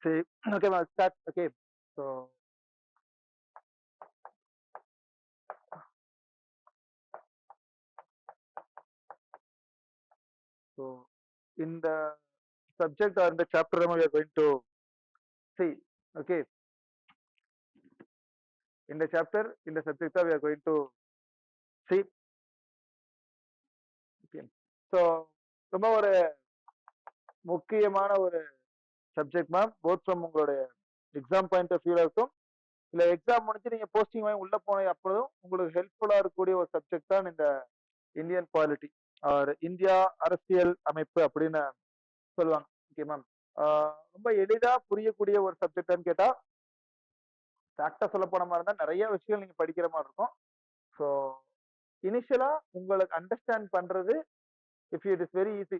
சரி. ஓகேவா? Start. Okay. So so இந்த subject or the chapter we are going to see. Okay. In the chapter, in the subject we are going to see. Okay. So ரொம்ப ஒரு முக்கியமான ஒரு subject ma'am. Both from உங்களுடைய exam point of வியூல இருக்கும். இல்ல exam முடிச்சு நீங்க போஸ்டிங் வாங்கி உள்ள போன அப்பொழுதும் உங்களுக்கு ஹெல்ப்ஃபுல்லா இருக்கக்கூடிய ஒரு சப்ஜெக்ட் தான் இந்த இந்தியன் பாலிட்டி ஆர் இந்தியா அரசியல் அமைப்பு அப்படின்னு சொல்லுவாங்க. Okay ma'am. ரொம்ப எளிதா புரியக்கூடிய ஒரு சப்ஜெக்ட்னு கேட்டா ஃபேக்டா சொல்ல போன மாதிரி இருந்தா நிறைய விஷயங்கள் நீங்க படிக்கிற மாதிரி இருக்கும். ஸோ இனிஷியலா உங்களுக்கு அண்டர்ஸ்டாண்ட் பண்றது if it is very easy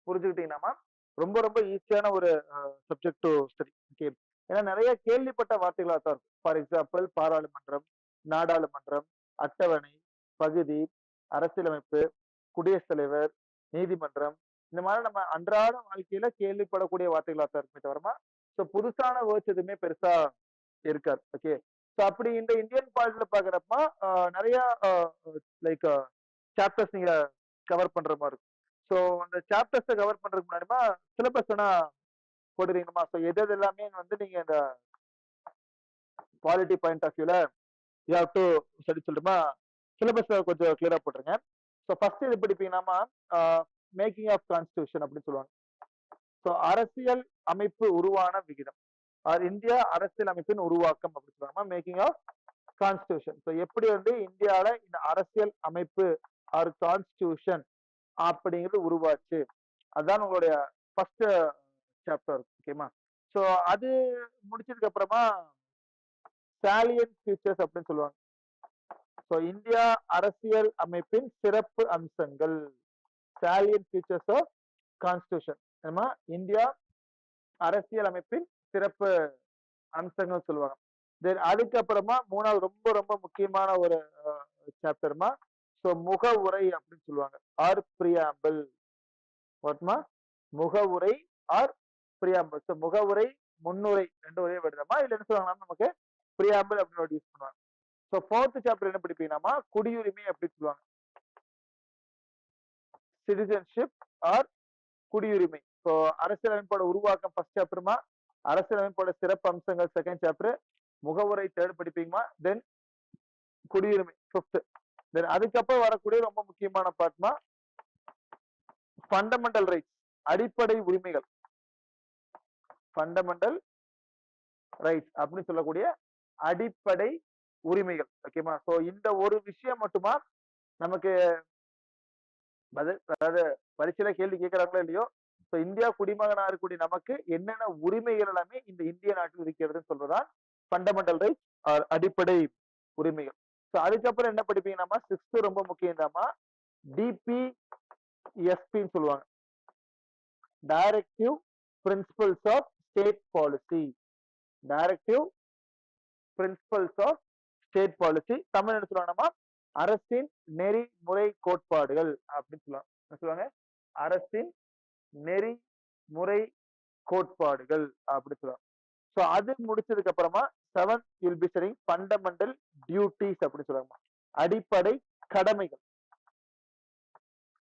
புரிஞ்சுக்கிட்டீங்கன்னா ரொம்ப ரொம்ப ஈஸியான ஒரு சப்ஜெக்ட் டு ஸ்டடி. ஓகே. ஏன்னா நிறைய கேள்விப்பட்ட வார்த்தைகளா தான் இருக்கும். ஃபார் எக்ஸாம்பிள் பாராளுமன்றம், நாடாளுமன்றம், அட்டவணை, பகுதி, அரசியலமைப்பு, குடியரசுத் தலைவர், நீதிமன்றம், இந்த மாதிரி நம்ம அன்றாட வாழ்க்கையில கேள்விப்படக்கூடிய வார்த்தைகளா தான் இருக்குமே தவிரமா ஸோ புதுசான வேர்ட்ஸ் எதுவுமே பெருசா இருக்காது. ஓகே. ஸோ அப்படி இந்த இந்தியன் பாலிட்டில பாக்குறப்ப நிறைய லைக் சாப்டர்ஸ் நீங்க கவர் பண்ற மாதிரி இருக்கும். ஸோ அந்த சாப்டர்ஸை கவர் பண்றதுக்கு முன்னாடிமா சிலபஸ் வேணா போடுறீங்கம்மா. ஸோ எது எல்லாமே வந்து நீங்க இந்த குவாலிட்டி பாயிண்ட் ஆஃப் வியூல யூ ஹேவ் டு ஸ்டடி சொல்லிட்டுமா சிலபஸ் கொஞ்சம் கிளியரா போட்டுருங்க. ஸோ ஃபர்ஸ்ட் இது படிப்பீங்கன்னாமா மேக்கிங் ஆஃப் கான்ஸ்டியூஷன் அப்படின்னு சொல்லுவாங்க. ஸோ அரசியல் அமைப்பு உருவான விகிதம் ஆர் இந்தியா அரசியல் அமைப்பின் உருவாக்கம் அப்படின்னு சொல்லுவாங்க. Making of constitution. ஸோ எப்படி வந்து இந்தியாவில இந்த அரசியல் அமைப்பு ஆர் கான்ஸ்டியூஷன் அப்படிங்கிறது உருவாச்சு, அதுதான் உங்களுடைய ஃபர்ஸ்ட் சாப்டர். ஓகேமா. ஸோ அது முடிச்சதுக்கு அப்புறமா சாலியன்ட் ஃபீச்சர்ஸ் அப்படின்னு சொல்லுவாங்க. ஸோ இந்தியா அரசியல் அமைப்பின் சிறப்பு அம்சங்கள், salient features of constitution. India அரசியல் அமைப்பின் சிறப்பு அம்சங்கள் சொல்லுவாங்க. தென் அதுக்கப்புறமா மூணாவது ரொம்ப ரொம்ப முக்கியமான ஒரு சாப்டர்மா ஸோ முகவுரை அப்படின்னு சொல்லுவாங்க ஆர் பிரியாம்பிள். வாட்மா? முகவுரை ஆர் பிரியாம்பிள். ஸோ முகவுரை முன்னுரை ரெண்டு ஒரே வருதமா இல்ல என்ன சொல்லுவாங்கன்னா நமக்கு பிரியாம்பிள் அப்படின்னு யூஸ் பண்ணுவாங்க. ஸோ ஃபோர்த் சாப்டர் என்ன படிப்பீங்கன்னா குடியுரிமை அப்படின்னு சொல்லுவாங்க. சிட்டிசன்ஷிப் ஆர் குடியுரிமை. ஸோ அரசியலமைப்போட உருவாக்கம் ஃபர்ஸ்ட் சாப்டர்மா, அரசியலமைப்போட சிறப்பு அம்சங்கள் செகண்ட் சாப்டர், முகவுரை தேர்ட் படிப்பீங்கம்மா, தென் குடியுரிமை ஃபிஃப்த். தென் அதுக்கப்புறம் வரக்கூடிய ரொம்ப முக்கியமான பார்ட்மா ஃபண்டமெண்டல் ரைட்ஸ், அடிப்படை உரிமைகள். ஃபண்டமெண்டல் ரைட்ஸ் அப்படின்னு சொல்லக்கூடிய அடிப்படை உரிமைகள். ஓகேமா. ஸோ இந்த ஒரு விஷயம் மட்டுமா நமக்கு அதாவது பரீட்சையில கேள்வி கேட்கறாங்களோ இல்லையோ ஸோ இந்தியா குடிமகனா இருக்கக்கூடிய நமக்கு என்னென்ன உரிமைகள் எல்லாமே இந்த இந்திய நாட்டில் இருக்கிறதுன்னு சொல்றதான் ஃபண்டமெண்டல் ரைட்ஸ் அடிப்படை உரிமைகள். ஸோ அதுக்கப்புறம் என்ன படிப்பீங்கன்னா சிக்ஸ்த் ரொம்ப முக்கியம் தாமா டிபிஎஸ்பின்னு சொல்லுவாங்க, directive principles of state policy. Directive principles of state policy Tamil என்ன சொல்லுவாங்கன்னா அரசின் நெறிமுறை கோட்பாடுகள் அப்படின்னு சொல்லுவாங்க. என்ன சொல்லுவாங்க? அரசின் நெறிமுறை கோட்பாடுகள் அப்படி சொல்லுவாங்க. ஸோ அது முடிச்சதுக்கு அப்புறமா seventh will be studying fundamental duties அப்படி சொல்லுவாங்க, அடிப்படை கடமைகள்.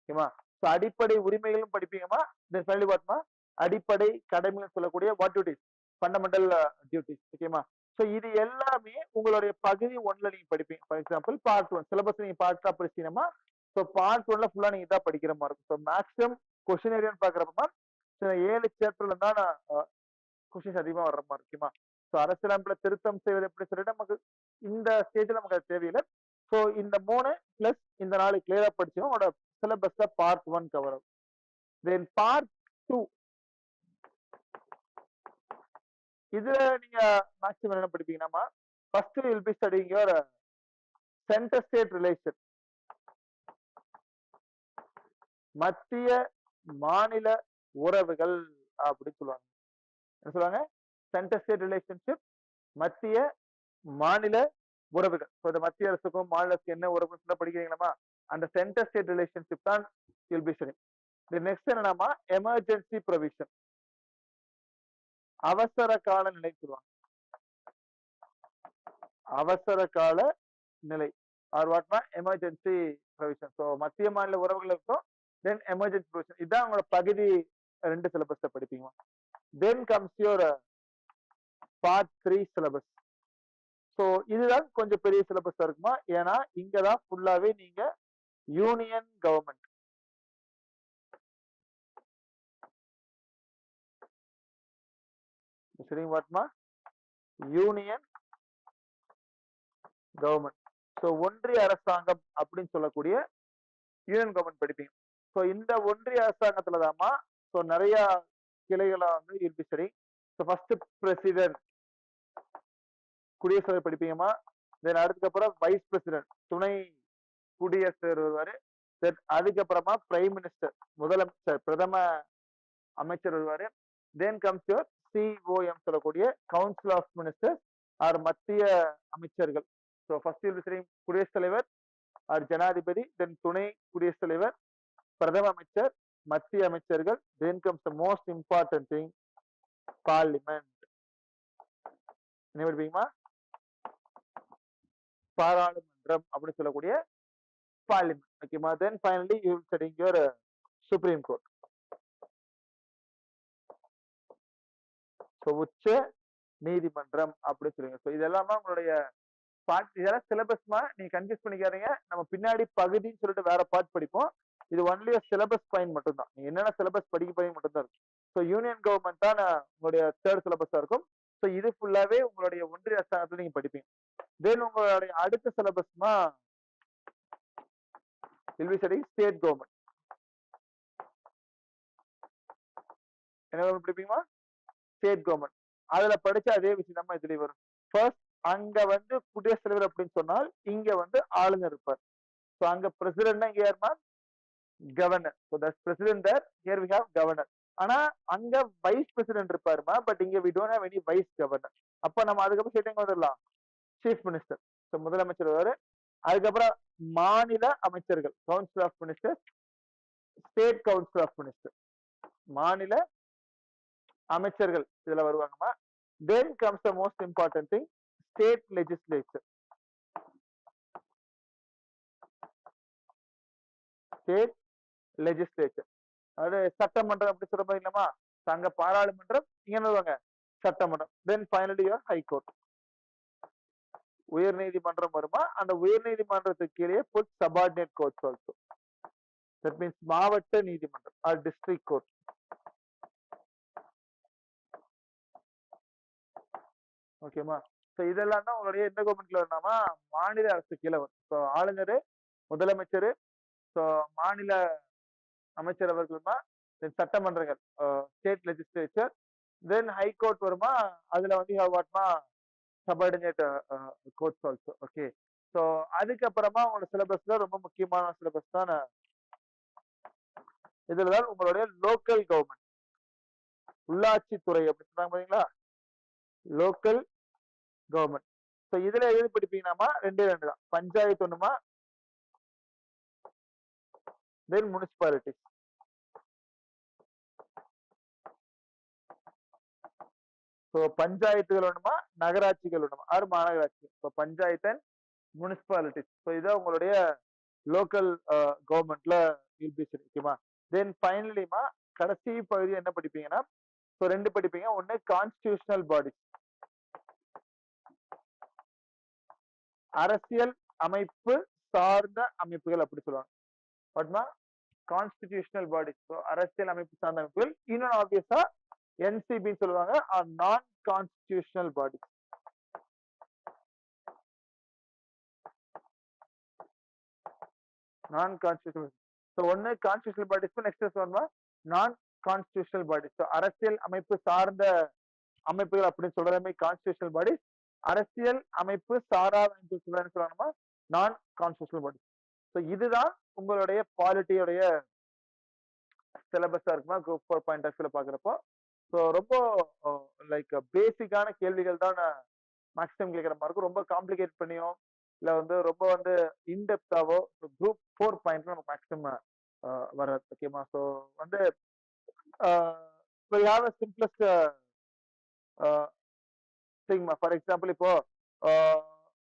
ஓகேமா. ஸோ அடிப்படை உரிமைகளும் படிப்பீங்கம்மா. தென் ஃபைனலி பார்த்தோம்னா அடிப்படை கடமைகள் சொல்லக்கூடிய வாட் டியூட்டிஸ், ஃபண்டமெண்டல் டியூட்டிஸ். ஓகேமா. ஸோ இது எல்லாமே உங்களுடைய பகுதி ஒன்ல நீங்க படிப்பீங்க. For example part one syllabus நீங்க பார்ட்டா படிச்சீங்கன்னா ஸோ பார்ட் ஒன்ல ஃபுல்லா நீங்க தான் படிக்கிற மாதிரி இருக்கும். ஸோ மேக்ஸிமம் கொஸ்டின் ஏரியான்னு பாக்குறப்ப 7 சாப்டர்ல தான் கொஸ்டின்ஸ் அதிகமா வர்ற மாதிரி இருக்குமா. ஸோ அரசியலமைப்புல திருத்தம் செய்வது எப்படி சொல்லிட்டு நமக்கு இந்த ஸ்டேஜ்ல நமக்கு அது தேவையில்லை. ஸோ இந்த 3 பிளஸ் இந்த 4 கிளியரா படிச்சோம் உங்களோட சிலபஸ்ல பார்ட் 1 கவர் ஆகும். தென் பார்ட் 2 இதுல நீங்க மேக்ஸிமம் என்ன படிப்பீங்கன்னா first will be studying your centre state relation, மத்திய மாநில உறவுகள் அப்படின்னு சொல்லுவாங்க. என்ன சொல்லுவாங்க? சென்டர் ஸ்டேட் ரிலேஷன்ஷிப், மத்திய மாநில உறவுகள். ஸோ இந்த மத்திய அரசுக்கும் மாநில அரசுக்கும் என்ன உறவுன்னு படிக்கிறீங்களா அந்த சென்டர் ஸ்டேட் ரிலேஷன்ஷிப் தான் வில் பி ஸ்டடிங். நெக்ஸ்ட் என்னன்னா எமர்ஜென்சி ப்ரொவிஷன். அவசர கால நிலை சொல்லுவாங்க. அவசர கால நிலை ஆர் வாட்னா எமர்ஜென்சி ப்ரொவிஷன். ஸோ மத்திய மாநில உறவுகளுக்கும் தென் எமர்ஜென்சி ப்ரொவிஷன், இதான் உங்களோட பகுதி 2 சிலபஸ்ல படிப்பீங்க. Then comes your part 3 syllabus. So இதுதான் கொஞ்சம் பெரிய சிலபஸா இருக்குமா, ஏன்னா இங்கதான் ஃபுல்லாவே நீங்க யூனியன் கவர்மெண்ட், சரிங்க வாட்மா, யூனியன் கவர்மெண்ட். ஸோ ஒன்றிய அரசாங்கம் அப்படின்னு சொல்லக்கூடிய யூனியன் கவர்மெண்ட் படிப்பீங்க. ஸோ இந்த ஒன்றிய அரசாங்கத்துல தான்மா ஸோ நிறைய கிளைகளா வந்து இருப்பி. சரி, ஸோ ஃபர்ஸ்ட் பிரசிடென்ட் குடியரசுத் தலைவர் படிப்பீங்கம்மா. தென் அதுக்கப்புறம் வைஸ் பிரசிடென்ட் துணை குடியரசுத் தலைவர் வருவாரு. தென் அதுக்கப்புறமா பிரைம் மினிஸ்டர் முதலமைச்சர் பிரதம அமைச்சர் வருவாரு. தென் கம்ஸ் யுவர் சிஓஎம் சொல்லக்கூடிய கவுன்சில் ஆஃப் மினிஸ்டர்ஸ் ஆர் மத்திய அமைச்சர்கள். ஸோ ஃபர்ஸ்ட் குடியரசுத் தலைவர் ஆர் ஜனாதிபதி, தென் துணை குடியரசுத் தலைவர், பிரதம அமைச்சர், மத்திய அமைச்சர்கள். தென் comes the most important thing, parliament. என்ன படிப்பீங்கம்மா? பாராளுமன்றம் அப்படின்னு சொல்லக்கூடிய பார்லிமெண்ட். ஓகேமா. Then finally you will study your supreme court. So உச்ச நீதிமன்றம் அப்படின்னு சொல்லுங்க. ஸோ இதெல்லாம் உங்களுடைய பார்ட். இதெல்லாம் சிலபஸ்மா, நீங்க கன்ஃபியூஸ் பண்ணிக்காதீங்க. நம்ம பின்னாடி பகுதின்னு சொல்லிட்டு வேற பார்ட் படிப்போம். இது ஒன்லி சிலபஸ் பாயிண்ட் மட்டும் தான். நீங்க என்னென்ன சிலபஸ் படிக்க போய் மட்டும் தான் இருக்கும். ஸோ யூனியன் கவர்மெண்ட் தான் உங்களுடைய தேர்ட் சிலபஸா இருக்கும். ஸோ இது ஃபுல்லாவே உங்களுடைய ஒன்றிய அரசாங்கத்துல நீங்க படிப்பீங்க. தென் உங்களுடைய அடுத்த சிலபஸ்மா will be studying state government. என்ன கவர்மெண்ட் படிப்பீங்களா? State government. அதுல படிச்ச அதே விஷயம் தான் இதுலயும் வரும். ஃபர்ஸ்ட் அங்க வந்து குடியரசுத் தலைவர் அப்படின்னு சொன்னால் இங்க வந்து ஆளுநர் இருப்பார். ஸோ அங்க பிரசிடென்ட்னா இங்க யாருமா? Governor. So that's president there, here we have governor. ஆனா அங்க வைஸ் பிரசிடென்ட் இருப்பாருமா, பட் இங்க we don't have any vice governor. அப்ப நம்ம அதுக்கப்புறம் ஸ்டேட் வந்துடலாம் சீஃப் மினிஸ்டர். ஸோ முதலமைச்சர் வருவாரு. அதுக்கப்புறம் மாநில அமைச்சர்கள், council of minister, state council of minister, மாநில அமைச்சர்கள் இதுல வருவாங்கம்மா. Then comes the most important thing, state legislature. State legislature அது சட்டமன்றம் அப்படி சொல்ற மாதிரி இல்லமா. அங்க பாராளுமன்றம், இங்க என்ன வருவாங்க? சட்டமன்றம். தென் ஃபைனலி ஹைகோர்ட், உயர் நீதிமன்றம் வருமா. அந்த உயர் நீதிமன்றத்துக்கு கீழே but subordinate courts also. That means மாவட்ட நீதிமன்றம் ஆர் டிஸ்ட்ரிக்ட் கோர்ட். ஓகேமா. ஸோ இதெல்லாம் தான் உங்களுடைய எந்த கவர்மெண்ட்ல வரணுமா, மாநில அரசு கீழே வரும். ஸோ ஆளுநர், முதலமைச்சர், ஸோ மாநில அமைச்சர் அவர்களுமா, தென் சட்டமன்றங்கள், ஸ்டேட் லெஜிஸ்லேச்சர், தென் ஹைகோர்ட் வருமா. அதுல வந்து வாட்மா subordinate courts also. Okay. So அதுக்கப்புறமா உங்களோட சிலபஸ்ல ரொம்ப முக்கியமான சிலபஸ் தான் இதுலதான் உங்களுடைய லோக்கல் கவர்மெண்ட், உள்ளாட்சி துறை அப்படி சொன்னாங்க பாத்தீங்களா, லோக்கல் கவர்மெண்ட். ஸோ இதுல எது படிப்பீங்கன்னாமா ரெண்டு தான், பஞ்சாயத்து ஒண்ணுமா, தென் முனிசிபாலிட்டிஸ். ஸோ பஞ்சாயத்துகள் ஒண்ணுமா, நகராட்சிகள் ஒண்ணுமா, ஆறு மாநகராட்சி. So panchayat and municipalities. So இதான் உங்களுடைய லோக்கல் கவர்மெண்ட்ல ஓகேமா. தென் ஃபைனலிமா கடைசி பகுதி என்ன படிப்பீங்கன்னா, ஸோ ரெண்டு படிப்பீங்க. ஒன்னு கான்ஸ்டிடியூஷனல் பாடிஸ், அரசியல் அமைப்பு சார்ந்த அமைப்புகள் அப்படி சொல்லுவாங்க. பட்மா கான்ஸ்டிடியூஷனல் பாடிஸ், ஸோ அரசியல் அமைப்பு சார்ந்த அமைப்புகள். இன்னொன்று ஆப்வியஸா என்சிபின்னு சொல்லுவாங்க, நான் கான்ஸ்டிடியூஷனல் பாடிஸ். நான் கான்ஸ்டிடியூஷனல். ஸோ ஒன்னு கான்ஸ்டிடியூஷனல் பாடிஸ், நெக்ஸ்ட் வருமா நான் கான்ஸ்டிடியூஷனல் பாடிஸ். ஸோ அரசியல் அமைப்பு சார்ந்த அமைப்புகள் அப்படின்னு சொல்றதுமே கான்ஸ்டிடியூஷனல் பாடிஸ். அரசியல் அமைப்பு சாராத அமைப்பு சொல்லணுமா நான் கான்ஸ்டிடியூஷனல் பாடிஸ். ஸோ இதுதான் உங்களுடைய பாலிட்டியோடைய சிலபஸா இருக்குமா குரூப் 4 பாயிண்ட் ஆஃப் வியூல பாக்குறப்போ. ஸோ ரொம்ப லைக் பேசிக்கான கேள்விகள் தான் மேக்ஸிமம் கேட்குற மாதிரி இருக்கும். ரொம்ப காம்ப்ளிகேட் பண்ணியோ இல்ல வந்து ரொம்ப வந்து இன்டெப்தாவோ குரூப் 4 பாயிண்ட் நம்ம மேக்ஸிமம் வராது. ஓகேமா. ஸோ வந்து சிம்பிளஸ்ட் சரிங்கம்மா. ஃபார் எக்ஸாம்பிள் இப்போ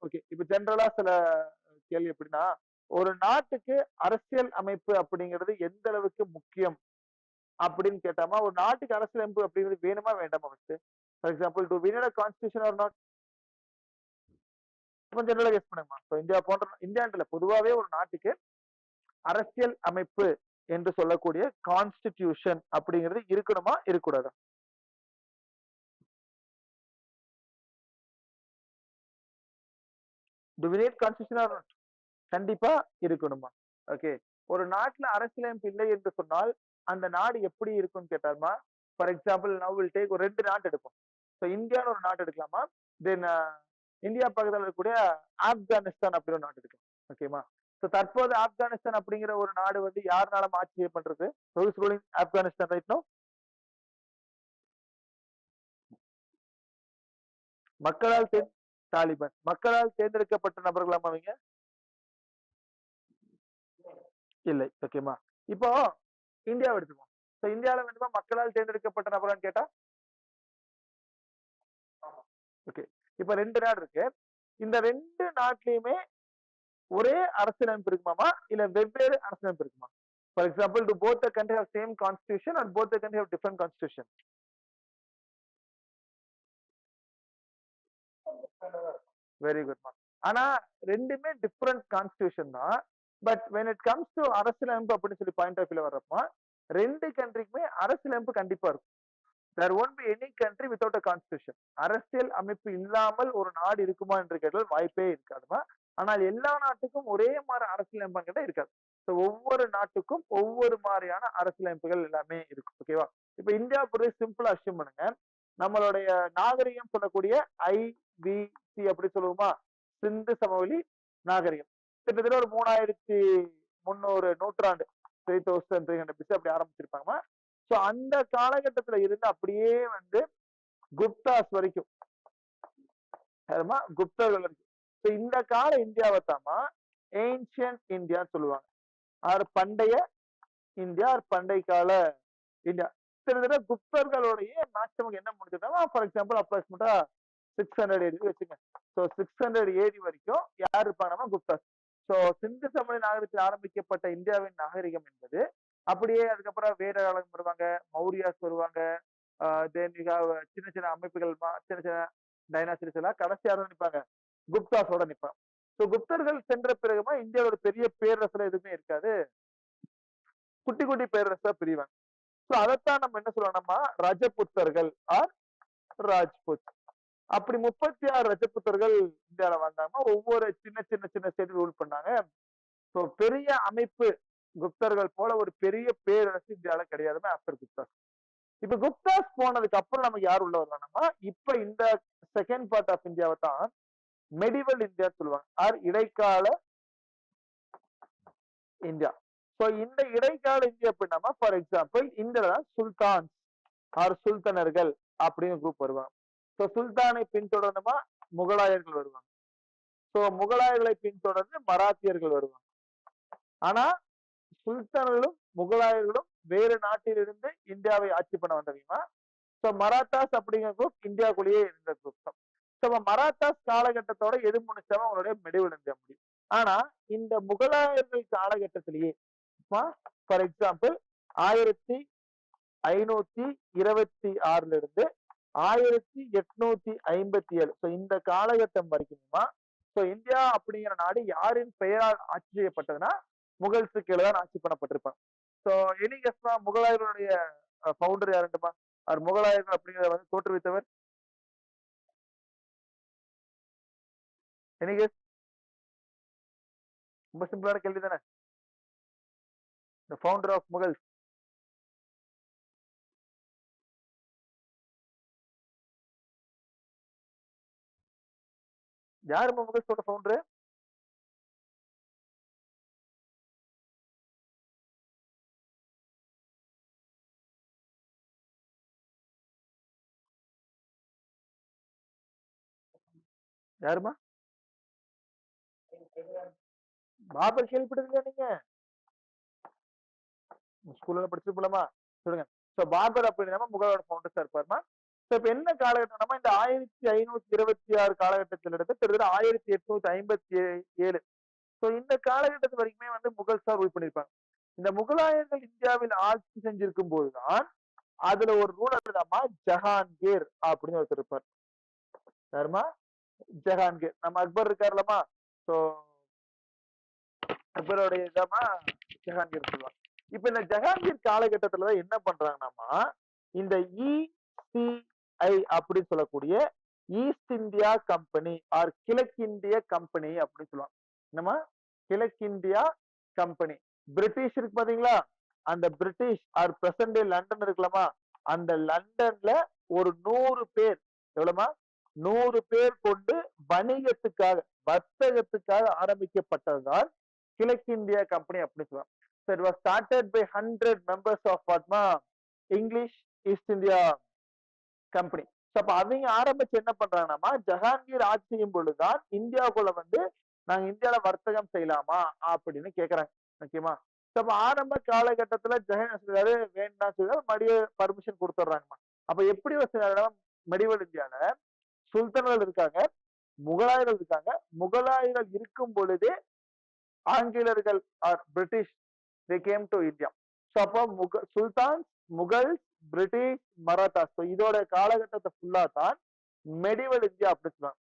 ஓகே. இப்போ ஜெனரலா சில கேள்வி எப்படின்னா, ஒரு நாட்டுக்கு அரசியல் அமைப்பு அப்படிங்கிறது எந்த அளவுக்கு முக்கியம் அப்படின்னு கேட்டாமா, ஒரு நாட்டுக்கு அரசியல் அமைப்பு அப்படிங்கிறது வேணுமா வேண்டாமா first? For example do we need a constitution or not? கொஞ்சம் ஜெனரலா கெஸ் பண்ணுங்கம்மா. இப்போ இந்தியா போன்ற இந்தியான்ட்டு இல்ல, பொதுவாவே ஒரு நாட்டுக்கு அரசியல் அமைப்பு என்று சொல்லக்கூடிய கான்ஸ்டிடியூஷன் அப்படிங்கிறது இருக்கணுமா இருக்கக்கூடாதா? Do we need constitution or not? கண்டிப்பா இருக்கணுமா? ஓகே. ஒரு நாட்டுல அரசியலமைப்பு இல்லை என்று சொன்னால் அந்த நாடு எப்படி இருக்கும்னு கேட்டாருமா, for example now will take ஒரு 2 நாட்டு எடுப்போம். ஸோ இந்தியான்னு ஒரு நாடு எடுக்கலாமா? தென் இந்தியா பக்கத்துல இருக்கக்கூடிய ஆப்கானிஸ்தான் அப்படி ஒரு நாடு எடுக்கலாம். ஓகேமா? ஸோ தற்போது ஆப்கானிஸ்தான் அப்படிங்கிற ஒரு நாடு வந்து யாருனால ஆட்சி செய்யப்படுறது? Who is ruling Afghanistan right now? மக்களால் தாலிபான். மக்களால் தேர்ந்தெடுக்கப்பட்ட நபர்களாமா அவங்க? இல்லை. ஓகேமா? இப்போ இந்தியாவை எடுத்துக்குவோம். ஸோ இந்தியால வேண்டுமா மக்களால் தேர்ந்தெடுக்கப்பட்ட நபரான்னு கேட்டா? ஓகே. இப்ப 2 நாடு இருக்கு. இந்த 2 நாட்டிலயுமே ஒரே அரசியலமைப்பு இருக்குமாமா? இல்ல வெவ்வேறு அரசியலமைப்பு இருக்குமா? For example to both the country have same constitution and both the country have different constitution. Very good மா. ஆனா 2மே டிஃபரெண்ட் கான்ஸ்டிடியூஷன் தான். But when it comes to அரசியலமைப்பு அப்படின்னு சொல்லி பாயிண்ட் ஆஃப் வியூல வர்றப்ப 2 கண்ட்ரிக்குமே அரசியலமைப்பு கண்டிப்பா இருக்கும். There won't be any country without a constitution. அரசியல் அமைப்பு இல்லாமல் ஒரு நாடு இருக்குமா என்று கேட்டால் வாய்ப்பே இருக்காதுமா. ஆனால் எல்லா நாட்டுக்கும் ஒரே மாதிரி அரசியலமைப்பு கேட்டா இருக்காது. ஸோ ஒவ்வொரு நாட்டுக்கும் ஒவ்வொரு மாதிரியான அரசியலமைப்புகள் எல்லாமே இருக்கும். ஓகேவா? இப்ப இந்தியா பொறுத்த சிம்பிளா அஷ்யூம் பண்ணுங்க. நம்மளுடைய நாகரிகம் சொல்லக்கூடிய IVC அப்படி சொல்லுவோமா? சிந்து சமவெளி நாகரிகம். கிட்டத்தட்ட ஒரு 3300 நூற்றாண்டு 3300 BC அப்படி ஆரம்பிச்சிருப்பாங்கம்மா. சோ அந்த காலகட்டத்துல இருந்து அப்படியே வந்து குப்தாஸ் வரைக்கும், குப்தர்கள் வரைக்கும். சோ இந்த கால இந்தியாவை தாமா ஏன்ஷியன்ட் இந்தியான்னு சொல்லுவாங்க. ஆர் பண்டைய இந்தியா, ஆர் பண்டைய கால இந்தியா. கிட்டத்தட்ட குப்தர்களுடைய மேக்சிமம் என்ன முடிஞ்சதுன்னா, ஃபார் எக்ஸாம்பிள் அப்ராக்சிமேட்டா 600 AD வச்சுங்க. ஸோ 600 AD வரைக்கும் யார் இருப்பாங்கன்னா குப்தாஸ். ஸோ சிந்து சமவெளி நாகரிகத்தில் ஆரம்பிக்கப்பட்ட இந்தியாவின் நாகரிகம் என்பது அப்படியே அதுக்கப்புறம் வேற ஆளுங்க வருவாங்க, மௌரியாஸ் வருவாங்க, தென் சின்ன சின்ன அமைப்புகள், சின்ன சின்ன டைனாசிரிஸ் எல்லாம் கடைசியாக நிற்பாங்க, குப்தாஸோட நிற்பாங்க. ஸோ குப்தர்கள் சென்ற பிறகுமா இந்தியாவோட பெரிய பேரரசுல எதுவுமே இருக்காது, குட்டி குட்டி பேரரசா பிரிவாங்க. ஸோ அதைத்தான் நம்ம என்ன சொல்லணும்னா ரஜபுத்தர்கள் ஆர் ராஜ்புத். அப்படி 36 ரஜபுத்தர்கள் இந்தியாவில வந்தாங்க. ஒவ்வொரு சின்ன சின்ன சின்ன ஸ்டேட் ரூல் பண்ணாங்க. ஸோ பெரிய அமைப்பு குப்தர்கள் போல ஒரு பெரிய பேரரசு இந்தியாவில கிடையாதுமே ஆஃப்டர் குப்தாஸ். இப்ப குப்தாஸ் போனதுக்கு அப்புறம் நமக்கு யார் உள்ள வருவாங்கன்னா, இப்ப இந்த செகண்ட் பார்ட் ஆஃப் இந்தியாவை தான் மெடிவல் இந்தியா சொல்லுவாங்க, ஆர் இடைக்கால இந்தியா. சோ இந்த இடைக்கால இந்தியா அப்படின்னா ஃபார் எக்ஸாம்பிள் இந்தியால சுல்தான்ஸ் ஆர் சுல்தனர்கள் அப்படின்னு குரூப் வருவாங்க. சோ சுல்தானை பின்தொடர்ந்துமா முகலாயர்கள் வருவாங்க. சோ முகலாயர்களை பின்தொடர்ந்து மராத்தியர்கள் வருவாங்க. ஆனா சுல்தான்களும் முகலாயர்களும் வேறு நாட்டிலிருந்து இந்தியாவை ஆட்சி பண்ண வந்தவங்க. சோ மராத்தாஸ் அப்படிங்கிற குரூப் இந்தியாவுக்குள்ளேயே இருந்த குரூப் தான். சோ மராத்தாஸ் காலகட்டத்தோட எது முடிச்சாலும் அவங்களுடைய மெடிவல் இந்தியா முடியும். ஆனா இந்த முகலாயர்கள் காலகட்டத்திலேயே ஃபார் எக்ஸாம்பிள் 1526 இருந்து 1857 இந்த காலகட்டம் வரைக்குமா இந்தியா அப்படிங்கிற நாடு யாரின் பெயரால் ஆட்சி செய்யப்பட்டதுன்னா முகல்ஸு கீழே தான் ஆட்சி பண்ணப்பட்டிருப்பாங்க. சோ எனி கெஸ்மா முகலாயர்களுடைய ஃபவுண்டர் யாருண்டுமா? அவர் முகலாயர்கள் அப்படிங்கிறத வந்து தோற்றுவித்தவர் எனி கெஸ்? ரொம்ப சிம்பிளான கேள்வி தானே. The founder of Mughals. யாரு முகல்ஸோட ஃபவுண்டர்? யாருமா? பாபர் கேள்விப்பட்டது நீங்க? ஸ்கூல்ல படிச்சு போலாமா? சொல்லுங்க. சோ பாபர் அப்படின்னா முகலோட ஃபவுண்டர்ஸா இருப்பாருமா. இப்ப என்ன காலகட்டம்னா இந்த 1526 காலகட்டத்தில் இருந்து கிட்டத்தட்ட 1857. சோ இந்த காலகட்டத்து வரைக்குமே வந்து முகல்ஸ் தான் ரூல் பண்ணிருப்பாங்க. இந்த முகலாயர்கள் இந்தியாவில் ஆட்சி செஞ்சிருக்கும் போதுதான் அதுல ஒரு ரூலர் தாம்மா ஜஹாங்கீர் அப்படின்னு ஒருத்தர் இருப்பார். யாருமா? ஜஹாங்கீர். நம்ம அக்பர் இருக்காருலமா, சோ அக்பருடைய இதாமா ஜஹாங்கீர் சொல்லுவாங்க. இப்ப இந்த ஜஹாங்கீர் காலகட்டத்துலதான் என்ன பண்றாங்கன்னாமா, இந்த இசிஐ அப்படின்னு சொல்லக்கூடிய ஈஸ்ட் இந்தியா கம்பெனி ஆர் கிழக்கிந்திய கம்பெனி அப்படின்னு சொல்லுவாங்க. என்னமா? கிழக்கிந்தியா கம்பெனி. பிரிட்டிஷ் இருக்கு பாத்தீங்களா, அந்த பிரிட்டிஷ் ஆர் பிரசன்ட் டே லண்டன் இருக்கலாமா, அந்த லண்டன்ல ஒரு 100 பேர், எவ்வளவுமா, 100 பேர் கொண்டு வணிகத்துக்காக வர்த்தகத்துக்காக ஆரம்பிக்கப்பட்டதுதான் கிழக்கிந்திய கம்பெனி அப்படின்னு சொல்லுவாங்க. So it was started by 100 members of Padma English East India Company. அப்ப அவங்க ஆரம்பிச்சு என்ன பண்றாங்கன்னா, ஜஹாங்கீர் ஆட்சி செய்யும் பொழுதுதான் இந்தியாவுக்குள்ள வந்து நாங்க இந்தியால வர்த்தகம் செய்யலாமா அப்படின்னு கேக்குறாங்க. ஓகேமா? அப்ப ஆரம்ப காலகட்டத்துல ஜஹாங்கீர் சொல்றாரு வேண்டாம் சொல்றாரு, மறுபடியும் பர்மிஷன் கொடுத்துட்றாங்கம்மா. அப்ப எப்படி மெடிவல் இந்தியால சுல்தான்கள் இருக்காங்க, முகலாயர்கள் இருக்காங்க. முகலாயர்கள் இருக்கும் பொழுதே ஆங்கிலேயர்கள் or British they came to India. So அப்போ சுல்தான்ஸ், முகல்ஸ், பிரிட்டிஷ், மராத்தாஸ், இதோட காலகட்டத்தை ஃபுல்லா தான் மெடிவல் இந்தியா அப்படி சொல்லுவாங்க.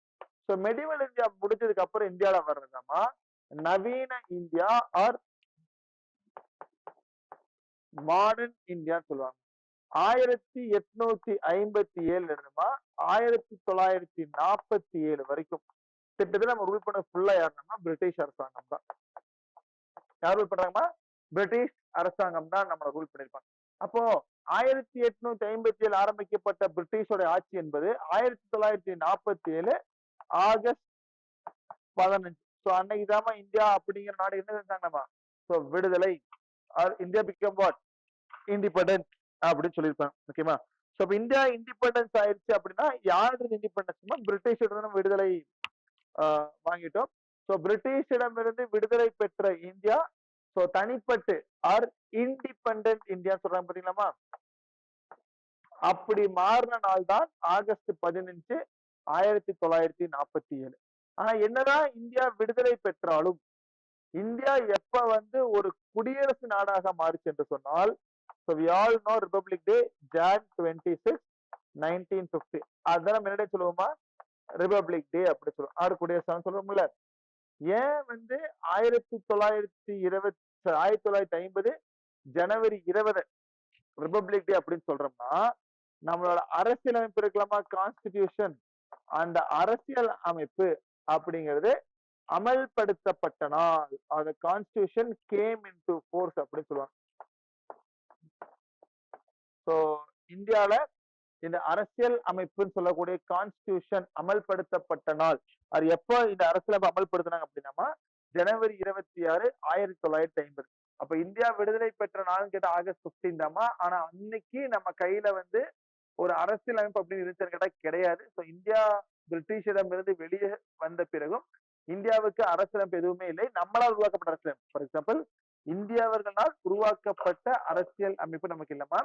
ஸோ மெடிவல் இந்தியா முடிஞ்சதுக்கு அப்புறம் இந்தியால வர்றதாமா நவீன இந்தியா ஆர் மாடர்ன் இந்தியான்னு சொல்லுவாங்க. 1857 இருந்துமா 1947 வரைக்கும் கிட்டத்தட்ட நம்ம ரூல் பண்ண ஃபுல்லா யாருன்னா பிரிட்டிஷ் அரசாங்கம் தான். யார் ரூல் பண்றாங்கம்மா? பிரிட்டிஷ் அரசாங்கம் தான் நம்மளை ரூல் பண்ணிருப்பாங்க. அப்போ 1857 ஆரம்பிக்கப்பட்ட பிரிட்டிஷோட ஆட்சி என்பது 1947 ஆகஸ்ட் 15. சோ அன்னைக்கு தாமா இந்தியா அப்படிங்கிற நாடு என்ன செஞ்சாங்கம்மா, சோ விடுதலை, இந்தியா பிகம் வாட், இண்டிபெண்டன்ஸ் அப்படின்னு சொல்லியிருப்பாங்க. ஓகேமா? சோ இப்ப இந்தியா இண்டிபெண்டன்ஸ் ஆயிடுச்சு அப்படின்னா யாரு இண்டிபெண்டன்ஸ்? பிரிட்டிஷிடம் விடுதலை வாங்கிட்டோம். சோ பிரிட்டிஷிடமிருந்து விடுதலை பெற்ற இந்தியா சோ தனிப்பட்டு ஆர் இண்டிபெண்டன்ட் இந்தியா சொல்றாங்க பாத்தீங்களாமா, அப்படி மாறின நாள் தான் ஆகஸ்ட் 15, 1947. ஆனா என்னதான் இந்தியா விடுதலை பெற்றாலும் இந்தியா எப்ப வந்து ஒரு குடியரசு நாடாக மாறுச்சு என்று சொன்னால், so we all know Republic Day Jan 26, 1950. அதான் முன்னாடியே சொல்லுவோமா ரிபப்ளிக் டே அப்படி சொல்லுவோம், ஆறு குடியரசு சொல்லுவோம்ல. ஏன் வந்து 1950 ஜனவரி 20 ரிபப்ளிக் டே அப்படின்னு சொல்றோம்னா, நம்மளோட அரசியலமைப்பு இருக்கலாமா, கான்ஸ்டிடியூஷன், அந்த அரசியல் அமைப்பு அப்படிங்கிறது அமல்படுத்தப்பட்ட நாள். அந்த கான்ஸ்டிடியூஷன் கேம் இன்டு ஃபோர்ஸ் அப்படின்னு சொல்லுவாங்க. சோ இந்தியால இந்த அரசியல் அமைப்புன்னு சொல்லக்கூடிய கான்ஸ்டிடியூஷன் அமல்படுத்தப்பட்ட நாள், அது எப்ப இந்த அரசியலமைப்பு அமல்படுத்தினாங்க அப்படின்னா ஜனவரி 26, 1950. அப்ப இந்தியா விடுதலை பெற்ற நாள் கேட்டா ஆகஸ்ட் 15 தாமா. ஆனா அன்னைக்கு நம்ம கையில வந்து ஒரு அரசியல் அமைப்பு அப்படின்னு இருந்துச்சுன்னு கேட்டா கிடையாது. ஸோ இந்தியா பிரிட்டிஷிடம் இருந்து வெளியே வந்த பிறகும் இந்தியாவுக்கு அரசியலமைப்பு எதுவுமே இல்லை. நம்மளால் உருவாக்கப்பட்ட அரசியலமைப்பு, ஃபார் எக்ஸாம்பிள் இந்தியாவர்களால் உருவாக்கப்பட்ட அரசியல் அமைப்பு நமக்கு இல்லமா.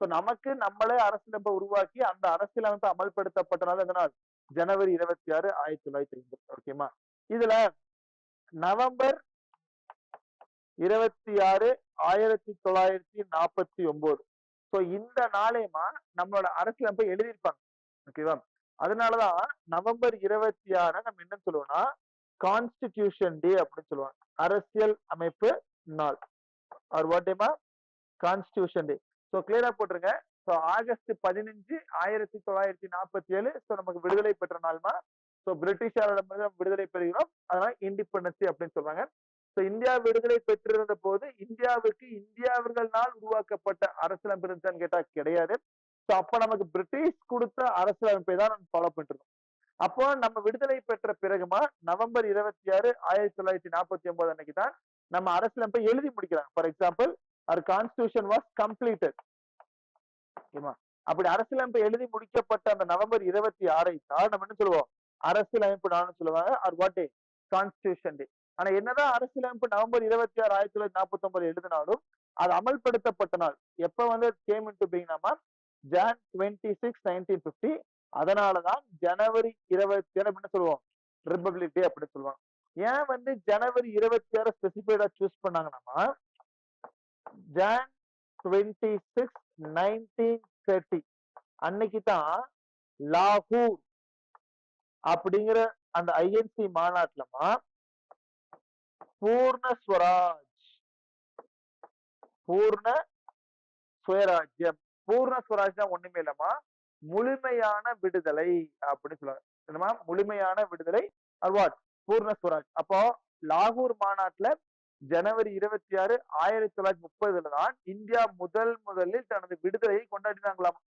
ஸோ நமக்கு நம்மளே அரசியலமைப்பை உருவாக்கி அந்த அரசியலமைப்பு அமல்படுத்தப்பட்டனால அதனால் ஜனவரி 26, 1950. ஓகேமா? இதுல நவம்பர் 26, 1949. சோ இந்த நாளேமா நம்மளோட அரசியலமைப்பை எழுதியிருப்பாங்க. ஓகேவா? அதனாலதான் நவம்பர் 26 நம்ம என்ன சொல்லுவோம்னா கான்ஸ்டிடியூஷன் டே அப்படின்னு சொல்லுவாங்க, அரசியல் அமைப்பு நாள். ஆர் வாட் டேமா? Constitution day. சோ கிளியரா போட்டுருங்க. சோ ஆகஸ்ட் 15, 1947 சோ நமக்கு விடுதலை பெற்ற நாள்மா. சோ பிரிட்டிஷாரிடமிருந்து விடுதலை பெறுகிறோம், அதனால இண்டிபெண்டன்சி அப்படின்னு சொல்றாங்க. சோ இந்தியா விடுதலை பெற்றிருந்த போது இந்தியாவுக்கு இந்தியாவர்களால் உருவாக்கப்பட்ட அரசியலமைப்பு இருந்துச்சான்னு கேட்டா கிடையாது. சோ அப்ப நமக்கு பிரிட்டிஷ் கொடுத்த அரசியலமைப்பை தான் நம்ம ஃபாலோ பண்ணிட்டு இருக்கோம். அப்போ நம்ம விடுதலை பெற்ற பிறகுமா நவம்பர் 26, 1949 அன்னைக்கு தான் நம்ம அரசியலமைப்பை எழுதி முடிக்கிறாங்க. For example our constitution was completed. ஓகேமா? அப்படி அரசியலமைப்பு எழுதி முடிக்கப்பட்ட அந்த நவம்பர் 26 தான் நம்ம என்ன சொல்லுவோம், அரசியலமைப்பு நாள்னு சொல்லுவாங்க. Or what day? Constitution day. ஆனா என்னதான் அரசியலமைப்பு நவம்பர் 26, 1949 எழுதினாலும் அது அமல்படுத்தப்பட்ட நாள் எப்ப வந்து கேம் இன்டு பீயிங்னா ஜான் 26 1950. அதனாலதான் ஜனவரி 27 என்ன சொல்லுவோம், ரிபப்ளிக் டே அப்படின்னு சொல்லுவாங்க. ஏன் வந்து ஜனவரி 26 ஸ்பெசிஃபைடா சூஸ் பண்ணாங்கன்னா, ஜான் 26 1930 அன்னைக்கு தான் லாகூர் அப்படிங்கிற அந்த ஐஎன்சி மாநாட்டுலமா பூர்ண ஸ்வராஜ், பூர்ண சுயராஜ்யம், பூர்ண ஸ்வராஜ் தான் ஒண்ணுமே இல்லமா முழுமையான விடுதலை அப்படின்னு சொல்லுவாங்க. என்னமா முழுமையான விடுதலை வாட் பூர்ண ஸ்வராஜ். அப்போ லாகூர் மாநாட்டுல ஜனவரி 26 1930 தான் இந்தியா முதலில் தனது விடுதலையை கொண்டாடினாங்களாம்.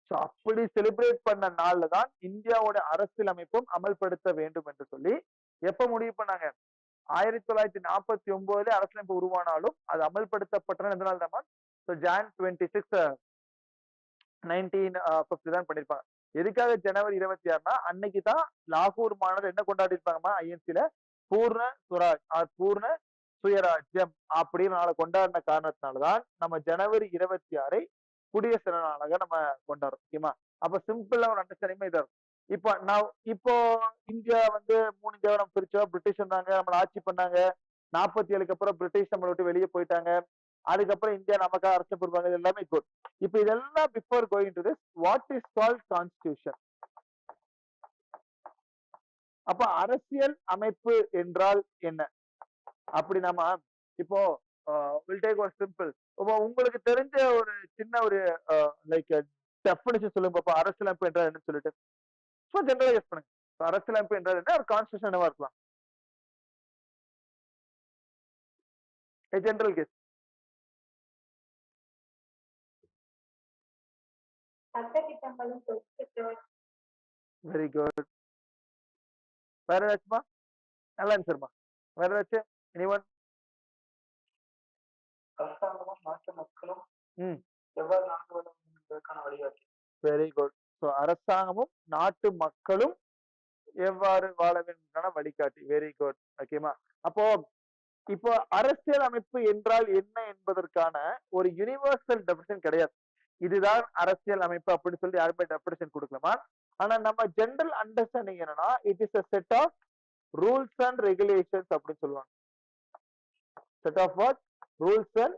சோ அப்படி செலிப்ரேட் பண்ண நாள்ல தான் இந்தியாவோட அரசியல் அமைப்பும் அமல்படுத்த வேண்டும் என்று சொல்லி எப்ப முடிவு பண்ணாங்க, 1949 அரசியலமைப்பு உருவானாலும் அது அமல்படுத்தப்பட்ட எந்த நாள் தான், ஜான் 26 1950 தான் பண்ணிருப்பாங்க. எதுக்காக ஜனவரி 26னா அன்னைக்கு தான் லாகூர் மாநாடு என்ன கொண்டாடி இருப்பாங்கம்மா ஐஎன்சில பூர்ண சுவராஜ் பூர்ண சுயராஜ்யம் அப்படின்னு நாளை கொண்டாடின காரணத்தினாலதான் நம்ம ஜனவரி 26 குடியரசு தின நாளாக நம்ம கொண்டாடுறோம். ஓகேமா? அப்ப சிம்பிளா ஒரு அண்டர்ஸ்டாண்டிங் இதா இருக்கும். இப்போ இந்தியா வந்து 3 இந்தியாவை நம்ம பிரிச்சோம். பிரிட்டிஷ் வந்தாங்க, நம்மளை ஆட்சி பண்ணாங்க. 47க்கு அப்புறம் பிரிட்டிஷ் நம்மளை விட்டு வெளியே போயிட்டாங்க. அதுக்கப்புறம் இந்தியா நமக்காக அரசு புரிவாங்க. இது எல்லாமே குட். இப்ப இதெல்லாம் before going to this, what is called constitution? அப்ப அரசியல் அமைப்பு என்றால் என்ன? அப்படி நாம இப்போ வில் டேக் ஒரு சிம்பிள், இப்போ உங்களுக்கு தெரிஞ்ச ஒரு சின்ன ஒரு லைக் டெஃபினிஷன் சொல்லுங்க பாப்பா, அரசியலமைப்பு என்றால் என்ன சொல்லிட்டு ஜெனரலைஸ் பண்ணுங்க. அரசியலமைப்பு என்றால் என்ன, ஒரு கான்ஸ்டிடியூஷன் என்னவா இருக்கலாம்? General guess. Very good. வேற ஏதாச்சுமா? நல்ல ஆன்சர்மா. வேற ஏதாச்சும் எனிவன்? அரசாங்கமும் நாட்டு மக்களும் எவ்வாறு நாட்டு வளர்வதற்கான வழிகாட்டி. Very good. ஸோ அரசாங்கமும் நாட்டு மக்களும் எவ்வாறு வாழ வேண்டும்கான வழிகாட்டி. Very good. ஓகேமா? அப்போ இப்போ அரசியல் அமைப்பு என்றால் என்ன என்பதற்கான ஒரு யூனிவர்சல் டெபினிஷன் கிடையாது. இதுதான் அரசியல் அமைப்பு அப்படின்னு சொல்லி யாருமே டெபினிஷன் கொடுக்கலாமா? ஆனா நம்ம ஜெனரல் அண்டர்ஸ்டாண்டிங் என்னன்னா, it is a set of rules and regulations அப்படின்னு சொல்லுவாங்க. Set of what? Rules and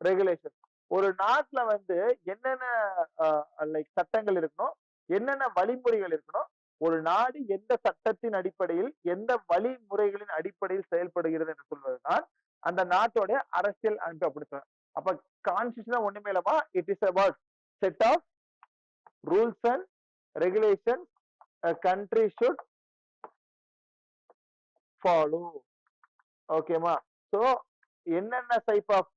regulation. ஒரு நாட்டுல வந்து என்னென்ன லைக் சட்டங்கள் இருக்கணும், என்னென்ன வழிமுறைகள் இருக்கணும், ஒரு நாடு எந்த சட்டத்தின் அடிப்படையில் எந்த வழிமுறைகளின் அடிப்படையில் செயல்படுகிறது என்று சொல்வதுதான் அந்த நாட்டோட அரசியல் அமைப்பு அப்படி சொல்றாங்க. அப்ப கான்ஸ்டிடியூஷன் ஒண்ணுமே இல்லமா, it is about set of rules and regulation a country should follow. ஓகேமா? சோ என்னென்ன டைப் ஆஃப்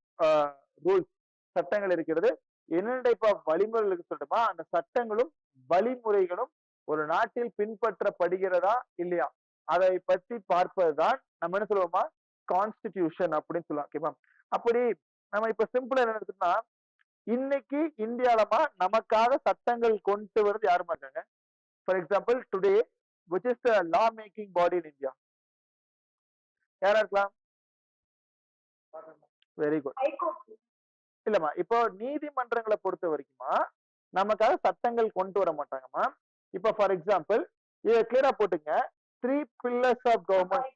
ரூல்ஸ் சட்டங்கள் இருக்கிறது, என்னென்ன டைப் ஆஃப் வழிமுறைகள் இருக்கு சொல்லட்டுமா, அந்த சட்டங்களும் வழிமுறைகளும் ஒரு நாட்டில் பின்பற்றப்படுகிறதா இல்லையா அதை பற்றி பார்ப்பதுதான் நம்ம என்ன சொல்லுவோமா, கான்ஸ்டிடியூஷன் அப்படின்னு சொல்லுவோம். ஓகேமா? அப்படி நம்ம இப்ப சிம்பிளா என்ன எடுத்துட்டோம்னா, இன்னைக்கு இந்தியாலமா நமக்காக சட்டங்கள் கொண்டு வருது யாருமா இருக்காங்க? For example today which is the law making body in India, யாரா இருக்கலாம்? Very good. இல்லம்மா, இப்போ நீதிமன்றங்களை பொறுத்த வரைக்குமா நமக்காக சட்டங்கள் கொண்டு வர மாட்டாங்கம்மா. இப்போ ஃபார் எக்ஸாம்பிள் இதை கிளியரா போட்டுங்க, 3 pillars of government.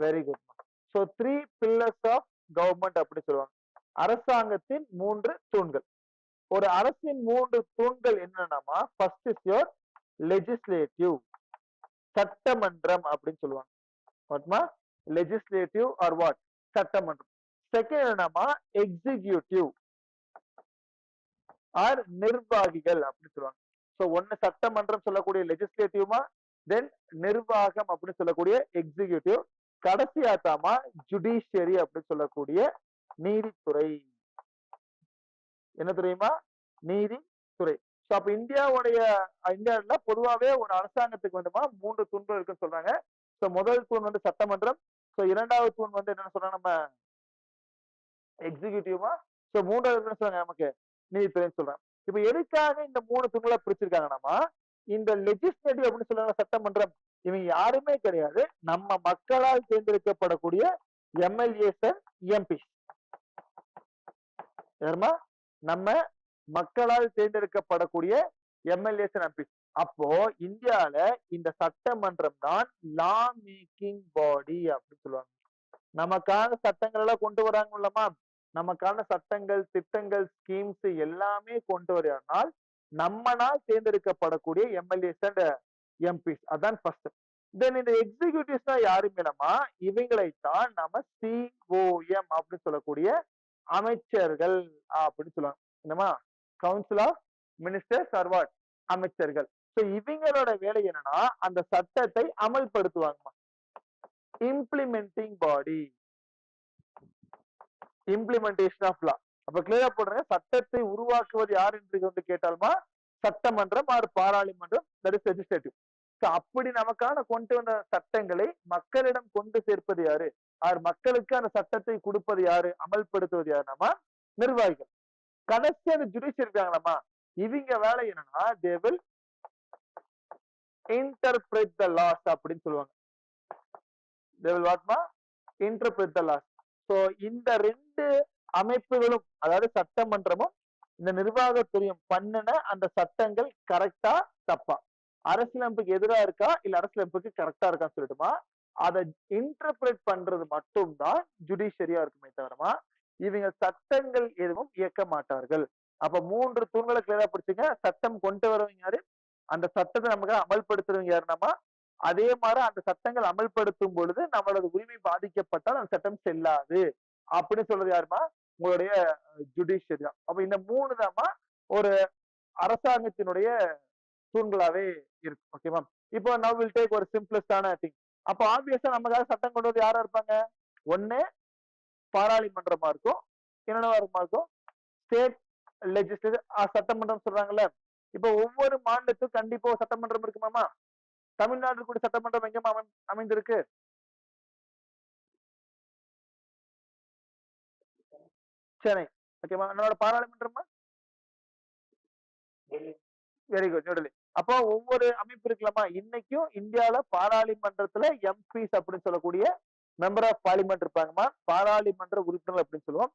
Very good. So 3 pillars of government அப்படி சொல்லுவாங்க. அரசாங்கத்தின் 3 தூண்கள். ஒரு அரசின் 3 தூண்கள் என்னன்னா, ஃபர்ஸ்ட் இஸ் யோர் லெஜிஸ்லேட்டிவ், சட்டமன்றம் அப்படின்னு சொல்லுவாங்க. வாட்மா? Legislative or what? சட்டமன்றம். செகண்ட் என்னன்னா எக்ஸிக்யூட்டிவ் ஆர் நிர்வாகிகள் அப்படின்னு சொல்லுவாங்க. ஸோ ஒன்னு சட்டமன்றம் சொல்லக்கூடிய லெஜிஸ்லேட்டிவ்மா, தென் நிர்வாகம் அப்படின்னு சொல்லக்கூடிய எக்ஸிக்யூட்டிவ், கடைசியாத்தாமா ஜுடிஷியரி அப்படின்னு சொல்லக்கூடிய நீதித்துறை. என்ன துறையுமா? நீதித்துறை. ஸோ அப்ப இந்தியாவில் பொதுவாகவே ஒரு அரசாங்கத்துக்கு வந்துமா 3 தூண்கள் இருக்குன்னு சொல்றாங்க. ஸோ முதல் தூண் வந்து சட்டமன்றம். ஸோ இரண்டாவது தூண் வந்து என்ன சொல்றாங்க நம்ம எக்ஸிக்யூட்டிவா. ஸோ மூன்றாவது என்ன சொல்றாங்க நமக்கு நீதித்துறைன்னு சொல்றாங்க. இப்ப எதுக்காக இந்த 3 தூண்களை பிரிச்சிருக்காங்கன்னா, இந்த லெஜிஸ்லேட்டிவ் அப்படின்னு சொல்றாங்க சட்டமன்றம், இவங்க யாருமே கிடையாது, நம்ம மக்களால் தேர்ந்தெடுக்கப்படக்கூடிய எம்எல்ஏஸ் அண்ட் எம்பிஸ். யாருமா? நம்ம மக்களால் தேர்ந்தெடுக்கப்படக்கூடிய எம்எல்ஏஸ் அண்ட் எம்பிஸ். அப்போ இந்தியால இந்த சட்டமன்றம் தான் லா மேக்கிங் பாடி அப்படின்னு சொல்லுவாங்க. நமக்கான சட்டங்கள் எல்லாம் கொண்டு வராங்கல்லமா, நமக்கான சட்டங்கள், திட்டங்கள், ஸ்கீம்ஸ் எல்லாமே கொண்டு வரானால் நம்மனால் தேர்ந்தெடுக்கப்படக்கூடிய எம்எல்ஏஸ் அண்ட் எம்பிஸ். அதான் ஃபர்ஸ்ட். தென் இந்த எக்ஸிகியூட்டிவ்ஸ் தான் யாருமே நம்ம இவங்களைத்தான் நம்ம சிஓஎம் அப்படின்னு சொல்லக்கூடிய அமைச்சர்கள் அப்படின்னு சொல்லுவாங்க. என்னமா council of ministers or what, அமைச்சர்கள். சோ இவங்களோட வேலை என்னன்னா அந்த சட்டத்தை அமல்படுத்துவாங்கம்மா. Implementing body, implementation of law. அப்ப கிளியரா போடுறேன், சட்டத்தை உருவாக்குவது யார் என்று வந்து கேட்டாலுமா சட்டமன்றம் ஆர் பாராளுமன்றம், தட் இஸ் லெஜிஸ்லேட்டிவ். அப்படி நமக்கான கொண்டு வந்த சட்டங்களை மக்களிடம் கொண்டு சேர்ப்பது யாரு, ஆர் மக்களுக்கு அந்த சட்டத்தை கொடுப்பது யாரு, அமல்படுத்துவது யாரு, நம்ம நிர்வாகிகள். கடைசி அந்த ஜுடிஷியரி இருக்காங்களா, இவங்க வேலை என்னன்னா they will interpret the laws அப்படின்னு சொல்லுவாங்க. they will what மா interpret the laws. சோ இந்த ரெண்டு அமைப்புகளும், அதாவது சட்டமன்றமும் இந்த நிர்வாகத்துறையும் பண்ணின அந்த சட்டங்கள் கரெக்டா தப்பா, அரசியலமைப்புக்கு எதிரா இருக்கா இல்ல அரசியலமைப்புக்கு கரெக்டா இருக்கான்னு சொல்லிட்டுமா அதை இன்டர்பிரேட் பண்றது மட்டும்தான் ஜுடிஷியரியா இருக்குமே தவிரமா இவங்க சட்டங்கள் எதுவும் இயக்க மாட்டார்கள். அப்ப 3 தூண்களை கிளியரா பிடிச்சுங்க. சட்டம் கொண்டு வரவங்க யாரு, அந்த சட்டத்தை நமக்கு அமல்படுத்துறவங்க யாருனாமா, அதே மாதிரி அந்த சட்டங்கள் அமல்படுத்தும் பொழுது நம்மளோட உரிமை பாதிக்கப்பட்டால் அந்த சட்டம் செல்லாது அப்படின்னு சொல்றது யாருமா, உங்களுடைய ஜுடிஷியரி தான். அப்ப இந்த 3 தாமா ஒரு அரசாங்கத்தினுடைய தூண்களாவே இருக்கு. ஓகேவா? இப்போ நவ் வில் டேக் ஒரு சிம்பிளஸ்டான திங். அப்ப ஆப்வியஸா நமக்காக சட்டம் கொண்டு வந்து யாரா இருப்பாங்க, ஒண்ணு பாராளுமன்றமா இருக்கும், என்னென்னவா இருக்கும், ஸ்டேட் லெஜிஸ்லேட்டிவ் சட்டமன்றம் சொல்றாங்கல்ல. இப்ப ஒவ்வொரு மாநிலத்துக்கும் கண்டிப்பா சட்டமன்றம் இருக்குமாமா. தமிழ்நாடு கூட சட்டமன்றம் எங்க அமைந்திருக்கு, சென்னை. ஓகேவா? என்னோட பாராளுமன்றமா வெரி குட், நியூடெல்லி. அப்போ ஒவ்வொரு அமைப்பு இருக்கலாமா. இன்னைக்கும் இந்தியாவில பாராளுமன்றத்துல எம்பிஸ் அப்படின்னு சொல்லக்கூடிய மெம்பர் ஆஃப் பார்லிமெண்ட் இருப்பாங்கம்மா, பாராளுமன்ற உறுப்பினர்கள் அப்படின்னு சொல்லுவோம்.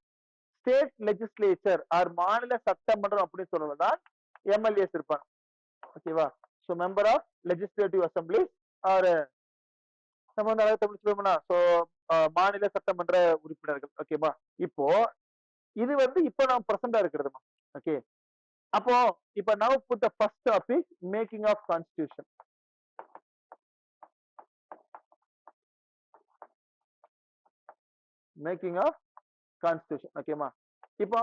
ஸ்டேட் லெஜிஸ்லேச்சர் ஆர் மாநில சட்டமன்றம் அப்படின்னு சொல்றதுதான் எம்எல்ஏஸ் இருப்பாங்க. ஓகேவா? So member of legislative assembly or நம்ம வந்து அதாவது தமிழ் சொல்லுவோம்னா சோ மாநில சட்டமன்ற உறுப்பினர்கள். ஓகேவா? இப்போ இது வந்து இப்போ நான் பிரசண்டா இருக்கிறதுமா. ஓகே, அப்போ இப்ப now put the first topic, making of constitution. Making of constitution. ஓகேமா? இப்போ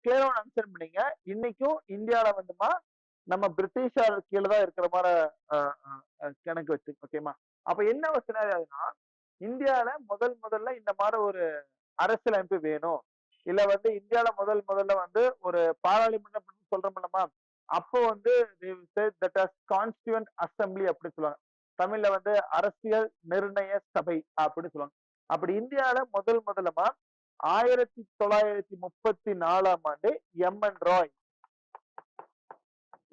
கிளியரா அன்சர் பண்ணீங்க. இன்னைக்கும் இந்தியாவில வந்துமா நம்ம பிரிட்டிஷார் கீழே தான் இருக்கிற மாதிரி கணக்கு வச்சு. ஓகேமா? அப்ப என்ன ஒரு சினாரியோனா, இந்தியாவில முதல்ல இந்த மாதிரி ஒரு அரசியலமைப்பு வேணும், இல்ல வந்து இந்தியாவில முதல்ல வந்து ஒரு பாராளுமன்றம் சொல்றோம்லமா, அப்போ வந்து கான்ஸ்டியூவன்ட் அசம்பிளி அப்படின்னு சொல்லுவாங்க. தமிழ்ல வந்து அரசியல் நிர்ணய சபை அப்படின்னு சொல்லுவாங்க. அப்படி இந்தியாவில முதல்லமா 1934ஆம் ஆண்டு எம்.என். ராய்,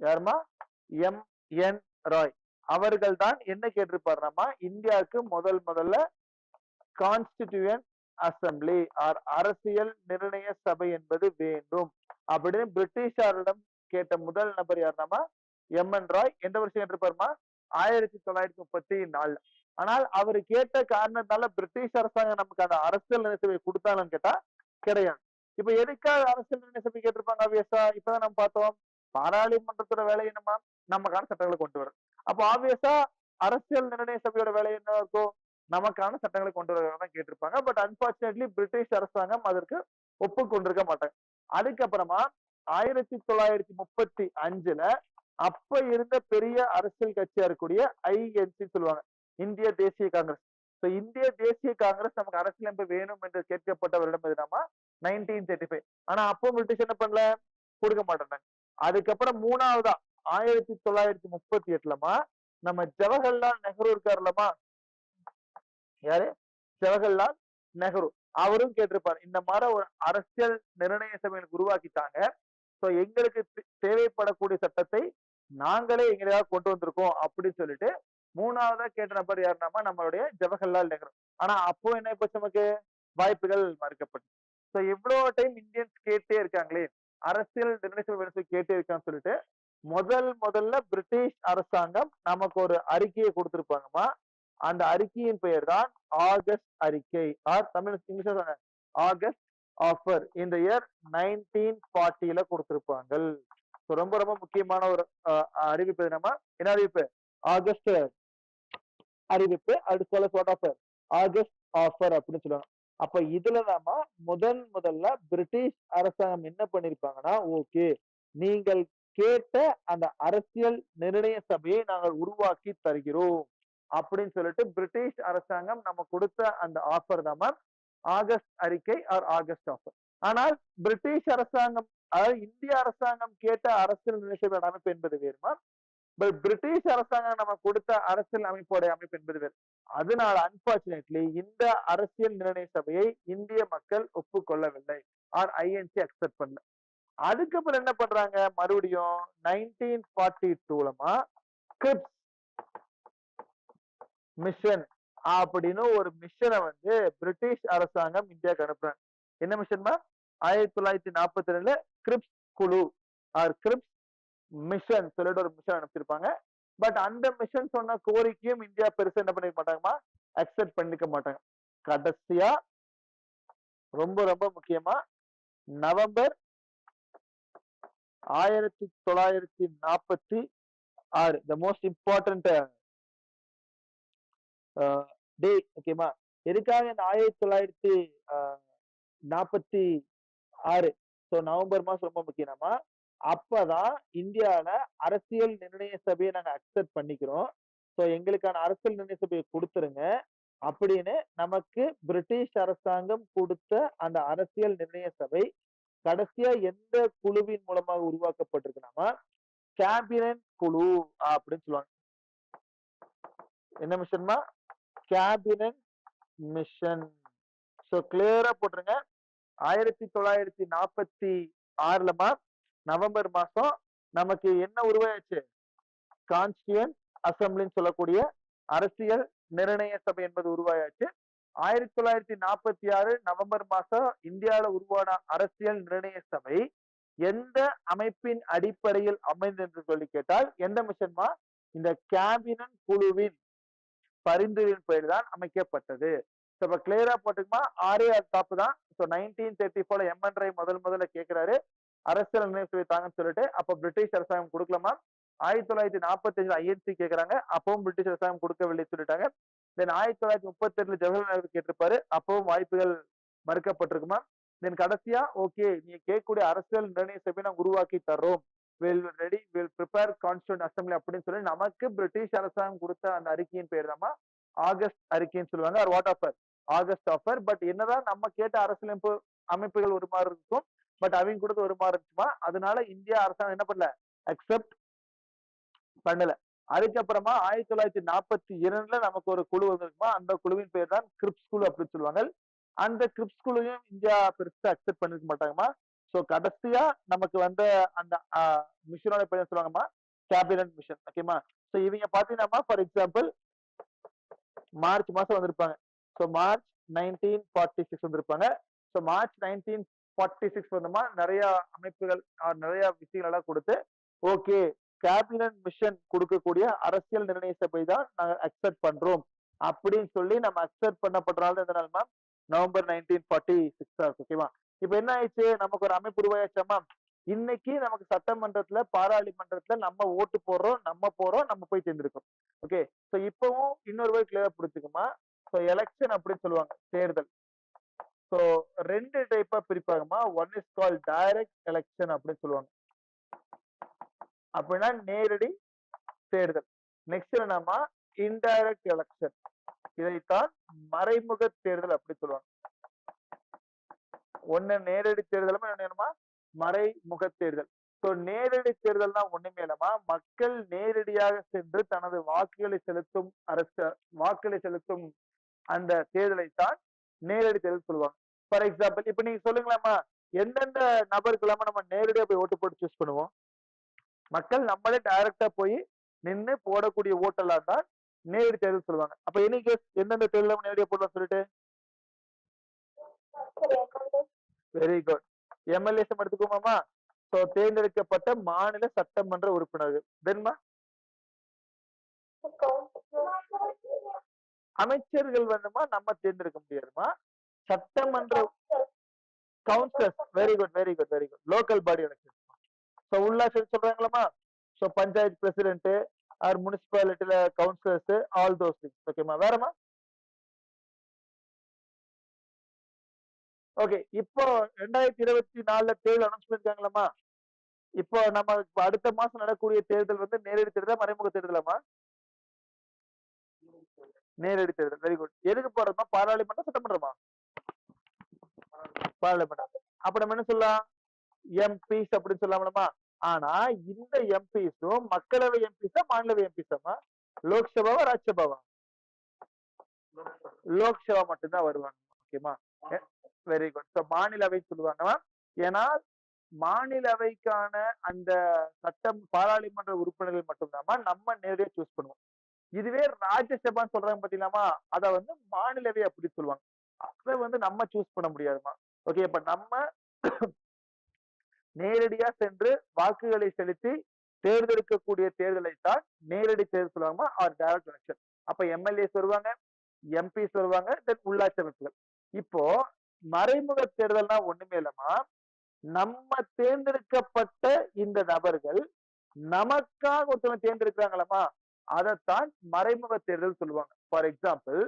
யாருமா, எம்.என். ராய் அவர்கள் தான் என்ன கேட்டிருப்பாருமா, இந்தியாவுக்கு முதல்ல கான்ஸ்டிடியூயன்ட் அசம்பிளி ஆர் அரசியல் நிர்ணய சபை என்பது வேண்டும் அப்படின்னு பிரிட்டிஷாரிடம் கேட்ட முதல் நபர் யாருனாமா எம்.என். ராய். எந்த வருஷம் கேட்டிருப்பாருமா, 1934. ஆனால் அவர் கேட்ட காரணத்தால பிரிட்டிஷ் அரசாங்கம் நமக்கு அந்த அரசியல் நிர்ணய சபை கொடுத்தாங்கன்னு கேட்டா கிடையாது. இப்ப எதுக்காக அரசியல் நிர்ணய சபை கேட்டிருப்பாங்க, ஆப்வியஸா இப்பதான் நம்ம பார்த்தோம், பாராளுமன்றத்தோட வேலை என்னமா, நமக்கான சட்டங்களை கொண்டு வர. அப்போ ஆப்வியஸா அரசியல் நிர்ணய சபையோட வேலை என்ன இருக்கும், நமக்கான சட்டங்களை கொண்டு வரதான் கேட்டிருப்பாங்க. பட் அன்பார்ச்சுனேட்லி பிரிட்டிஷ் அரசாங்கம் அதற்கு ஒப்புக்கொண்டிருக்க மாட்டாங்க. அதுக்கப்புறமா 1935ல அப்ப இருந்த பெரிய அரசியல் கட்சியா இருக்கக்கூடிய ஐஎன்சி சொல்லுவாங்க, இந்திய தேசிய காங்கிரஸ். இந்திய தேசிய காங்கிரஸ் நமக்கு அரசியலமைப்பு வேணும் என்று கேட்கப்பட்ட வருடம் எதுனாமா 1935. ஆனா அப்போ பிரிட்டிஷ் என்ன பண்ணல, கொடுக்க மாட்டேன். அதுக்கப்புறம் மூணாவதா 1938லமா நம்ம ஜவஹர்லால் நெஹ்ரு இருக்காருலமா, யாரு, ஜவஹர்லால் நெஹ்ரு, அவரும் கேட்டிருப்பாரு இந்த மாதிரி ஒரு அரசியல் நிர்ணய சபை உருவாக்கிட்டாங்க, சோ எங்களுக்கு தேவைப்படக்கூடிய சட்டத்தை நாங்களே எங்களையா கொண்டு வந்திருக்கோம் அப்படின்னு சொல்லிட்டு மூணாவதா கேட்ட நபர் யாருனாமா நம்மளுடைய ஜவஹர்லால் நெஹ்ரு. ஆனா அப்போ என்ன போச்சு, நமக்கு வாய்ப்புகள் மறுக்கப்பட்டு. சோ இவ்வளவு டைம் இந்தியன்ஸ் கேட்டே இருக்காங்களே, அரசியல் நிர்ணய சபை வேணும் சொல்லி கேட்டு இருக்கான்னு சொல்லிட்டு முதல்ல பிரிட்டிஷ் அரசாங்கம் நமக்கு ஒரு அறிக்கையை கொடுத்திருப்பாங்கம்மா. அந்த அறிக்கையின் பெயர் தான் ஆகஸ்ட் அறிக்கை ஆர் தமிழ் இங்கிலீஷ்ல சொன்ன ஆகஸ்ட் ஆஃபர் இந்த இயர் 1940 கொடுத்திருப்பாங்க. ரொம்ப ரொம்ப முக்கியமான ஒரு அறிவிப்பு என்னமா என்ன அறிவிப்பு ஆகஸ்ட் அறிவிப்பு அடுத்த ஆகஸ்ட் ஆஃபர் அப்படின்னு சொல்லுவாங்க. அப்ப இதுலதாமா முதல்ல பிரிட்டிஷ் அரசாங்கம் என்ன பண்ணிருப்பாங்கன்னா ஓகே நீங்கள் கேட்ட அந்த அரசியல் நிர்ணய சபையை நாங்கள் உருவாக்கி தருகிறோம் அப்படின்னு சொல்லிட்டு பிரிட்டிஷ் அரசாங்கம் நம்ம கொடுத்த அந்த ஆஃபர் தான் ஆகஸ்ட் அறிக்கை ஆர் ஆகஸ்ட் ஆஃபர். ஆனால் பிரிட்டிஷ் அரசாங்கம் அதாவது இந்திய அரசாங்கம் கேட்ட அரசியல் நிர்ணய சபை அமைப்பு என்பது வேறுமா, பிரிட்டிஷ் அரசாங்கம் நம்ம கொடுத்த அரசியல் அமைப்போட அமைப்பு என்பது வேறு. அதனால அன்பார்ச்சுனேட்லி இந்த அரசியல் நிர்ணய சபையை இந்திய மக்கள் ஒப்புக்கொள்ளவில்லை ஆர் ஐஎன்சி அக்செப்ட் பண்ணல. அதுக்கப்புறம் என்ன பண்றாங்க மறுபடியும் 1942 கிரிப்ஸ் மிஷன் அப்படின்னு ஒரு மிஷனை வந்து பிரிட்டிஷ் அரசாங்கம் இந்தியாவுக்கு அனுப்புறாங்க. என்ன மிஷன்மா 1942 கிரிப்ஸ் குழு ஆர் கிரிப்ஸ் மிஷன் சொல்லிட்டு ஒரு மிஷன் அனுப்பிச்சிருப்பாங்க. பட் அந்த மிஷன் சொன்ன கோரிக்கையும் இந்தியா பெருசா என்ன பண்ணிக்க மாட்டாங்கம்மா அக்செப்ட் பண்ணிக்க மாட்டாங்க. கடைசியா ரொம்ப ரொம்ப முக்கியமா நவம்பர் 1946 த மோஸ்ட் இம்பார்ட்டன்ட் டே ஓகேமா. எதுக்காக இந்த 1946 நவம்பர் மாசம் ரொம்ப முக்கியமா அப்பதான் இந்தியால அரசியல் நிர்ணய சபையை நாங்க அக்செப்ட் பண்ணிக்கிறோம், சோ எங்களுக்கான அரசியல் நிர்ணய சபையை கொடுத்துருங்க அப்படின்னு நமக்கு பிரிட்டிஷ் அரசாங்கம் கொடுத்த அந்த அரசியல் நிர்ணய சபை கடைசியா எந்த குழுவின் மூலமாக உருவாக்கப்பட்டிருக்குனாமா கேபினட் குழு அப்படின்னு சொல்லுவாங்க. என்ன மிஷன்மா கேபினட் மிஷன். சோ கிளியரா போட்டுருங்க 1946 நவம்பர் மாசம் நமக்கு என்ன உருவாச்சு கான்ஸ்டியூயன்ட் அசம்பிளின்னு சொல்லக்கூடிய அரசியல் நிர்ணய சபை என்பது உருவாயாச்சு. 1946 நவம்பர் மாசம் இந்தியாவில உருவான அரசியல் நிர்ணய சபை எந்த அமைப்பின் அடிப்படையில் அமைந்து என்று சொல்லி கேட்டால் எந்த மிஷன்மா இந்த கேபினட் குழுவின் பரிந்துரையின் பெயர் தான் அமைக்கப்பட்டது. இப்ப கிளியரா போட்டுக்குமா 6 டாப் தான். 1934 எம்என் ராய் முதல்ல கேட்கிறாரு அரசியல் நிர்ணய சபை தாங்கன்னு சொல்லிட்டு, அப்ப பிரிட்டிஷ் அரசாங்கம் கொடுக்கலாமா. 1945 ஐஎன்சி கேட்கறாங்க, அப்பவும் பிரிட்டிஷ் அரசாங்கம் கொடுக்கவில்லை சொல்லிட்டாங்க. தென் 1938 ஜவஹர்லால் நேரு கேட்டிருப்பாரு, அப்பவும் வாய்ப்புகள் மறுக்கப்பட்டிருக்குமா. தென் கடைசியா ஓகே நீங்க கேட்கக்கூடிய அரசியல் நிர்ணய சபை நாங்க உருவாக்கி தர்றோம், வில் ப்ரிப்பேர் கான்ஸ்டியூண்ட் அசம்பிளி அப்படின்னு சொல்லி நமக்கு பிரிட்டிஷ் அரசாங்கம் கொடுத்த அந்த அறிக்கையின் பேர் தான் ஆகஸ்ட் அறிக்கைன்னு சொல்லுவாங்க. Or what offer August offer. But என்னதான் நம்ம கேட்ட அரசியலமைப்பு அமைப்புகள் ஒரு மாதிரி இருக்கும், பட் அவங்க கொடுத்து ஒரு மாதிரி இருந்துச்சுமா. அதனால இந்தியா அரசாங்கம் என்ன பண்ணல அக்செப்ட் பண்ணல. அதுக்கப்புறமா 1942 நமக்கு ஒரு குழு வந்திருக்குமா, அந்த குழுவின் பேர் தான் கிரிப்ஸ் குழு அப்படின்னு சொல்லுவாங்க. அந்த கிரிப்ஸ் குழுவையும் இந்தியா பெருசா அக்செப்ட் பண்ணிருக்க மாட்டாங்கம்மா. சோ கடைசியா நமக்கு வந்த அந்த மிஷனோட பேர் சொல்லுவாங்கம்மா கேபினட் மிஷன். ஓகேமா. சோ இவங்க பாத்தீங்கன்னா ஃபார் எக்ஸாம்பிள் மார்ச் மாசம் வந்திருப்பாங்க. சோ மார்ச் 1946 வந்திருப்பாங்க. சோ மார்ச் 1946 வந்தோமா நிறைய அமைப்புகள் நிறைய விஷயங்கள் எல்லாம் கொடுத்து ஓகே கேபினட் மிஷன் கொடுக்கக்கூடிய அரசியல் நிர்ணய சபை தான் நாங்க அக்செப்ட் பண்றோம் அப்படின்னு சொல்லி நம்ம அக்செப்ட் பண்ணப்பட்டனால எந்த நாள் மேம் நவம்பர் 1946. ஓகேவா. இப்ப என்ன ஆயிடுச்சு நமக்கு ஒரு அமைப்பு உருவாயாச்சாமா. இன்னைக்கு நமக்கு சட்டமன்றத்துல பாராளுமன்றத்துல நம்ம ஓட்டு போடுறோம், நம்ம போய் தேர்ந்தெடுக்கோம். ஓகே. சோ இப்பவும் இன்னொரு way கிளியரா புரிஞ்சுக்குமா. சோ எலெக்ஷன் அப்படின்னு சொல்லுவாங்க தேர்தல். சோ 2 டைப்பா பிரிப்பாங்கம்மா. One is call direct election அப்படின்னு சொல்லுவாங்க, அப்படின்னா நேரடி தேர்தல். நெக்ஸ்ட் என்னன்னா இன்டைரக்ட் எலெக்ஷன், இதைத்தான் மறைமுக தேர்தல் அப்படி சொல்லுவாங்க. ஒண்ணு நேரடி தேர்தல், என்னமா மறைமுக தேர்தல். சோ நேரடி தேர்தல்னா ஒண்ணுமே இல்லமா மக்கள் நேரடியாக சென்று தனது வாக்குகளை செலுத்தும் அந்த தேர்தலை தான் நேரடி தேர்தல் சொல்லுவாங்க. ஃபார் எக்ஸாம்பிள் இப்ப நீங்க சொல்லுங்களாமா எந்தெந்த நபருக்கு இல்லாம நம்ம நேரடியா போய் ஓட்டு போட்டு சூஸ் பண்ணுவோம். மக்கள் நம்மளே டைரக்டா போய் நின்று போடக்கூடிய ஓட்டெல்லாம் தான் நேரடி தேர்தல் சொல்லுவாங்க. அப்ப இன்னைக்கு எந்தெந்த தேர்தல் நேரடியா போடலாம் சொல்லிட்டு வெரி குட் எம்எல்ஏஸ் எடுத்துக்கோமாமா. தேர்ந்தெடுக்கப்பட்ட மாநில சட்டமன்ற உறுப்பினர்கள். தென்மா அமைச்சர்கள் வந்துமா நம்ம தேர்ந்தெடுக்க முடியாதுமா. சட்டமன்ற councillors. Very good very good very good. Local body election. உள்ளாட்சி சொல்றாங்களாமா. பஞ்சாயத்து பிரசிடென்ட் ஆர் முனிசிபாலிட்டியில கவுன்சிலர்ஸ், ஆல் தோஸ் திங்ஸ். ஓகேமா. வேறமா? ஓகே. இப்போ 2024 தேர்தல் அனௌன்ஸ் பண்ணிருக்காங்களாமா. இப்போ நம்ம அடுத்த மாசம் நடக்கக்கூடிய தேர்தல் வந்து நேரடி தேர்தல், மறைமுக தேர்தலாமா? நேரடி தேர்தல். Very good. எதுக்கு போறோமா? பாராளுமன்றம், சட்டமன்றமா? பாராளுமன்றம். அப்ப நம்ம என்ன சொல்லலாம்? எம்பிஸ் அப்படின்னு சொல்லலாமா? ஆனா இந்த எம்பிஸும் மக்களவை எம்பிஸா மாநிலவை எம்பிஸாமா? லோக்சபாவா ராஜ்யசபாவா? லோக்சபா மட்டும்தான் வருவாங்க. ஓகேமா. Very good. மாநிலவை சொல்லுவாங்க. ஏன்னா மாநிலவைக்கான அந்த சட்டம் பாராளுமன்ற உறுப்பினர்கள் மட்டும்தான் நம்ம நேரடியா சூஸ் பண்ணுவோம். இதுவே ராஜ்யசபான்னு சொல்றாங்க பாத்தீங்களாமா, அத வந்து மாநிலவை அப்படி சொல்லுவாங்க. அத வந்து நம்ம சூஸ் பண்ண முடியாதுமா. ஓகே. இப்ப நம்ம நேரடியா சென்று வாக்குகளை செலுத்தி தேர்ந்தெடுக்கக்கூடிய தேர்தலை தான் நேரடி தேர்தல் சொல்லுவாங்க, ஆர் டைரக்ட் எலெக்ஷன். அப்ப எம்எல்ஏஸ் வருவாங்க, எம்பிஸ் வருவாங்க, தென் உள்ளாட்சி அமைப்புகள். இப்போ மறைமுக தேர்தல்னா ஒண்ணுமே இல்லமா, நம்ம தேர்ந்தெடுக்கப்பட்ட இந்த நபர்கள் நமக்காக ஒருத்தவங்க தேர்ந்தெடுக்கிறாங்களா, அதைத்தான் மறைமுக தேர்தல் சொல்லுவாங்க. ஃபார் எக்ஸாம்பிள்,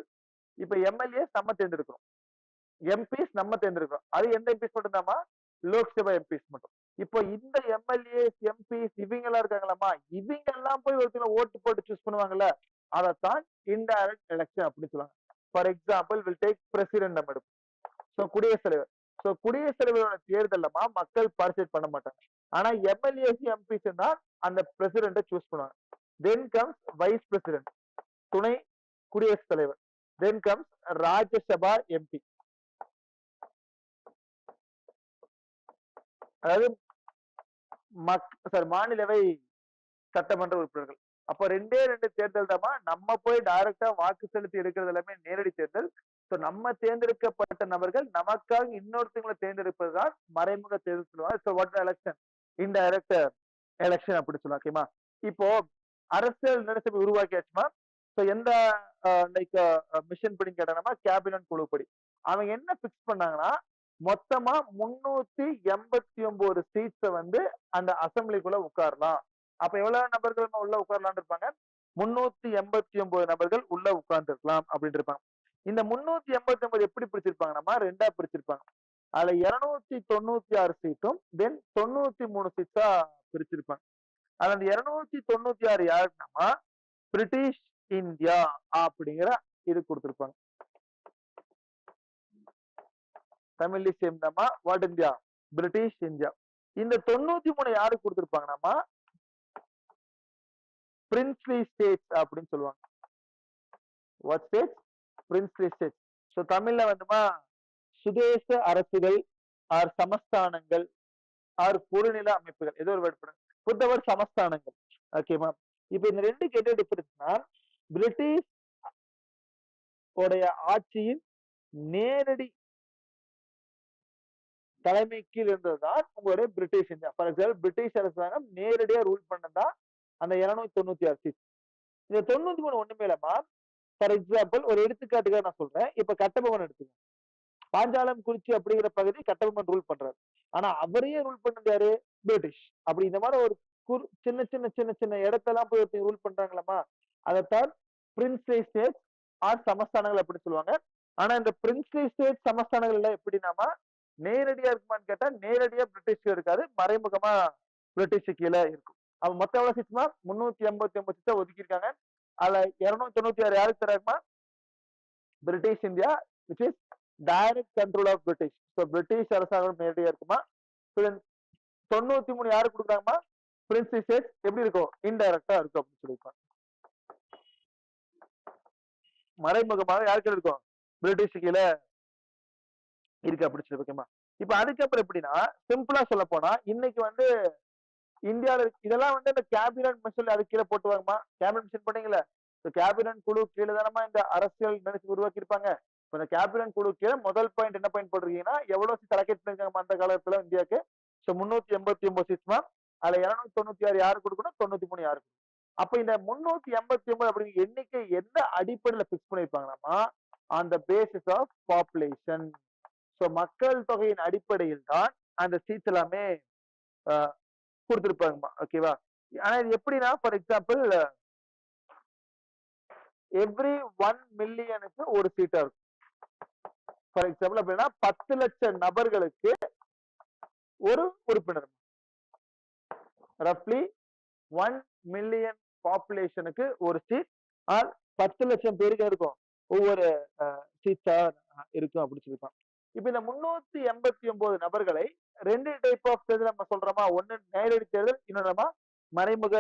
இப்ப எம்எல்ஏ நம்ம தேர்ந்தெடுக்கிறோம், எம்பிஸ் நம்ம தேர்ந்தெடுக்கிறோம். அது எந்த எம்பிஸ் மட்டும்தாமா? லோக்சபா எம்பிஸ் மட்டும். இப்போ இந்த எம்எல்ஏ எம்பிஸ் இவங்க எல்லாம் இருக்காங்களாமா, இவங்க எல்லாம் போய் ஒருத்தவங்க ஓட்டு போட்டு சூஸ் பண்ணுவாங்கல்ல, அதைத்தான் இன்டைரக்ட் எலெக்ஷன் அப்படின்னு சொல்லுவாங்க. For example, will take president நம்ம எடுப்போம். குடியரசுத் தலைவர். குடியரசுத் தலைவரோட தேர்தலமா மக்கள் பார்ட்டிசிபேட் பண்ண மாட்டாங்க. ஆனா எம்எல்ஏஸ் எம்பிஸ் தான் அந்த பிரசிடென்ட்டை சூஸ் பண்ணுவாங்க. தென் கம்ஸ் வைஸ் பிரசிடென்ட், துணை குடியரசுத் தலைவர். தென் கம்ஸ் ராஜ்யசபா எம்பி, அதாவது மாநிலவை சட்டமன்ற உறுப்பினர்கள். அப்ப ரெண்டே ரெண்டு தேர்தல் தான் நம்ம போய் டைரக்டா வாக்கு செலுத்தி எடுக்கிறது எல்லாமே நேரடி தேர்தல். நம்ம தேர்ந்தெடுக்கப்பட்ட நபர்கள் நமக்காக இன்னொருத்தவங்களை தேர்ந்தெடுப்பதுதான் மறைமுக தேர்தல் சொல்லுவாங்க. What election? இன்டைரக்ட் எலெக்ஷன் அப்படி சொல்லுவாங்க. ஓகேமா. இப்போ அரசியல் நெருசபை உருவாக்கியாச்சுமா. எந்த லைக் மிஷன் படி கேட்டாங்கன்னா கேபினட் குழுப்படி அவங்க என்ன பிக்ஸ் பண்ணாங்கன்னா, மொத்தமா 389 சீட்ஸை வந்து அந்த அசம்பிளிக்குள்ள உட்காரலாம். அப்ப எவ்வளவு நபர்கள் உள்ள உட்காரலாம் இருப்பாங்க? 389 நபர்கள் உள்ள உட்கார்ந்து இருக்கலாம் அப்படின்னு இருப்பாங்க. இந்த 389 எப்படி பிரிச்சிருப்பாங்கன்னா ரெண்டா பிரிச்சிருப்பாங்க. அதுல 296 சீட்டும் தென் 93 சீட்ஸா பிரிச்சிருப்பாங்க. அதுல அந்த 296 யாருன்னா பிரிட்டிஷ் இந்தியா அப்படிங்கிற இது கொடுத்திருப்பாங்க. தமிழ்ல சேர்ந்தமா வாட் இந்தியா? British India. இந்த 93 யாருக்கு கொடுத்திருப்பாங்கன்னா பிரின்ஸ்லி ஸ்டேட்ஸ் அப்படின்னு சொல்லுவாங்க. What states? Princely states. தமிழ்ல வந்துமா சுதேச அரசுகள் ஆர் சமஸ்தானங்கள் ஆர் பொருநில அமைப்புகள், ஏதோ ஒரு வேர்ட் புத்தவர் சமஸ்தானங்கள். ஓகேமா. இப்ப இந்த ரெண்டு கேட்ட டிஃபரன்ஸ்னா, பிரிட்டிஷ் உடைய ஆட்சியின் நேரடி தலைமை கீழ் இருந்ததுதான் உங்களுடைய British India. For example, British அரசாங்கம் நேரடியா ரூல் பண்ணதா அந்த 296 சீட். இந்த 93 ஒண்ணுமே இல்லமா. ஃபார் எக்ஸாம்பிள், ஒரு எடுத்துக்காட்டுக்காக நான் சொல்றேன். இப்ப கட்டபொம்மன் எடுத்துக்கோங்க. பாஞ்சாலம் குறிச்சி அப்படிங்கிற பகுதி கட்டபொம்மன் ரூல் பண்றாரு. ஆனா அவரையே ரூல் பண்ணது யாரு? பிரிட்டிஷ். அப்படி இந்த மாதிரி ஒரு சின்ன சின்ன சின்ன சின்ன இடத்தெல்லாம் போய் ரூல் பண்றாங்களா, அதைத்தான் பிரின்ஸ்லி ஸ்டேட்ஸ் ஆர் சமஸ்தானங்கள் அப்படின்னு சொல்லுவாங்க. ஆனா இந்த பிரின்ஸ்லி ஸ்டேட் சமஸ்தானங்கள் எல்லாம் எப்படின்னா நேரடியா இருக்குமான்னு கேட்டா நேரடியா பிரிட்டிஷ் இருக்காது, மறைமுகமா பிரிட்டிஷ் கீழே இருக்கும். அவன் மொத்தம் எவ்வளவு சீட்ஸ்மா? 389 சீட்டை ஒதுக்கியிருக்காங்க. அதுல 296 யாருக்கு தராங்கம்மா? British India, which is direct control of British. British அரசாங்கம் நேரடியா இருக்குமா. 93 யாருக்கு கொடுக்குறாங்கம்மா? Princely states. எப்படி இருக்கும்? இன்டைரக்டா இருக்கும் அப்படின்னு சொல்லியிருக்காங்க. மறைமுகமாக யாருக்கு இருக்கும்? பிரிட்டிஷ் கீழே இருக்கு அப்படி சொல்லிருக்கேமா. இப்ப அதுக்கப்புறம் எப்படின்னா, சிம்பிளா சொல்ல போனா இன்னைக்கு வந்து இந்தியாவில இதெல்லாம் வந்து இந்த கேபினட் மிஷன் அது கீழே போட்டுவாங்கம்மா. கேபினட் மிஷன் பண்ணீங்களா? கேபினட் குழு கீழே தானமா இந்த அரசியல் நினைச்சு உருவாக்கி இருப்பாங்க. இந்த கேபினட் குழு கீழே முதல் பாயிண்ட் என்ன பாயிண்ட் போட்டிருக்கீங்கன்னா, எவ்வளவு சீட் அலோகேட் பண்ணிருக்காங்க அந்த காலத்துல இந்தியாவுக்கு? ஸோ 389 சீட்ஸ்மா. அதுல 296 யாருக்கு கொடுக்கணும், 93 யாருக்கு. அப்ப இந்த 389 அப்படிங்கிற எண்ணிக்கை எந்த அடிப்படையில பிக்ஸ் பண்ணிருப்பாங்கன்னா, on the basis of population. So மக்கள் தொகையின் அடிப்படையில் தான் அந்த சீட்ஸ் எல்லாமே கொடுத்துருப்பாங்கம்மா. ஓகேவா? ஆனா இது எப்படின்னா, ஃபார் எக்ஸாம்பிள் எவ்ரி 1 மில்லியனுக்கு ஒரு சீட்டா இருக்கும். ஃபார் எக்ஸாம்பிள் அப்படின்னா 10 லட்சம் நபர்களுக்கு ஒரு உறுப்பினர். ரஃப்லி 1 மில்லியன் பாப்புலேஷனுக்கு ஒரு சீட் ஆர் 10 லட்சம் பேருக்கு இருக்கும் ஒவ்வொரு சீட்டா இருக்கும் அப்படின்னு சொல்லியிருப்பாங்க. இப்ப இந்த 389 நபர்களை 2 டைப் ஆஃப் தேர்தல் நம்ம சொல்றோமா, ஒண்ணு நேரடி தேர்தல், இன்னொன்னு மறைமுக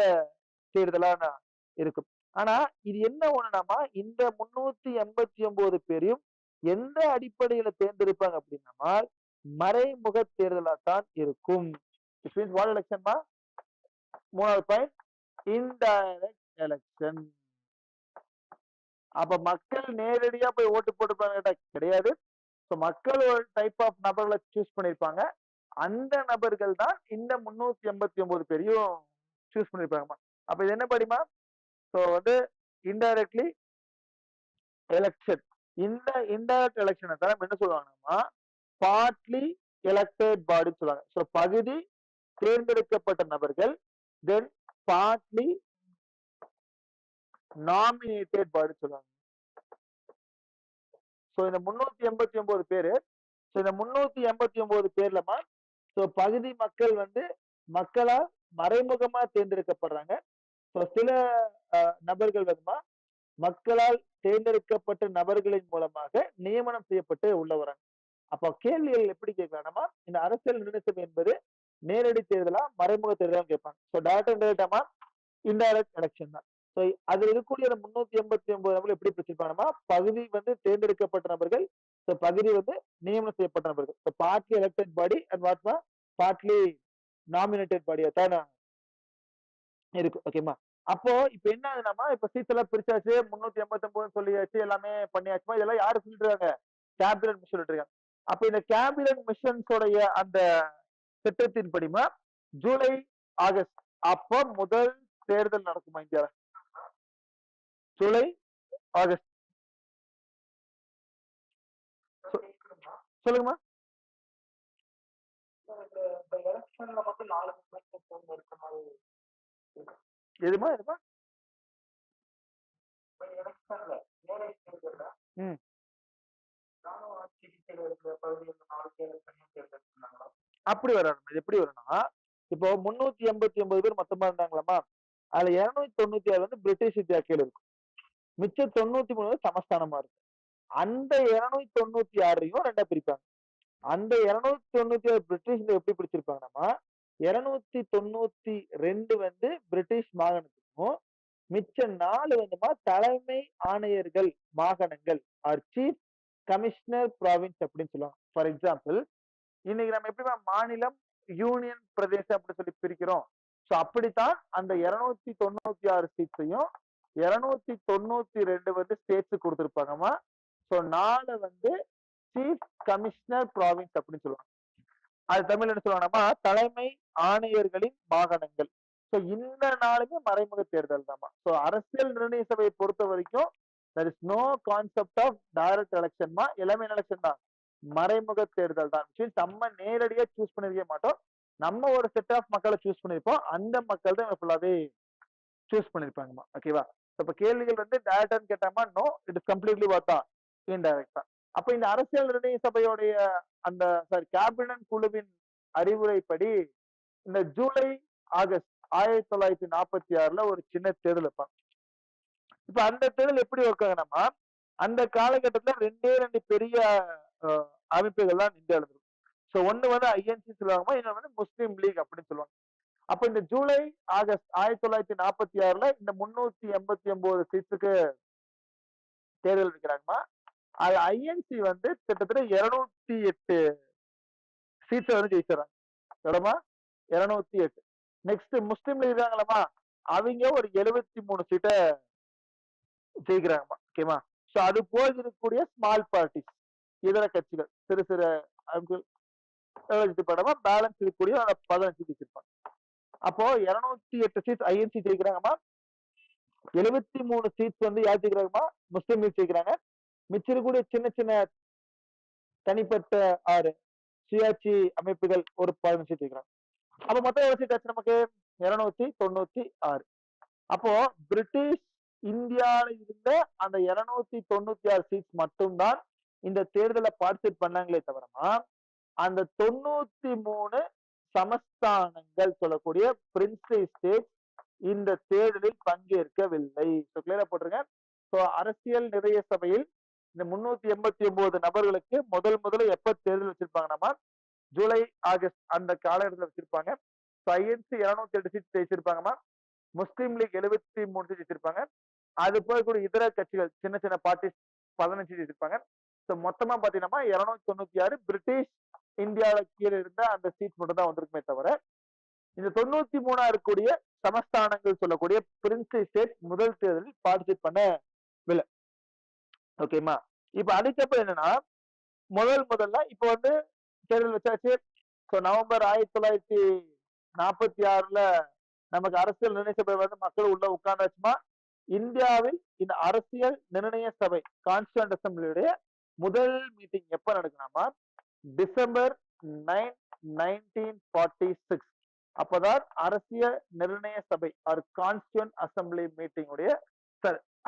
தேர்தலா இருக்கும். ஆனா இது என்ன ஒண்ணுனாமா, இந்த 389 பேரையும் எந்த அடிப்படையில தேர்ந்தெடுப்பாங்க அப்படின்னா மறைமுக தேர்தலா தான் இருக்கும். இட் மீன்ஸ் வாட் எலெக்ஷன்மா? மூணாவது பாயிண்ட், இன்டைரக்ட் எலெக்ஷன். அப்ப மக்கள் நேரடியா போய் ஓட்டு போட்டுப்பாங்க கிடையாது. மக்கள் ஒரு டைப் ஆஃப் நபர்களை சூஸ் பண்ணிருப்பாங்க. அந்த நபர்கள் தான் இந்த 389 பேரையும் சூஸ் பண்ணிருப்பாங்கம்மா. அப்ப இது என்ன படிமா? ஸோ வந்து இன்டைரக்ட்லி எலெக்ஷன். இந்த இன்டைரக்ட் எலெக்ஷனை தான் என்ன சொல்லுவாங்கன்னா பார்ட்லி எலெக்டட் பாடின்னு சொல்லுவாங்க. ஸோ பகுதி தேர்ந்தெடுக்கப்பட்ட நபர்கள், தென் பார்ட்லி நாமினேட்டட் பாடி சொல்லுவாங்க. ஸோ இந்த 389 பேரு, ஸோ இந்த 389 பேர்லமா ஸோ பகுதி மக்கள் வந்து மக்களால் மறைமுகமா தேர்ந்தெடுக்கப்படுறாங்க. ஸோ சில நபர்கள் வந்துமா மக்களால் தேர்ந்தெடுக்கப்பட்ட நபர்களின் மூலமாக நியமனம் செய்யப்பட்டு உள்ள வராங்க. அப்போ கேள்விகள் எப்படி கேட்கலாம்னா, இந்த அரசியல் நிர்ணய சபை என்பது நேரடி தேர்தலா மறைமுக தேர்தலா கேட்பாங்க. ஸோ டைரக்ட் இன்டைரக்டாமா இன்டைரக்ட் எலெக்ஷன் தான். ஸோ அதுல இருக்கக்கூடிய 389 நபர்கள் எப்படி பிரிச்சிருப்பாங்கன்னா, பகுதி வந்து தேர்ந்தெடுக்கப்பட்ட நபர்கள், ஸோ பகுதி வந்து நியமனம் செய்யப்பட்ட நபர்கள். So partly elected body and வாட்மா பார்ட்லி நாமினேட்டட் பாடியா தான் இருக்கு. ஓகேமா? அப்போ இப்ப என்ன ஆகுதுன்னா, இப்ப சீட்ஸ் எல்லாம் பிரிச்சாச்சு, 389 சொல்லியாச்சு, எல்லாமே பண்ணியாச்சுமா. இதெல்லாம் யாரு சொல்லிட்டு இருக்காங்க? கேபினட் மிஷன் சொல்லிட்டு இருக்காங்க. அப்ப இந்த கேபினட் மிஷன்ஸோடைய அந்த திட்டத்தின் படிமா ஜூலை ஆகஸ்ட் அப்போ முதல் தேர்தல் நடக்குமா இந்தியால? ஜூலை ஆகஸ்ட் சொல்லுங்கம்மா. எதுமா எதுமா? அப்படி வராது. இது எப்படி வரும்னா, இப்போ 389 பேர் மொத்தமா இருந்தாங்களாமா, அதுல 296 வந்து பிரிட்டிஷ் இந்தியா கீழே இருக்கும். மிச்சம் 93 சமஸ்தானமா இருக்கும். அந்த 296 ரெண்டா பிரிப்பாங்க. அந்த 296 பிரிட்டிஷ் எப்படி பிடிச்சிருப்பாங்கன்னா, 292 வந்து பிரிட்டிஷ் மாகாணத்துக்கும், மிச்ச 4 வந்துமா தலைமை ஆணையர்கள் மாகாணங்கள் ஆர் சீஃப் கமிஷனர் ப்ராவின்ஸ் அப்படின்னு சொல்லுவாங்க. ஃபார் எக்ஸாம்பிள், இன்னைக்கு நம்ம எப்படி மாநிலம், யூனியன் பிரதேசம் அப்படி சொல்லி பிரிக்கிறோம். ஸோ அப்படித்தான் அந்த 296 சீட்ஸையும் 292 வந்து ஸ்டேட்ஸ் கொடுத்துருப்பாங்கம்மா. ஸோ 4 வந்து சீஃப் கமிஷனர் ப்ராவின்ஸ் அப்படின்னு சொல்லுவாங்க. அது தமிழ் என்ன சொல்லுவாங்கன்னா தலைமை ஆணையர்களின் மாகாணங்கள். ஸோ இந்த நாளுமே மறைமுக தேர்தல் தான்மா. ஸோ அரசியல் நிர்ணய சபையை பொறுத்த வரைக்கும் there is no concept of direct election மா. எல்லாமே எலெக்ஷன் தான், மறைமுக தேர்தல் தான். நம்ம நேரடியா சூஸ் பண்ணிருக்க மாட்டோம். நம்ம ஒரு செட் ஆஃப் மக்களை சூஸ் பண்ணிருப்போம். அந்த மக்கள் தான் ஃபுல்லாவே சூஸ் பண்ணிருப்பாங்கம்மா. ஓகேவா? இப்ப கேள்விகள் வந்து டைரக்டான்னு கேட்டாமா, no, it is completely what இன்டைரக்டா. அப்ப இந்த அரசியல் நிர்ணய சபையோடைய அந்த கேபினட் குழுவின் அறிவுரைப்படி இந்த ஜூலை ஆகஸ்ட் 1946 ஒரு சின்ன தேர்தல் வைப்பாங்க. இப்ப அந்த தேர்தல் எப்படி வைக்காங்கன்னா, அந்த காலகட்டத்துல 2 பெரிய அமைப்புகள் தான் இந்தியாவில் இருக்கும். ஸோ ஒண்ணு வந்து ஐஎன்சி சொல்லுவாங்க, இன்னொன்று வந்து முஸ்லீம் லீக் அப்படின்னு சொல்லுவாங்க. அப்ப இந்த ஜூலை ஆகஸ்ட் 1946 இந்த 389 சீட்ஸுக்கு தேர்தல் வைக்கிறாங்கம்மா. அது ஐஎன்சி வந்து கிட்டத்தட்ட 208 சீட்ஸை வந்து ஜெயிச்சிடறாங்க. எவ்வளோமா? 208. நெக்ஸ்ட் முஸ்லீம் லீக் இருக்காங்களா, அவங்க ஒரு 73 சீட்டை ஜெயிக்கிறாங்கம்மா. ஓகேமா? ஸோ அது போய் இருக்கக்கூடிய ஸ்மால் பார்ட்டிஸ், இதர கட்சிகள், சிறு சிறு வச்சிருப்பாங்கம்மா, பேலன்ஸ் இருக்கக்கூடிய 15 சீட் வச்சிருப்பாங்க. அப்போ 208 சீட் ஐஎன்சி ஜெயிக்கிறாங்கம்மா. 73 சீட்ஸ் வந்து யார் ஜெயிக்கிறாங்கம்மா? முஸ்லீம் லீக் ஜெயிக்கிறாங்க. மிச்சம் இருக்கக்கூடிய சின்ன சின்ன தனிப்பட்ட 6 சுயாட்சி அமைப்புகள் ஒரு 15 சீட் ஜெயிக்கிறாங்க. அப்ப மொத்தம் எவ்வளவு சீட் ஆச்சு நமக்கு? 296. அப்போ பிரிட்டிஷ் இந்தியால இருந்த அந்த 296 சீட்ஸ் மட்டும்தான் இந்த தேர்தலை பார்ட்டிசிபேட் பண்ணாங்களே தவிரமா அந்த 93 சமஸ்தானங்கள் சொல்லக்கூடிய பிரின்ஸ்லி ஸ்டேட் இந்த தேர்தலில் பங்கேற்கவில்லை. கிளியரா போட்டிருங்க. அரசியல் நிர்ணய சபையில் இந்த 389 நபர்களுக்கு முதல்ல எப்ப தேர்தல் வச்சிருப்பாங்கன்னா ஜூலை ஆகஸ்ட் அந்த காலகட்டத்தில் வச்சிருப்பாங்க. ஐஎன்சி 208 சீட் ஜெயிச்சிருப்பாங்கம்மா. முஸ்லீம் லீக் 73 சீட் வச்சிருப்பாங்க. அது போய் கூட இதர கட்சிகள் சின்ன சின்ன பார்ட்டிஸ் 15 சீட் வச்சிருப்பாங்க. மொத்தமா பாத்தீங்கன்னா 296 பிரிட்டிஷ் இந்தியாவில கீழே இருந்த அந்த சீட் மட்டும் தான் வந்திருக்குமே தவிர இந்த 93 இருக்கக்கூடிய சமஸ்தானங்கள் சொல்லக்கூடிய பிரின்ஸ்லி ஸ்டேட் முதல் தேர்தலில் பார்ட்டிசிபேட் பண்ணவில்லை. ஓகேமா. இப்ப அதுக்கப்புறம் என்னன்னா முதல்ல இப்ப வந்து தேர்தல் வச்சாச்சு. நவம்பர் 1946ல நமக்கு அரசியல் நிர்ணய சபை வந்து மக்கள் உள்ள உட்கார்ந்தாச்சுமா. இந்தியாவில் இந்த அரசியல் நிர்ணய சபை கான்ஸ்டியூண்ட் அசம்பிளியுடைய முதல் மீட்டிங் எப்ப நடக்குனாமா டிசம்பர் 9, 1946. அப்பதான் அரசியல் நிர்ணய சபை ஒரு கான்ஸ்டியூண்ட் அசம்பிளி மீட்டிங் உடைய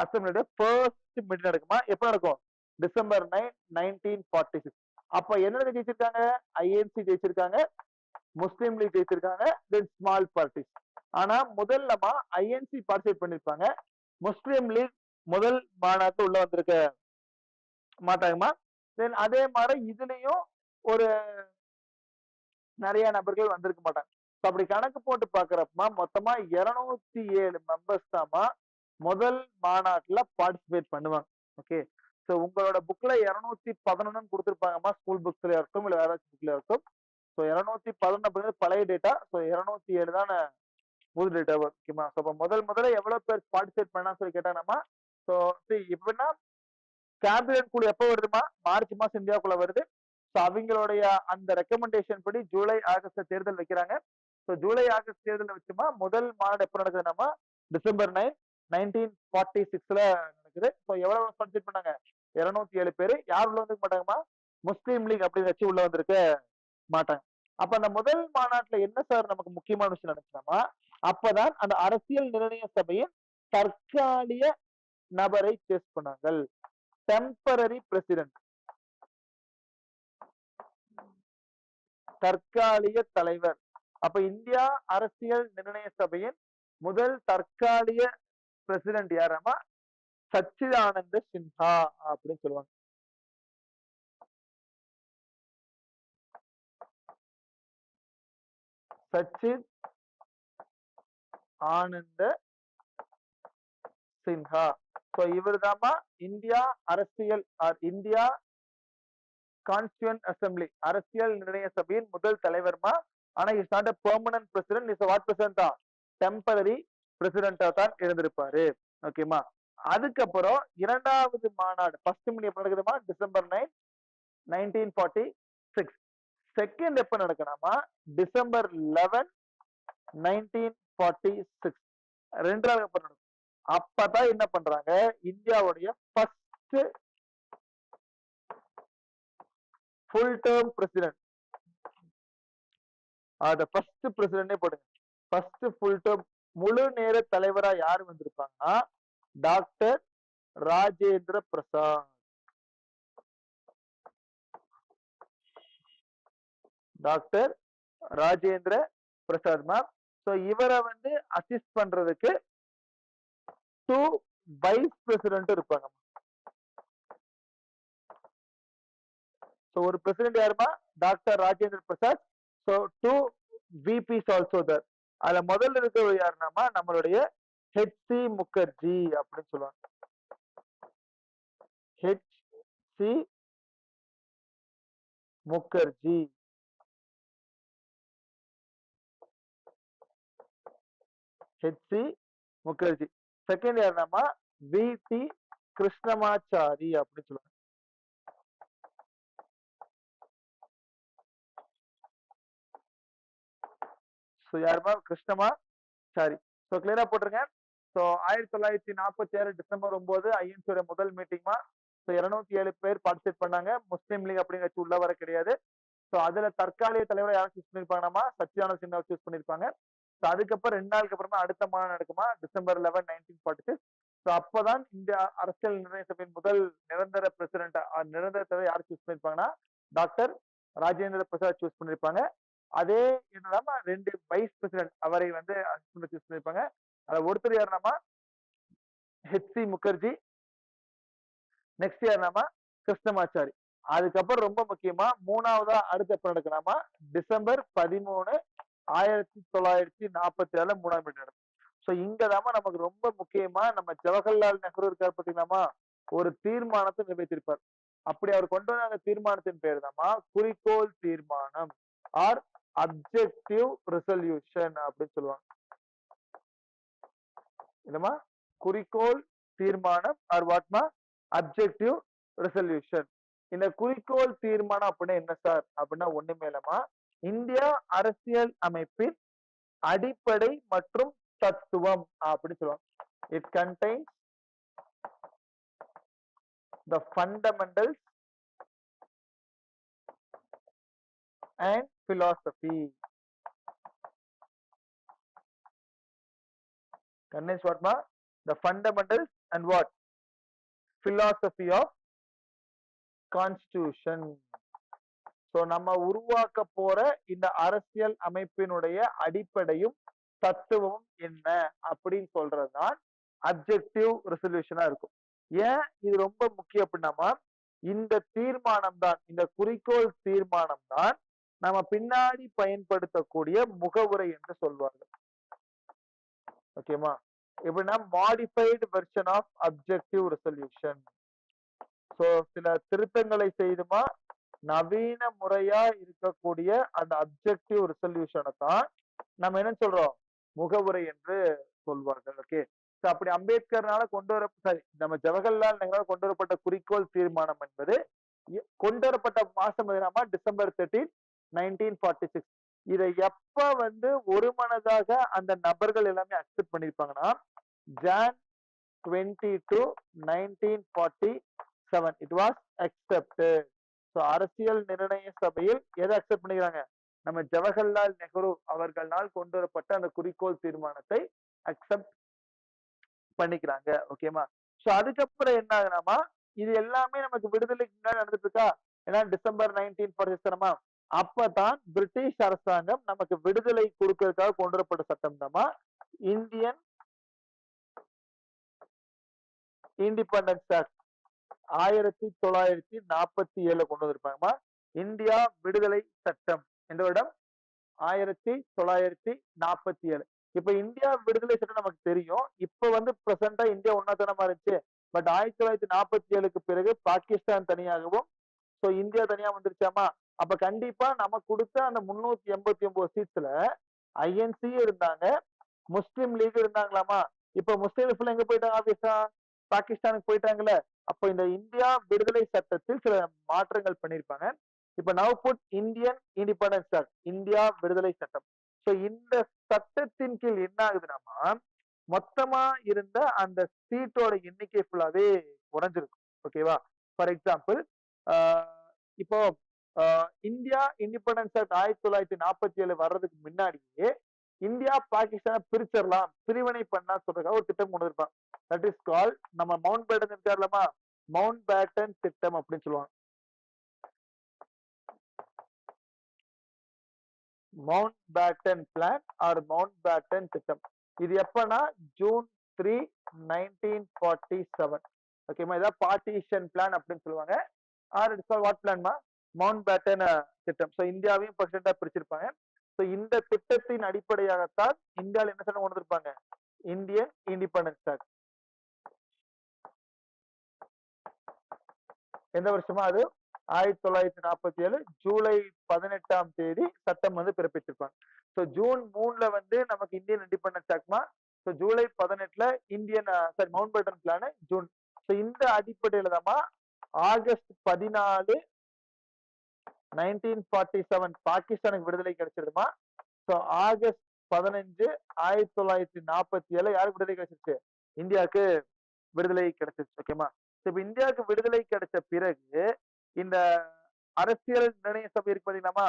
அசம்பிளியுடைய ஃபர்ஸ்ட் மீட்டிங் நடக்குமா? எப்ப நடக்கும்? டிசம்பர் 9, 1946. அப்ப என்ன ஜெயிச்சிருக்காங்க? ஐஎன்சி ஜெயிச்சிருக்காங்க, முஸ்லீம் லீக் ஜெயிச்சிருக்காங்க, தென் ஸ்மால் பார்ட்டிஸ். ஆனா முதல்லமா ஐஎன்சி பார்ட்டிசிபேட் பண்ணிருப்பாங்க. முஸ்லீம் லீக் முதல் மாநாட்டு உள்ள வந்திருக்க மாட்டாங்கம்மா. தென் அதே மாதிரி இதுலயும் ஒரு நிறைய நபர்கள் வந்திருக்க மாட்டாங்க. அப்படி கணக்கு போட்டு பாக்குறப்ப மொத்தமா 207 மெம்பர்ஸ் தாமா முதல் மாநாட்டுல பார்ட்டிசிபேட் பண்ணுவாங்க. ஓகே. உங்களோட புக்ல 211 கொடுத்திருப்பாங்கம்மா. ஸ்கூல் புக்ஸ்ல இருக்கும் இல்ல வேற புக்ல இருக்கும். 211 பழைய டேட்டா. 207 தான் புது டேட்டா. ஓகேமா. முதல்ல எவ்வளவு பேர் பார்ட்டிசிபேட் பண்ணா சொல்லி கேட்டாங்கம்மா. இப்படின்னா கேபினட் குழு எப்ப வருதுமா? மார்ச் மாசம் இந்தியாவுக்குள்ள வருது. அவங்களுடைய அந்த ரெக்கமெண்டேஷன் படி ஜூலை ஆகஸ்ட் தேர்தல் வைக்கிறாங்க. ஜூலை ஆகஸ்ட் தேர்தல் வச்சுமா முதல் மாநாடு எப்ப நடக்குதுன்னா டிசம்பர் 9, 1946ல நடக்குது. எவ்வளவு பார்ட்டிசிபேட் பண்ணாங்க? 207 பேரு. யார் உள்ள வந்துக்க மாட்டாங்கம்மா? முஸ்லீம் லீக் அப்படின்னு வச்சு உள்ள வந்திருக்க மாட்டாங்க. அப்ப அந்த முதல் மாநாட்டுல என்ன சார் நமக்கு முக்கியமான விஷயம் நடந்துச்சுன்னா அப்பதான் அந்த அரசியல் நிர்ணய சபையின் தற்காலிக நபரை டெஸ்ட் பண்ணாங்க. டெம்பரரி பிரசிடென்ட், தற்காலிக தலைவர். அப்ப இந்தியா அரசியல் நிர்ணய சபையின் முதல் தற்காலிக பிரசிடென்ட் யாரமா? சச்சிதானந்த சின்ஹா அப்படின்னு சொல்லுவாங்க. சச்சித் ஆனந்த சின்ஹா. இவர் தாமா இந்தியா அரசியல் இந்தியா கான்ஸ்டியூண்ட் அசம்பிளி அரசியல் நிர்ணய சபையின் முதல் தலைவர்மா. ஆனா is not a permanent president, is what president தான்? டெம்பரரி பிரசிடென்டா தான் இருந்திருப்பாரு. ஓகேமா. அதுக்கப்புறம் இரண்டாவது மாநாடு ஃபர்ஸ்ட் மீட்டிங் எப்ப நடக்குதுமா? டிசம்பர் 9, 1946. செகண்ட் எப்ப நடக்கணுமா? டிசம்பர் 11, 1946. ரெண்டாவது எப்ப நடக்கும்? அப்பதான் என்ன பண்றாங்க? இந்தியாவுடைய ஃபர்ஸ்ட் ஃபுல் டேர்ம் பிரசிடென்ட், அத ஃபர்ஸ்ட் பிரசிடென்டே போடுங்க. ஃபர்ஸ்ட் ஃபுல் டேர்ம் முழு நேர தலைவரா யாரு வந்திருப்பாங்கன்னா doctor Rajendra Prasad. Doctor Rajendra Prasad ma'am. இவரை வந்து அசிஸ்ட் பண்றதுக்கு 2 வைஸ் பிரசிடென்ட் இருப்பாங்க. ஒரு பிரசிடென்ட் யாருமா? Doctor Rajendra Prasad. 2 VPs also there. அதுல முதல்ல இருக்கிறவர் யாருன்னா நம்மளுடைய HC முகர்ஜி அப்படின்னு சொல்லுவாங்க. HC Mukherjee. HC Mukherjee. Second யாருன்னா VT கிருஷ்ணமாச்சாரி அப்படின்னு சொல்லுவாங்க. ஸோ யாருமா கிருஷ்ணமாச்சாரி. ஸோ கிளியரா போட்டுருங்க. ஸோ 1946 டிசம்பர் 9 ஐஎன்சியோட முதல் மீட்டிங்மா. ஸோ 207 பேர் பார்ட்டிசிபேட் பண்ணாங்க. முஸ்லீம் லீக் அப்படிங்கிற உள்ள வர கிடையாது. ஸோ அதுல தற்காலிக தலைவரை யாரும் சூஸ் பண்ணிருப்பாங்கன்னாமா சத்யானந்த் சின்ஹாவை சூஸ் பண்ணிருப்பாங்க. ஸோ அதுக்கப்புறம் 2 நாளுக்கு அப்புறமா அடுத்த மாநாடு நடக்குமா டிசம்பர் 11 1946. ஸோ அப்பதான் இந்த அரசியல் நிர்ணய சபையின் முதல் நிரந்தர பிரசிடென்ட் நிரந்தர தலைவர் யார் சூஸ் பண்ணிருப்பாங்கன்னா டாக்டர் ராஜேந்திர பிரசாத் சூஸ் பண்ணிருப்பாங்க. அதே என்னடாமா 2 வைஸ் பிரசிடென்ட் அவரை வந்து சூஸ் பண்ணிருப்பாங்க. அதுல ஒருத்தர் யாருனாமா ஹெச்.சி. முகர்ஜி, நெக்ஸ்ட் யாருனாமா கிருஷ்ணமாச்சாரி. அதுக்கப்புறம் ரொம்ப முக்கியமா 3வதா அடுத்த எப்ப நடக்கலாமா டிசம்பர் 13 1947 3ஆம் மீட்டிங் நடக்கும். ஸோ இங்கதாமா நமக்கு ரொம்ப முக்கியமா நம்ம ஜவஹர்லால் நேரு இருக்கார் பாத்தீங்களாமா ஒரு தீர்மானத்தை நிறைவேற்றிருப்பார். அப்படி அவர் கொண்டு வந்த அந்த தீர்மானத்தின் பேர் தாமா குறிக்கோள் தீர்மானம் ஆர் அப்ஜெக்டிவ் ரெசல்யூஷன் அப்படின்னு சொல்லுவாங்க. இல்லமா குறிக்கோள் தீர்மானம் ஆர் வாட்மா அப்ஜெக்டிவ் ரெசல்யூஷன். இந்த குறிக்கோள் தீர்மானம் அப்படின்னா என்ன சார் அப்படின்னா ஒண்ணுமே இல்லமா இந்தியா அரசியல் அமைப்பின் அடிப்படை மற்றும் தத்துவம் அப்படின்னு சொல்லுவாங்க. It contains the fundamentals and philosophy. Contains what ma? The fundamentals and what? Philosophy of constitution. So நம்ம உருவாக்க போற இந்த அரசியல் அமைப்பினுடைய அடிப்படையும் தத்துவமும் என்ன அப்படின்னு சொல்றதுதான் அப்ஜெக்டிவ் ரெசல்யூஷனா இருக்கும். ஏன் இது ரொம்ப முக்கியம் அப்படின்னாமா இந்த தீர்மானம் தான் இந்த குறிக்கோள் தீர்மானம் தான் நம்ம பின்னாடி பயன்படுத்தக்கூடிய முகவுரை என்று சொல்வார்கள். ஓகேமா எப்படின்னா modified version of objective resolution. So சில திருத்தங்களை செய்துமா நவீன முறையா இருக்கக்கூடிய அந்த அப்ஜெக்டிவ் ரெசல்யூஷனை தான் நம்ம என்ன சொல்றோம் முகவுரை என்று சொல்வார்கள். ஓகே அப்படி அம்பேத்கர்னால கொண்டு வர சாரி நம்ம ஜவஹர்லால் நேருவால் கொண்டு வரப்பட்ட குறிக்கோள் தீர்மானம் என்பது கொண்டு வரப்பட்ட மாசம் எதுனாமா டிசம்பர் 13 1946. இதை எப்ப வந்து ஒரு மனதாக அந்த நபர்கள் எல்லாமே அக்செப்ட் பண்ணிருப்பாங்கன்னா Jan 22 1947 it was accepted. So அரசியல் நிர்ணய சபையில் எதை அக்செப்ட் பண்ணிக்கிறாங்க நம்ம ஜவஹர்லால் நேரு அவர்களால் கொண்டு வரப்பட்ட அந்த குறிக்கோள் தீர்மானத்தை அக்செப்ட் பண்ணிக்கிறாங்க. ஓகேமா சோ அதுக்கப்புறம் என்ன ஆகுனாமா இது எல்லாமே நமக்கு விடுதலைக்கு முன்னாடி நடந்துட்டு இருக்கா. ஏன்னா டிசம்பர் 1947 அப்பதான் பிரிட்டிஷ் அரசாங்கம் நமக்கு விடுதலை கொடுக்கறதுக்காக கொண்டு வரப்பட்ட சட்டம் தாமா இந்தியன் இண்டிபெண்டன்ஸ் ஆக்ட் 1947 கொண்டு வந்திருப்பாங்கம்மா. இந்தியா விடுதலை சட்டம் எந்த வருடம் 1947. இப்ப இந்தியா விடுதலை சட்டம் நமக்கு தெரியும். இப்ப வந்து பிரசண்டா இந்தியா ஒன்னாத்தனமா இருந்துச்சு. பட் 1947க்கு பிறகு பாகிஸ்தான் தனியாகவும் சோ இந்தியா தனியா வந்துருச்சாமா. அப்ப கண்டிப்பா நம்ம கொடுத்த அந்த 389 சீட்ஸ்ல ஐஎன்சி இருந்தாங்க முஸ்லிம் லீக் இருந்தாங்களாமா. இப்ப முஸ்லீம் ஃபுல்லா எங்க போயிட்டாங்க ஆபீஸா பாகிஸ்தானுக்கு போயிட்டாங்கல்ல. அப்ப இந்த இந்தியா விடுதலை சட்டத்தில் சில மாற்றங்கள் பண்ணிருப்பாங்க. இப்ப now but Indian independence act India விடுதலை சட்டம். சோ இந்த சட்டத்தின் கீழ் என்ன ஆகுதுன்னா மொத்தமா இருந்த அந்த சீட்டோட எண்ணிக்கை ஃபுல்லாவே குறைஞ்சிருக்கும். ஓகேவா ஃபார் எக்ஸாம்பிள் இப்போ இந்தியா இண்டிபெண்டன்ஸ் ஆக்ட் 1947 வர்றதுக்கு முன்னாடியே இந்தியா பாகிஸ்தானை பிரிச்சிடலாம் பிரிவினை பண்ணா சொல்றதுக்காக ஒரு திட்டம் கொண்டு இருப்பாங்க. தட் இஸ் கால் நம்ம மவுண்ட் பேட்டன் இருக்காருலமா மவுண்ட் பேட்டன் திட்டம் அப்படின்னு சொல்லுவாங்க. Mountbatten plan or Mountbatten திட்டம். இது எப்பனா ஜூன் 3 1947. ஓகேமா இதான் பார்ட்டிஷன் பிளான் அப்படின்னு சொல்லுவாங்க. ஆர் இட்ஸ் கால் வாட் பிளான்மா மவுண்ட் பேட்டன் திட்டம். ஸோ இந்தியாவையும் பர்சன்டா பிரிச்சிருப்பாங்க. ஸோ இந்த திட்டத்தின் அடிப்படையாகத்தான் இந்தியாவில் என்ன சட்டம் கொண்டு வந்திருப்பாங்க இந்தியன் இண்டிபெண்டன்ஸ் ஆக்ட். எந்த வருஷமா அது 1947 ஜூலை 18ஆம் தேதி சட்டம் வந்து பிறப்பிச்சிருப்பாங்க. ஸோ ஜூன் 3ல வந்து நமக்கு இந்தியன் இண்டிபெண்டன்ஸ் ஆக்ட்மா. ஸோ ஜூலை 18ல Indian sorry Mountbatten plan June. So இந்த அடிப்படையில தான் ஆகஸ்ட் 14 1947 பாகிஸ்தானுக்கு விடுதலை கிடைச்சிருமா. ஸோ ஆகஸ்ட் 15/1947 யாருக்கு விடுதலை கிடைச்சிருச்சு? இந்தியாவுக்கு விடுதலை கிடைச்சிருச்சு. ஓகேமா? இப்ப இந்தியாவுக்கு விடுதலை கிடைச்ச பிறகு இந்த அரசியல் நிர்ணய சபை இருக்கு பாத்தீங்களாமா?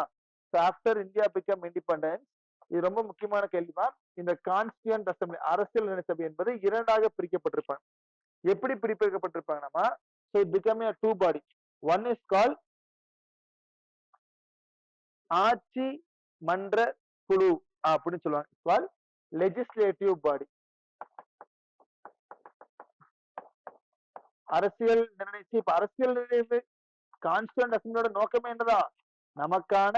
ஆஃப்டர் இந்தியா பிகம் இண்டிபெண்டன்ஸ், இது ரொம்ப முக்கியமான கேள்விதான். இந்த கான்ஸ்டியூண்ட் அசம்பிளி அரசியல் நிர்ணய சபை என்பது இரண்டாக பிரிக்கப்பட்டிருப்பாங்க. எப்படி பிரிக்கப்பட்டிருப்பாங்கன்னா, so it became a two body. One is called ஆட்சி மன்ற குழு அப்படின்னு சொல்லுவாங்க. called legislative body. அரசியல் நிர்ணயிச்சு இப்ப அரசியல் நிர்ணய கான்ஸ்டியூண்ட் அசம்பிளியோட நோக்கமே என்னதான்? நமக்கான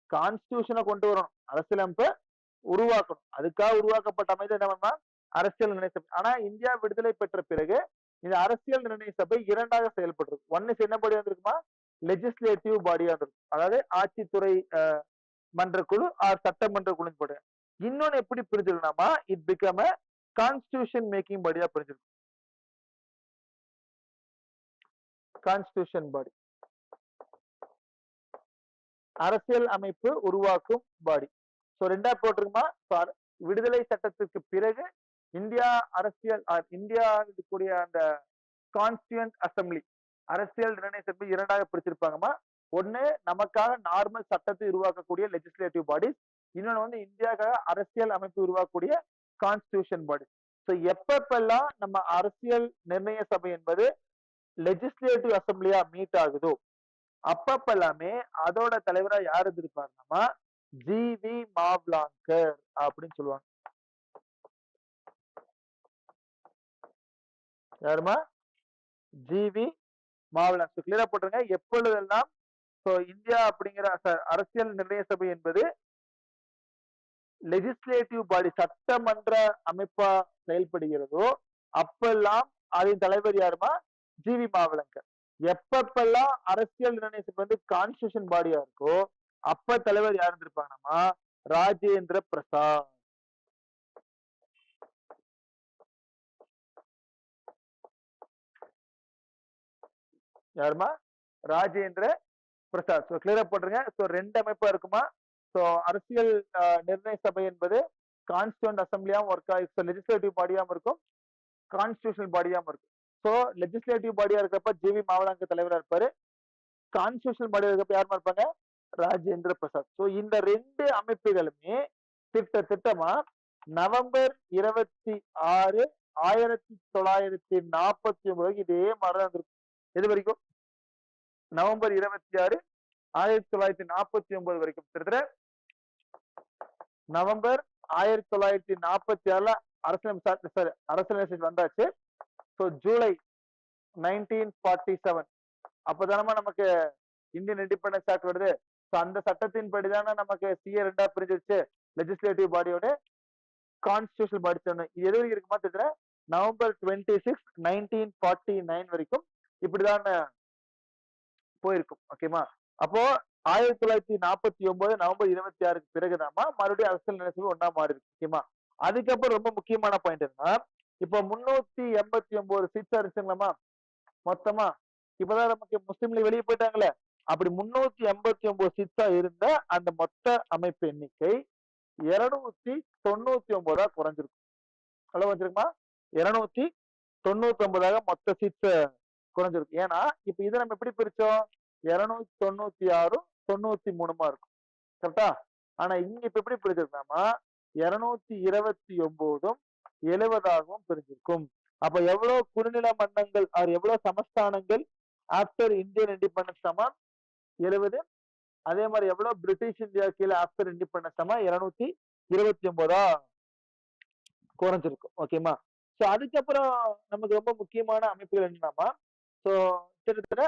கான்ஸ்டியூஷனை கொண்டு வரணும், அரசியலமைப்பை உருவாக்கணும். அதுக்காக உருவாக்கப்பட்ட அமைப்பு என்ன பண்ணா அரசியல் நிர்ணய சபை. ஆனா இந்தியா விடுதலை பெற்ற பிறகு இந்த அரசியல் நிர்ணய சபை இரண்டாக செயல்படுறது. ஒன்னு என்ன பாடி வந்திருக்குமா? லெஜிஸ்லேட்டிவ் பாடியா இருந்திருக்கும், அதாவது ஆட்சித்துறை மன்ற குழு சட்டமன்ற குழு போடு. இன்னொன்னு எப்படி பிரிஞ்சிருக்கணுமா? It become a constitution making பாடியா பிரிஞ்சிருக்கும். கான்ஸ்டியூஷன் பாடி அரசியல் அமைப்பு உருவாக்கும் பாடி. சோ ரெண்டா போட்டிருக்குமா? விடுதலை சட்டத்திற்கு பிறகு இந்தியா அரசியல் இந்தியா இருக்கக்கூடிய அந்த கான்ஸ்டியூண்ட் அசம்பிளி அரசியல் நிர்ணய சபை இரண்டாக பிரிச்சிருப்பாங்கம்மா. ஒண்ணு நமக்காக நார்மல் சட்டத்தை உருவாக்கக்கூடிய லெஜிஸ்லேட்டிவ் பாடிஸ், இன்னொன்னு வந்து இந்தியாவுக்காக அரசியல் அமைப்பு உருவாக்கக்கூடிய கான்ஸ்டியூஷன் பாடிஸ். ஸோ எப்பப்பெல்லாம் நம்ம அரசியல் நிர்ணய சபை என்பது லெஜிஸ்லேட்டிவ் அசம்பிளியா மீட் ஆகுதோ அப்பப்பெல்லாமே அதோட தலைவரா யார் இருந்திருப்பாருன்னா ஜி.வி. மாவ்லாங்கர் அப்படின்னு சொல்லுவாங்க. யாருமா? ஜி.வி. மாவ்லாங்கர். கிளியரா போட்டுருங்க. எப்பொழுதெல்லாம் இந்தியா அப்படிங்கிற அரசியல் நிர்ணய சபை என்பது லெஜிஸ்லேட்டிவ் பாடி சட்டமன்ற அமைப்பா செயல்படுகிறதோ அப்பெல்லாம் அதன் தலைவர் யாருமா? ஜி.வி. மாவ்லாங்கர். எப்பப்பெல்லாம் அரசியல் நிர்ணய சபை வந்து கான்ஸ்டியூஷன் பாடியா இருக்கோ அப்ப தலைவர் யார் இருந்திருப்பாங்கன்னா ராஜேந்திர பிரசாத். யாருமா? ராஜேந்திர பிரசாத். கிளியரா போட்டுருங்க. ரெண்டு அமைப்பா இருக்குமா? அரசியல் நிர்ணய சபை என்பது கான்ஸ்டியூண்ட் அசம்பிளியாவும் ஒர்க் ஆகும், லெஜிஸ்லேட்டிவ் பாடியாவும் இருக்கும், கான்ஸ்டியூஷனல் பாடியாவும் இருக்கும். லெஜிஸ்லேட்டிவ் பாடியா இருக்கப்ப ஜி.வி. மாவ்லாங்கர் தலைவரா இருப்பாரு. கான்ஸ்டியூஷனல் பாடியா இருக்கப்ப யாருமா இருப்பாங்க? ராஜேந்திர பிரசாத். இந்த ரெண்டு அமைப்புகளுமே திட்டமா நவம்பர் 26, 1949 இதே மாதிரிதான் இருக்கும். எது வரைக்கும்? நவம்பர் 26, 1949 வரைக்கும். நவம்பர் 1946 அரசியலமைப்பு வந்தாச்சு. ஜூலை 1947 அப்பதானமா நமக்கு இந்தியன் இண்டிபெண்டன்ஸ் ஆக்ட் வருது. அந்த சட்டத்தின் படிதானே நமக்கு சிஏ ரெண்டா பிரிஞ்சிருச்சு, லெஜிஸ்லேட்டிவ் பாடியோட கான்ஸ்டியூஷனல் பாடி. எது வரைக்கும் இருக்குமா தெரியல? நவம்பர் 26, 1949 வரைக்கும் இப்படிதான் போயிருக்கும். ஓகேமா? அப்போ 1949 நவம்பர் 26 பிறகுதாமா மறுபடியும் அரசியல் நிர்ணய சபை ஒன்னா மாறி இருக்கு. ஓகேமா? அதுக்கப்புறம் ரொம்ப முக்கியமான பாயிண்ட் என்ன, இப்போ 389 சீட்ஸ் இருந்துச்சுங்களாமா மொத்தமா. இப்பதான் நமக்கு முஸ்லீம் லீக் வெளியே போயிட்டாங்களே, அப்படி 389 சீட்ஸா இருந்த அந்த மொத்த அமைப்பு எண்ணிக்கை 299 குறைஞ்சிருக்கும். எவ்வளவு வச்சிருக்குமா? 299 மொத்த சீட்ஸ் குறைஞ்சிருக்கு. ஏன்னா இப்ப இதை நம்ம எப்படி பிரிச்சோம்? 296, 93 இருக்கும். கரெக்டா? ஆனா இங்க இப்ப எப்படி பிரிச்சிருக்கோம்னா 229, 70 பிரிஞ்சிருக்கும். அப்ப எவ்வளவு குறுநில மன்னங்கள் எவ்வளவு சமஸ்தானங்கள் ஆப்டர் இந்தியன் இண்டிபெண்டன்ஸ் சமா 70. அதே மாதிரி எவ்வளவு பிரிட்டிஷ் இந்தியா கீழே ஆப்டர் இண்டிபெண்டன்ஸ் சமா 229 குறைஞ்சிருக்கும். ஓகேமா? சோ அதுக்கப்புறம் நமக்கு ரொம்ப முக்கியமான அமைப்புகள் என்னன்னா கிட்டத்தட்ட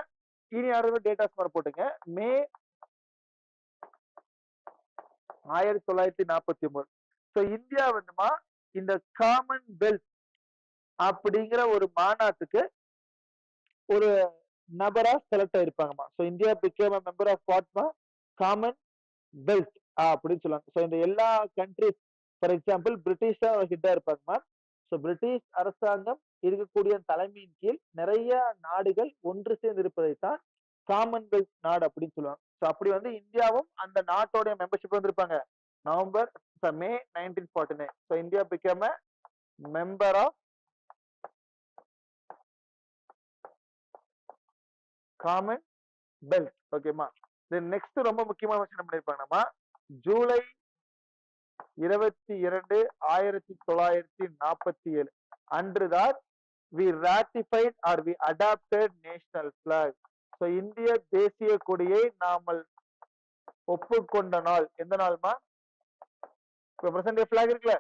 இனி யாரும் டேட்டாஸ் மாதிரி போட்டுங்க. மே 1949 இந்தியா வந்துமா இந்த காமன் வெல்த் அப்படிங்கிற ஒரு மாநாட்டுக்கு ஒரு நபரா செலக்ட் ஆயிருப்பாங்கம்மா. India became a member of வாட்மா காமன் வெல்த் அப்படின்னு சொல்லுவாங்க. இந்த எல்லா கண்ட்ரிஸ் ஃபார் எக்ஸாம்பிள் பிரிட்டிஷ் தான் ஹெட்டா இருப்பாங்கம்மா. பிரிட்டிஷ் அரசாங்கம் இருக்கக்கூடிய தலைமையின் கீழ் நிறைய நாடுகள் ஒன்று சேர்ந்து இருப்பதைத்தான் காமன்வெல்த் நாடு அப்படின்னு சொல்லுவாங்க. அப்படி வந்து இந்தியாவும் அந்த நாட்டோடைய மெம்பர்ஷிப் வந்திருப்பாங்க November May 1949. So India became a member of Commonwealth. ஓகேமா. தென் நெக்ஸ்ட் ரொம்ப முக்கியமான விஷயம் என்ன பண்ணிருப்பாங்கம்மா, ஜூலை 22, 1947 அன்றுதான் we ratified or we adopted national flag. So இந்திய தேசிய கொடியை நாமல் ஒப்புக்கொண்ட நாள் எந்த நாள்மா? இப்போ பிரசன்ட் டே flag இருக்குல்ல,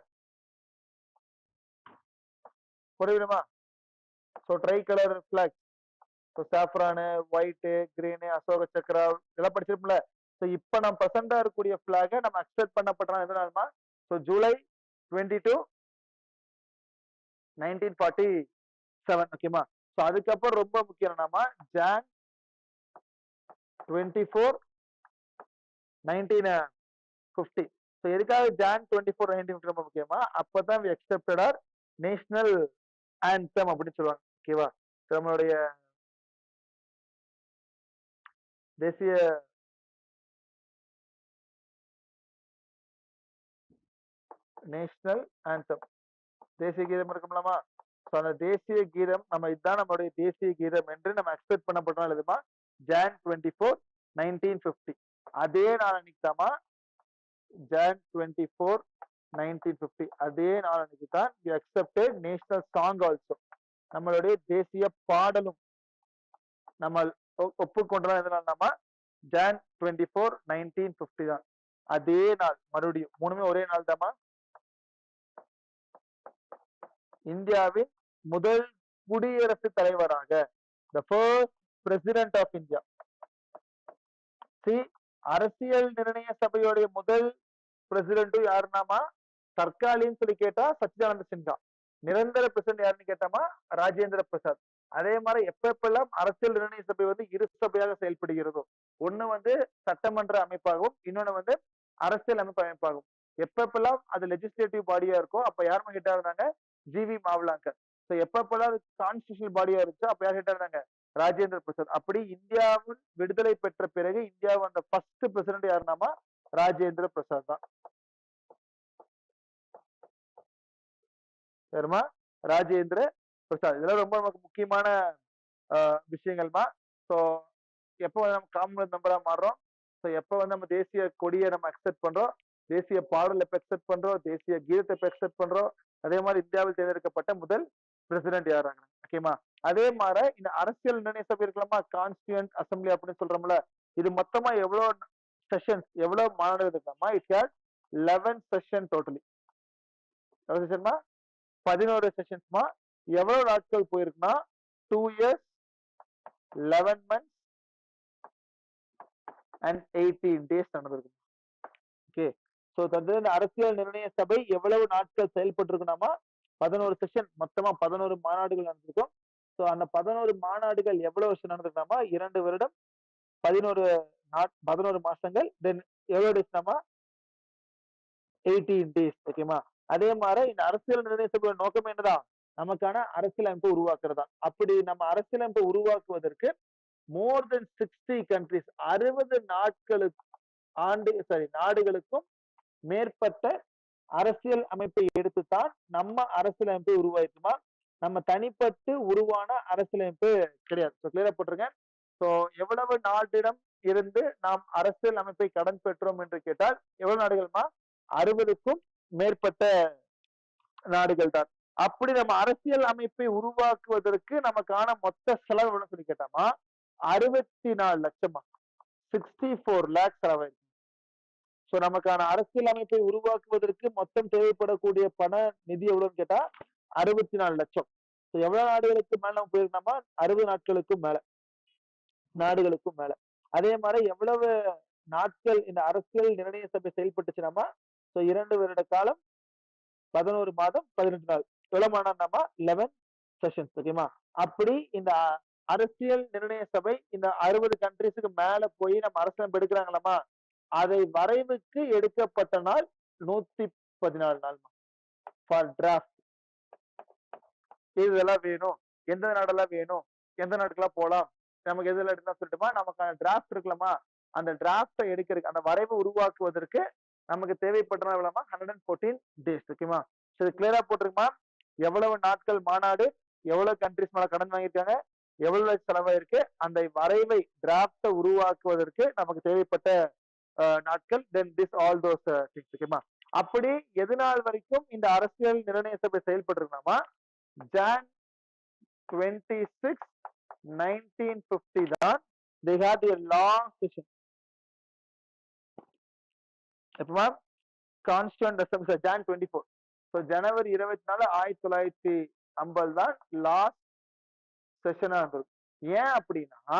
புரியுதுமா? So tricolour flag, so saffron, white, green, Ashoka chakra இதெல்லாம் படிச்சிருப்போம்ல. ஸோ இப்போ நம்ம பிரசண்டா இருக்கக்கூடிய ஃபிளாகை நம்ம அக்செப்ட் பண்ணப்பட்டோம் எந்த நாள்மா? ஸோ ஜூலை 22, 1947. ஓகேமா. ஸோ அதுக்கப்புறம் ரொம்ப முக்கியம் என்னன்னா ஜான் 24, 1950. ஸோ எதுக்காக ஜான் 24, 1950 ரொம்ப முக்கியமா? அப்பதான் we accepted our national anthem அப்படின்னு சொல்லுவாங்க. ஓகேவா? நம்மளுடைய தேசிய நேஷனல் ஆந்தம், தேசிய கீதம் இருக்கும்லமா. ஸோ அந்த தேசிய கீதம் நம்ம இதுதான் நம்மளுடைய தேசிய கீதம் என்று நம்ம அக்செப்ட் பண்ணப்பட்டோம் எழுதுமா ஜான் 24, 1950. அதே நாள் அன்னைக்கு தாமா ஜான் 24, 1950 அதே நாள் அன்னைக்கு தான் we accepted national song also. நம்மளுடைய தேசிய பாடலும் நம்ம ஒப்புக்கொண்டோம் எந்த நாள்னாமா ஜான் 24, 1950 தான். அதே நாள் மறுபடியும் மூணுமே ஒரே நாள் தாமா இந்தியாவின் முதல் குடியரசுத் தலைவராக the first president of India. அரசியல் நிர்ணய சபையோடைய முதல் பிரசிடென்ட் யாருனாமா தற்காலின்னு சொல்லி கேட்டா சச்சிதானந்த சின்ஹா. நிரந்தர பிரசிடென்ட் யாருன்னு கேட்டாமா ராஜேந்திர பிரசாத். அதே மாதிரி எப்பெல்லாம் அரசியல் நிர்ணய சபை வந்து இரு சபையாக செயல்படுகிறதோ, ஒண்ணு சட்டமன்ற அமைப்பாகவும் இன்னொன்னு அரசியல் அமைப்பாகும். எப்பெல்லாம் அது லெஜிஸ்லேட்டிவ் பாடியா இருக்கோ அப்ப யாருமே ஹெட்டா இருந்தாங்க ஜிவி மாவலாங்கர். ஸோ எப்பெல்லாம் கான்ஸ்டியூஷனல் பாடியா இருந்துச்சோ அப்ப யார் ஹெட்டா இருந்தாங்க ராஜேந்திர பிரசாத். அப்படி இந்தியாவில் விடுதலை பெற்ற பிறகு இந்தியாவை அந்த ஃபர்ஸ்ட் பிரசிடென்ட் யாருனாமா ராஜேந்திர பிரசாத் தான். யாருமா? ராஜேந்திர பிரசாத். இதெல்லாம் ரொம்ப நமக்கு முக்கியமான விஷயங்கள்மா. ஸோ எப்போ நம்ம காமன்வெல்த் மெம்பரா மாறுறோம், ஸோ எப்போ நம்ம தேசிய கொடியை நம்ம அக்செப்ட் பண்றோம், தேசிய பாடல் எப்ப அக்செப்ட் பண்றோம், தேசிய கீதத்தை எப்ப அக்செப்ட் பண்றோம், அதே மாதிரி இந்தியாவில் தேர்ந்தெடுக்கப்பட்ட முதல் பிரசிடென்ட் யாராங்க. ஓகேமா. அதே மாதிரி இந்த அரசியல் நிர்ணய சபை இருக்கலாமா கான்ஸ்டியூண்ட் அசம்பிளி அப்படின்னு சொல்றோம்ல, இது மொத்தமா எவ்வளவு செஷன்ஸ், எவ்வளவு மாநாடுகள் இருக்காமா? It had 11 session totally. எவ்வளவு செஷன்மா? 11 செஷன்ஸ்மா. எவ்வளவு நாட்கள் போயிருக்குன்னா 2 years, 11 months and 18 days நடந்திருக்கு. ஓகே. ஸோ தந்து இந்த அரசியல் நிர்ணய சபை எவ்வளவு நாட்கள் செயல்பட்டு இருக்குனாமா 11 செஷன், மொத்தமா 11 மாநாடுகள் நடந்திருக்கும். ஸோ அந்த 11 மாநாடுகள் எவ்வளவு வருஷம் நடந்திருக்காமா 2 வருடம் 11 மாசங்கள். தென் எவ்வளவு டேஸ்னாமா 18 days. ஓகேமா. அதே மாதிரி இந்த அரசியல் நிர்ணய சபையோட நோக்கம் என்னதான்? நமக்கான அரசியலமைப்பு உருவாக்குறதா. அப்படி நம்ம அரசியலமைப்பு உருவாக்குவதற்கு மோர் தென் 60 கண்ட்ரிஸ் 60 நாடுகளுக்கும் மேற்பட்ட அரசியல் அமைப்பை எடுத்துத்தான் நம்ம அரசியலமைப்பை உருவாக்குமா. நம்ம தனிப்பட்டு உருவான அரசியலமைப்பு கிடையாது. கிளியரா போட்டிருக்கேன். ஸோ எவ்வளவு நாட்டிடம் இருந்து நாம் அரசியல் அமைப்பை கடன் பெற்றோம் என்று கேட்டால் எவ்வளவு நாடுகள்மா 60க்கும் மேற்பட்ட நாடுகள் தான். அப்படி நம்ம அரசியல் அமைப்பை உருவாக்குவதற்கு நமக்கான மொத்த செலவு எவ்வளவு சொல்லி கேட்டாமா 64 லட்சமா 64 lakhs செலவாயிருக்கு. ஸோ நமக்கான அரசியல் அமைப்பை உருவாக்குவதற்கு மொத்தம் தேவைப்படக்கூடிய பண நிதி எவ்வளவுன்னு கேட்டா 64 லட்சம். ஸோ எவ்வளவு நாடுகளுக்கு மேல நம்ம போயிருந்தோமா 60 நாட்களுக்கும் மேல நாடுகளுக்கும் மேல. அதே மாதிரி எவ்வளவு நாட்கள் இந்த அரசியல் நிர்ணய சபை செயல்பட்டுச்சுனாமா 2 வருட காலம் 11 மாதம் 18 நாள். எவ்வளவு மாநாடுனாமா 11 செஷன்ஸ். ஓகேமா. அப்படி இந்த அரசியல் நிர்ணய சபை இந்த 60 கண்ட்ரிஸுக்கு மேல போய் நம்ம அரசியல் எடுக்கிறாங்களாமா, அதை வரைவுக்கு எடுக்கப்பட்ட நாள் 114 நாள் ஃபார் டிராஃப்ட். இதெல்லாம் வேணும், எந்த நாடெல்லாம் வேணும், எந்த நாட்டுக்கெல்லாம் போலாம், நமக்கு எதுல எடுத்தா சொல்லட்டுமா நமக்கான டிராஃப்ட் இருக்கலாமா, அந்த டிராஃப்டை எடுக்கிறதுக்கு அந்த வரைவு உருவாக்குவதற்கு நமக்கு தேவைப்படுற எவ்வளவுமா 114 days. ஓகேமா? சரி, கிளியரா போட்டிருக்குமா? எவ்வளவு நாட்கள் மாநாடு, எவ்வளவு கண்ட்ரிஸ் மேல கடன் வாங்கியிருக்காங்க, எவ்வளவு செலவாயிருக்கு, அந்த வரைவை டிராப்ட உருவாக்குவதற்கு நமக்கு தேவைப்பட்ட நாட்கள், then this all those things. ஓகேமா? அப்படி எது நாள் வரைக்கும் இந்த அரசியல் நிர்ணய சபை செயல்பட்டு இருக்கலாமா? ஜான் 26, 1950 தான் they had a long session. எப்பமா? Constituent assembly Jan 24. ஸோ ஜனவரி 24, 1950 தான் லாஸ்ட் செஷனா இருந்தது. ஏன் அப்படின்னா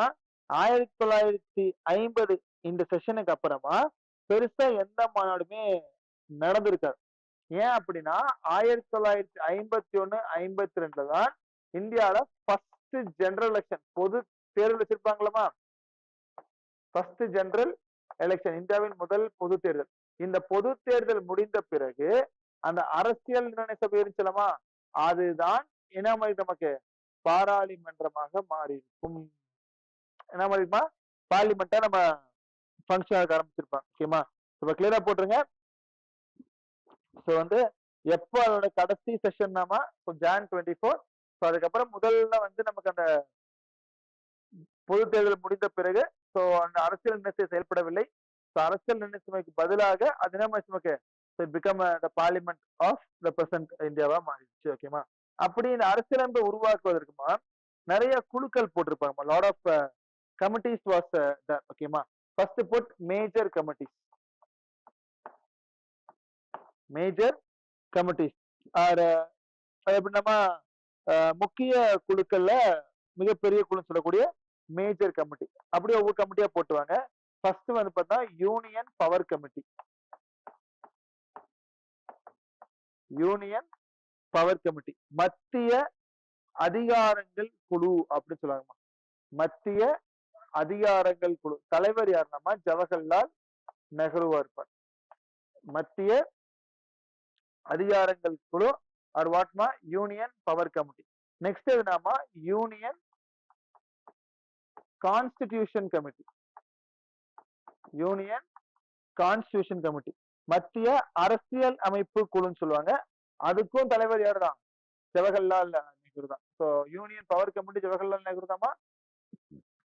1950 இந்த செஷனுக்கு அப்புறமா பெருசா எந்த மாநாடுமே நடந்திருக்காது. ஏன் அப்படின்னா 1951, 52 தான் இந்தியாவில ஃபர்ஸ்ட் ஜெனரல் எலெக்ஷன், பொது தேர்தல் வச்சிருப்பாங்களா? ஃபர்ஸ்ட் ஜெனரல் எலெக்ஷன், இந்தியாவின் முதல் பொது தேர்தல். இந்த பொது தேர்தல் முடிந்த பிறகு அந்த அரசியல் நிர்ணய சபை இருந்துச்சலமா, அதுதான் என்ன மாதிரி நமக்கு பாராளுமன்றமாக மாறி இருக்கும். என்ன மாதிரிமா? பார்லிமெண்டா நம்ம ஃபங்க்ஷன் ஆக ஆரம்பிச்சிருப்பாங்க. ஓகேமா? இப்ப கிளியரா போட்டுருங்க. ஸோ வந்து எப்போ அதோட கடைசி செஷன்னாமா ஜான் 24. ஸோ அதுக்கப்புறம் முதல்ல வந்து நமக்கு அந்த பொது தேர்தல் முடிந்த பிறகு ஸோ அந்த அரசியல் நிர்ணய செயல்படவில்லை. ஸோ அரசியல் நிர்ணய சபைக்கு பதிலாக அது என்ன நமக்கு become the parliament of the present இந்தியாவா மாறிடுச்சு. ஓகேமா? அப்படி இந்த அரசியலமைப்பை உருவாக்குவதற்குமா நிறைய குழுக்கள் போட்டிருப்பாங்க. Lot of committees was that. ஓகேமா? First put major committees. Major committees or எப்படின்னா முக்கிய குழுக்கள்ல மிகப்பெரிய குழு சொல்லக்கூடிய மேஜர் கமிட்டி. அப்படியே ஒவ்வொரு கமிட்டியா போட்டுவாங்க. ஃபர்ஸ்ட் வந்து பார்த்தா union power committee. Union power committee மத்திய அதிகாரங்கள் குழு அப்படின்னு சொல்லுவாங்க. மத்திய அதிகாரங்கள் குழு தலைவர் யாருன்னா ஜவஹர்லால் நெஹ்ருவா இருப்பார். மத்திய அதிகாரங்கள் குழு ஆர் வாட்மா யூனியன் பவர் கமிட்டி. நெக்ஸ்ட் எதுனாமா union constitution committee. Union constitution committee மத்திய அரசியல் அமைப்பு குழுன்னு சொல்லுவாங்க. அதுக்கும் தலைவர் யாரு தான்? ஜவஹர்லால் நெஹ்ரு தான். So union power committee Jawaharlal Nehru தாமா.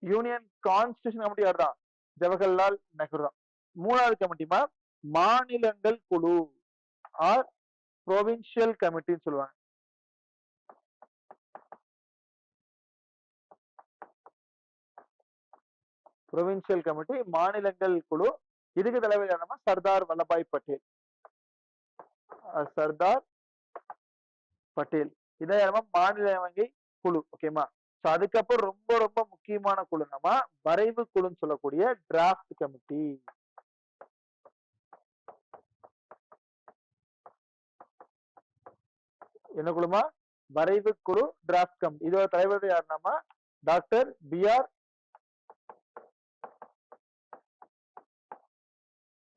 யூனியன் கான்ஸ்டிடியூஷன் கமிட்டி யாரு தான்? ஜவஹர்லால் நெஹ்ரு தான். மூணாவது கமிட்டிமா மாநிலங்கள் குழு ஆர் ப்ரொவின்சியல் கமிட்டின்னு சொல்லுவாங்க. ப்ரொவின்சியல் கமிட்டி மாநிலங்கள் குழு. இதுக்கு தலைவர் யாருன்னா சர்தார் வல்லபாய் பட்டேல். சர்தார் பட்டேல் இதை மாநில வங்கி குழு. ஓகேமா? ஸோ அதுக்கப்புறம் ரொம்ப ரொம்ப முக்கியமான குழு நம்ம வரைவு குழுன்னு சொல்லக்கூடிய டிராஃப்ட் கமிட்டி. என்ன குழுமா? வரைவு குழு டிராஃப்ட் கமிட்டி. இதோட தலைவர் யாருன்னா டாக்டர் B.R.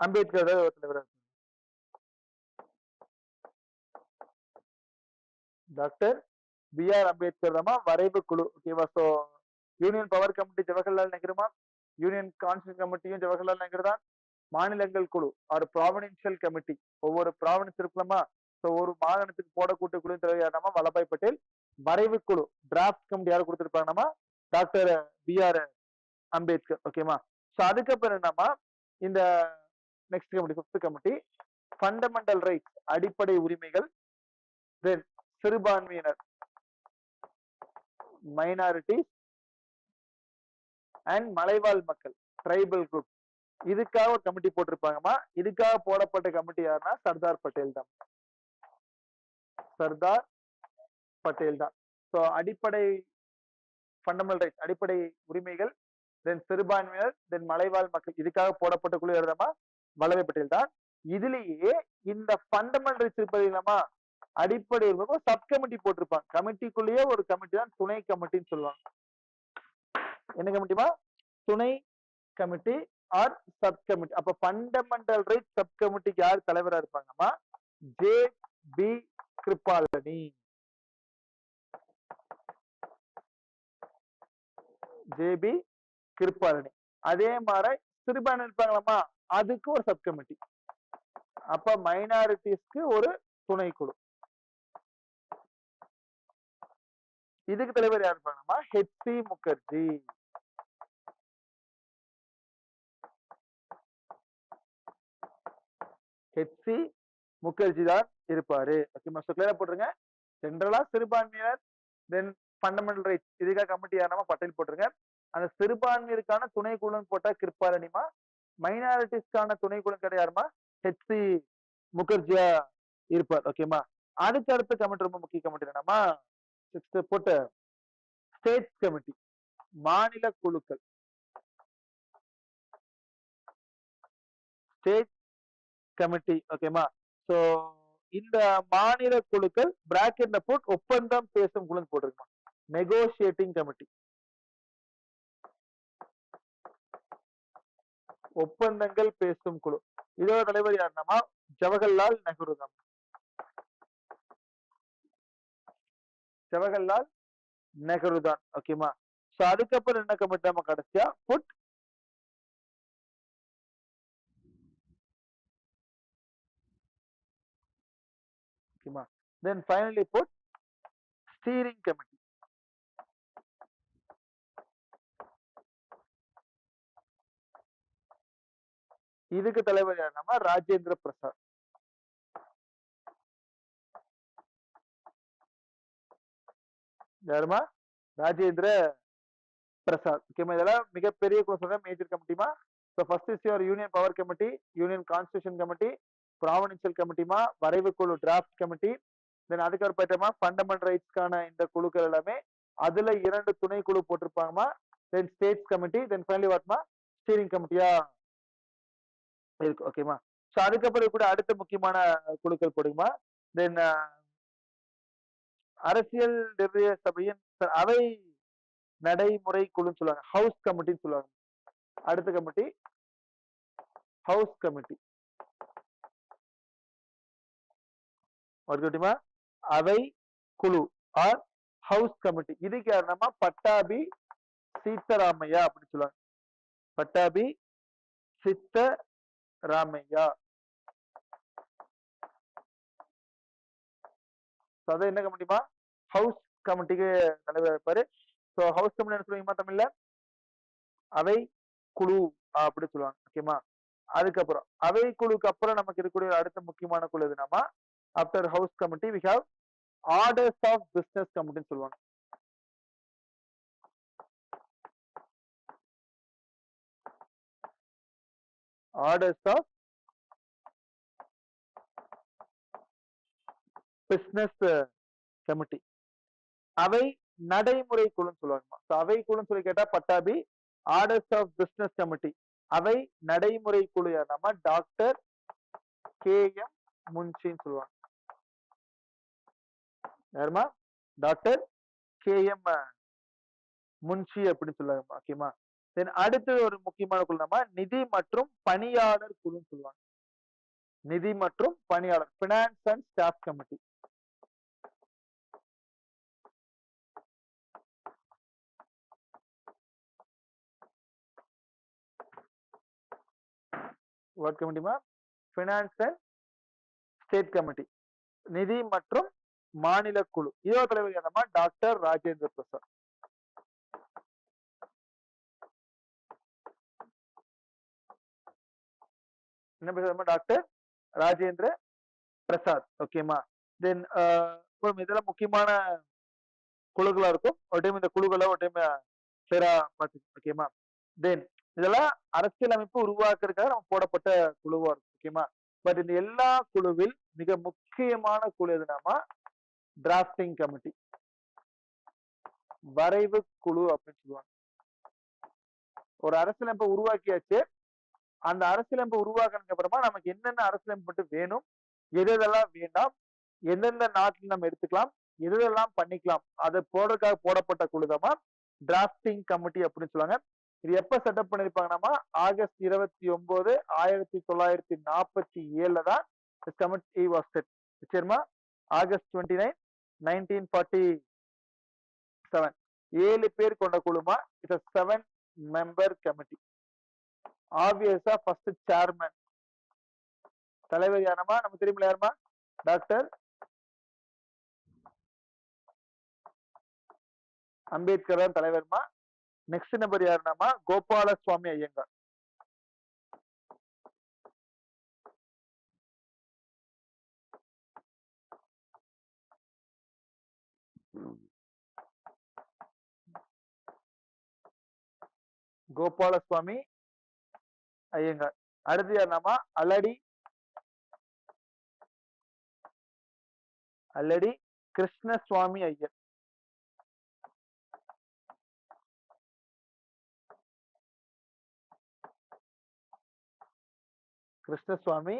அம்பேத்கர் தலைவர். Doctor B.R. அம்பேத்கர் தான் வரைவு குழு. ஓகேவா? So union power committee Jawaharlal நெஹ்ருமா, யூனியன் கான்ஸ்டிடியூஷன் கமிட்டியும் ஜவஹர்லால் நெஹ்ரு தான். மாநிலங்கள் குழு ஆர் ப்ராவின்சியல் கமிட்டி, ஒவ்வொரு ப்ராவின்ஸ் இருக்கலாமா? ஸோ ஒரு மாகாணத்துக்கு போடக்கூட்ட குழு தலைவர் யாருன்னா வல்லபாய் பட்டேல். வரைவு குழு டிராஃப்ட் கமிட்டி யாரு கொடுத்திருப்பாங்கன்னா டாக்டர் B.R. அம்பேத்கர். ஓகேமா? ஸோ அதுக்கப்புறம் என்னமா இந்த next committee fifth committee fundamental rights அடிப்படை உரிமைகள், தென் சிறுபான்மையினர் மைனாரிட்டிஸ் அண்ட் மலைவாழ் மக்கள் ட்ரைபல் குரூப். இதுக்காக ஒரு கமிட்டி போட்டிருப்பாங்கம்மா. இதுக்காக போடப்பட்ட கமிட்டி யாருன்னா சர்தார் பட்டேல் தான். சர்தார் பட்டேல் தான். ஸோ அடிப்படை ஃபண்டமெண்டல் ரைட்ஸ் அடிப்படை உரிமைகள், தென் சிறுபான்மையினர், தென் மலைவாழ் மக்கள், இதுக்காக போடப்பட்ட குழு எழுதாமா வல்லபாய் பட்டேல் தான். இதுலயே இந்த ஃபண்டமெண்டல் ரைட்ஸ் இருப்பது அடிப்படை சப் கமிட்டி போட்டிருப்பாங்க. கமிட்டிக்குள்ளேயே ஒரு கமிட்டி தான் துணை கமிட்டின்னு சொல்லுவாங்க. என்ன கமிட்டிமா? துணை கமிட்டி ஆர் சப் கமிட்டி. அப்ப ஃபண்டமெண்டல் ரைட் சப் கமிட்டிக்கு யார் தலைவரா இருப்பாங்கம்மா? J.B. கிருபாலனி. J.B. கிருபாலனி. அதே மாதிரி சிறுபான்மை இருப்பாங்களாமா, அதுக்கு ஒரு சப் கமிட்டி. அப்ப மைனாரிட்டிஸ்க்கு ஒரு துணைக்குழு. இதுக்கு தலைவர் யார் இருப்பாங்கன்னா ஹெச்சி முகர்ஜி. ஹெச்சி முகர்ஜி தான் இருப்பாரு. கிளியரா போட்டுருங்க. ஜென்ரலா சிறுபான்மையினர், தென் ஃபண்டமெண்டல் ரைட்ஸ், இதுக்காக கமிட்டி யாருமா பட்டியல் போட்டுருங்க. அந்த சிறுபான்மையருக்கான துணைக்குழுன்னு போட்டா கிருபாலனிமா, மைனாரிட்டிஸ்க்கான துணைக்குழு கிடையாதுமா ஹெச்சி முகர்ஜியா இருப்பார். ஓகேமா. அதுக்கு அடுத்த கமிட்டி ரொம்ப முக்கிய கமிட்டி என்னன்னா 6th போட்டு ஸ்டேட் கமிட்டி, மாநில குழுக்கள். State committee. ஓகேமா. சோ இந்த மாநில குழுக்கள் பிராக்கெட்ல போட்டு ஒப்பந்தம் பேசும் குழுன்னு போட்டிருக்குமா, நெகோசியேட்டிங் கமிட்டி. ஒப்பந்தங்கள் பேசும் குழு. இதோட தலைவர் யாருன்னா ஜவஹர்லால் நெஹ்ரு தான். ஜவஹர்லால் நெஹ்ரு தான். ஓகேமா. சோ அதுக்கப்புறம் என்ன கமிட்டி நம்ம கடைசியா புட் ஓகேமா. Then finally but steering committee. இதுக்கு தலைவர் யாருன்னா ராஜேந்திர பிரசாத். யாருமா? ராஜேந்திர பிரசாத். ஓகேமா. இதெல்லாம் மிகப்பெரிய மேஜர் கமிட்டிமா. So first is your union power committee, union constitution committee, provincial கமிட்டிமா, வரைவு குழு டிராஃப்ட் கமிட்டி. தென் அதுக்கப்புறம் பார்த்தோமா ஃபண்டமெண்டல் ரைட்ஸ்க்கான இந்த குழுக்கள் எல்லாமே, அதுல 2 துணை குழு போட்டிருப்பாங்கம்மா. Then states committee, then finally வாட்மா ஸ்டீரிங் கமிட்டியா இருக்கு. ஓகேமா. ஸோ அதுக்கப்புறம் கூட அடுத்த முக்கியமான குழுக்கள் போடுங்கம்மா. தென் அரசியல் நிர்ணய சபையின் அவை நடைமுறை குழுன்னு சொல்லுவாங்க, ஹவுஸ் கமிட்டின்னு சொல்லுவாங்க. அடுத்த கமிட்டி ஹவுஸ் கமிட்டி. ஓகேமா. அவை குழு ஆர் ஹவுஸ் கமிட்டி. இதுக்கு யாருன்னா பட்டாபி சீத்தராமையா அப்படின்னு சொல்லுவாங்க. பட்டாபி சித்தராமையா. அதான் என்ன கமிட்டிமா, ஹவுஸ் கமிட்டிக்கு தலைவர் இருப்பாரு. ஸோ ஹவுஸ் கமிட்டி என்ன சொல்லுவீங்கம்மா தமிழ்ல? அவை குழு அப்படி சொல்லுவாங்க. ஓகேமா. அதுக்கப்புறம் அவை குழுக்கு அப்புறம் நமக்கு இருக்கக்கூடிய அடுத்த முக்கியமான குழு எதுனாமா, after house committee we have orders of business கமிட்டின்னு சொல்லுவாங்க. Orders of business committee. அவை நடைமுறை குழுன்னு சொல்லுவாங்க. அவை குழுன்னு சொல்லி கேட்டா Pattabhi. Orders of business committee, அவை நடைமுறை குழு யாருன்னா டாக்டர் KM முன்ஷின்னு சொல்லுவாங்க. யாருமா? டாக்டர் KM முன்ஷி அப்படின்னு சொல்லுவாங்க. ஓகேமா. தென் அடுத்து ஒரு முக்கியமான குழு நம்ம நிதி மற்றும் பணியாளர் குழுன்னு சொல்லுவாங்க. நிதி மற்றும் பணியாளர், finance and staff committee. What கமிட்டிமா? பினான்ஸ் அண்ட் ஸ்டேட் கமிட்டி, நிதி மற்றும் மாநில குழு. இதோ தலைவர் என்னமா டாக்டர் ராஜேந்திர பிரசாத். என்ன பேசுறமா? டாக்டர் ராஜேந்திர பிரசாத். ஓகேமா. தென் இதெல்லாம் முக்கியமான குழுக்களா இருக்கும். ஒரு டைம் இந்த குழுக்களை ஒரு டைம் கிளியரா பார்த்து. ஓகேமா. தென் இதெல்லாம் அரசியல் அமைப்பு உருவாக்குறதுக்காக நம்ம போடப்பட்ட குழுவா இருக்கும். ஓகேமா. பட் இந்த எல்லா குழுவில் மிக முக்கியமான குழு எதுனாமா டிராஃப்டிங் கமிட்டி, வரைவு குழு அப்படின்னு சொல்லுவாங்க. ஒரு அரசியலமைப்பை உருவாக்கியாச்சு. அந்த அரசியலமைப்பு உருவாக்கினதுக்கு அப்புறமா நமக்கு என்னென்ன அரசியலமைப்பு வேணும், எதெல்லாம் வேண்டாம், எந்தெந்த நாட்டில் நம்ம எடுத்துக்கலாம், எதெல்லாம் பண்ணிக்கலாம், அதை போடுறதுக்காக போடப்பட்ட குழுதமா டிராஃப்டிங் கமிட்டி அப்படின்னு சொல்லுவாங்க. இது எப்ப செட்டப் பண்ணிருப்பாங்கன்னா ஆகஸ்ட் 29, 1947 தான் கமிட்டி வாஸ் செட். சரிமா? ஆகஸ்ட் 29, 1947. 7 பேர் கொண்ட குழுமா. It's 7 member committee. ஆப்வியஸா ஃபர்ஸ்ட் சேர்மன் தலைவர் யாருமா? நமக்கு தெரியுமில்ல யாருமா? டாக்டர் அம்பேத்கர் தான் தலைவர்மா. நெக்ஸ்ட் நம்பர் யாருனாமா? கோபாலசுவாமி ஐயங்கார். கோபாலசுவாமி ஐயங்கார். அடுத்து யாருனாமா? அல்லடி கிருஷ்ணசுவாமி ஐயர். கிருஷ்ணசுவாமி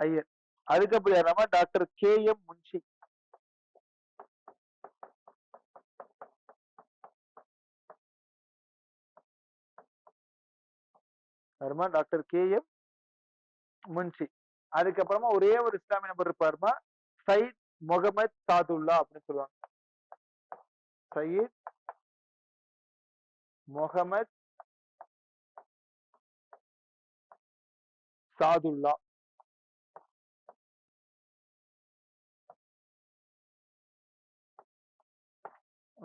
ஐயர். அதுக்கப்புறம் யாராமா? Doctor KM Munshi. யாருமா? Doctor KM Munshi. அதுக்கப்புறமா ஒரே ஒரு இஸ்லாமிய நபர் இருப்பாருமா, சயீத் முகமது சாதுல்லா அப்படின்னு சொல்லுவாங்க. சயீத் முகமது சாதுல்லா.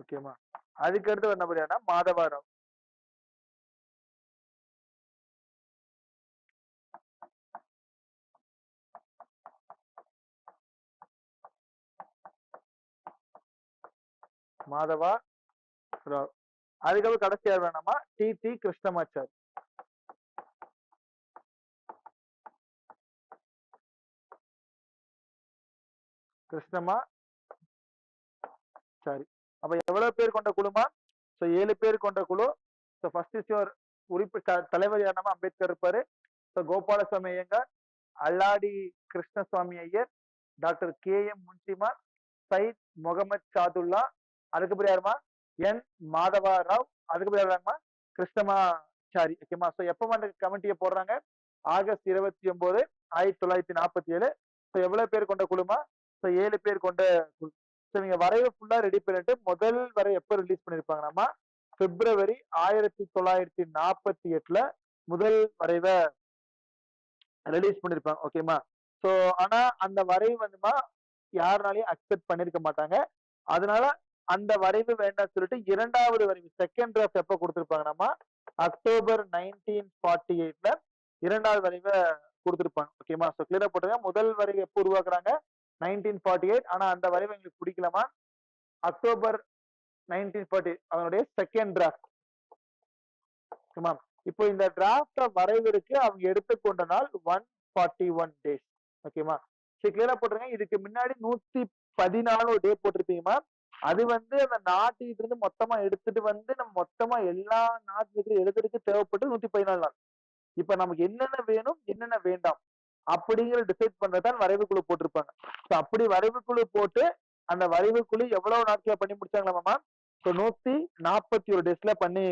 ஓகேமா. அதுக்கு அடுத்து ஒரு நபர் யாருன்னா மாதவராவ். மாதவா ராவ். அதுக்கப்புறம் கடைசி யார் வேணாமா? TT கிருஷ்ணமாச்சாரி. கிருஷ்ணமா சாரி. அப்ப எவ்வளவு பேர் கொண்ட குழுமா? சோ 7 பேர் கொண்ட குழு. சோ ஃபர்ஸ்ட் இஸ் யுவர் தலைவர் யாருனாமா? அம்பேத்கர் இருப்பாரு. So Gopalaswami Ayyangar, Alladi Krishnaswami Iyer, doctor KM முன்சிமா, சயீத் முகமது சாதுல்லா, அதுக்கப்புறம் யாருமா? N மாதவா ராவ், அதுக்கப்புறம் யாருமா? கிருஷ்ணமாச்சாரி. ஓகேமா. சோ எப்ப அந்த கமிட்டியை போடுறாங்க? ஆகஸ்ட் 29, 1947. சோ எவ்வளவு பேர் கொண்ட குழுமா? சோ 7 பேர் கொண்ட குழு. சோ நீங்க வரைவை ஃபுல்லா ரெடி பண்ணிட்டு முதல் வரை எப்ப ரிலீஸ் பண்ணிருப்பாங்கன்னா பிப்ரவரி 1948ல முதல் வரைவை ரிலீஸ் பண்ணிருப்பாங்க. ஓகேமா. சோ ஆனா அந்த வரைவு வந்துமா யாருனாலையும் அக்செப்ட் பண்ணிருக்க மாட்டாங்க. அதனால அந்த வரைவு வேண்டாம்னு சொல்லிட்டு இரண்டாவது வரைவு செகண்ட் டிராஃப்ட் எப்ப கொடுத்திருப்பாங்கன்னா அக்டோபர் 1948ல இரண்டாவது வரைவை கொடுத்திருப்பாங்க. ஓகேமா. சோ கிளியரா போட்டுங்க. முதல் வரைவு எப்போ உருவாக்குறாங்க? 1948. ஆனா அந்த வரைவு எங்களுக்கு பிடிக்கலாமா? அக்டோபர் 1940 அதனுடைய செகண்ட் டிராஃப்ட். ஓகேமா. இப்போ இந்த டிராஃப்ட வரைவிற்கு அவங்க எடுத்துக்கொண்ட நாள் 141 டேஸ். ஓகேமா. சரி கிளியரா போட்டுருங்க. இதுக்கு முன்னாடி 114 டே போட்டிருப்பீங்கம்மா. அது வந்து அந்த நாட்டுகிட்ட இருந்து மொத்தமா எடுத்துட்டு வந்து நம்ம மொத்தமா எல்லா நாட்டுக்கு எழுதுறதுக்கு தேவைப்பட்டு 114 நாள். இப்ப நமக்கு என்னென்ன வேணும் என்னென்ன வேண்டாம் அப்படிங்கிற டிசைட் பண்றதுதான் வரைவு குழு போட்டிருப்பாங்க. அப்படி வரைவு குழு போட்டு அந்த வரைவு குழு எவ்வளவு நாட்கள பண்ணி முடிச்சாங்களாமா? 141 டேஸ்ல பண்ணி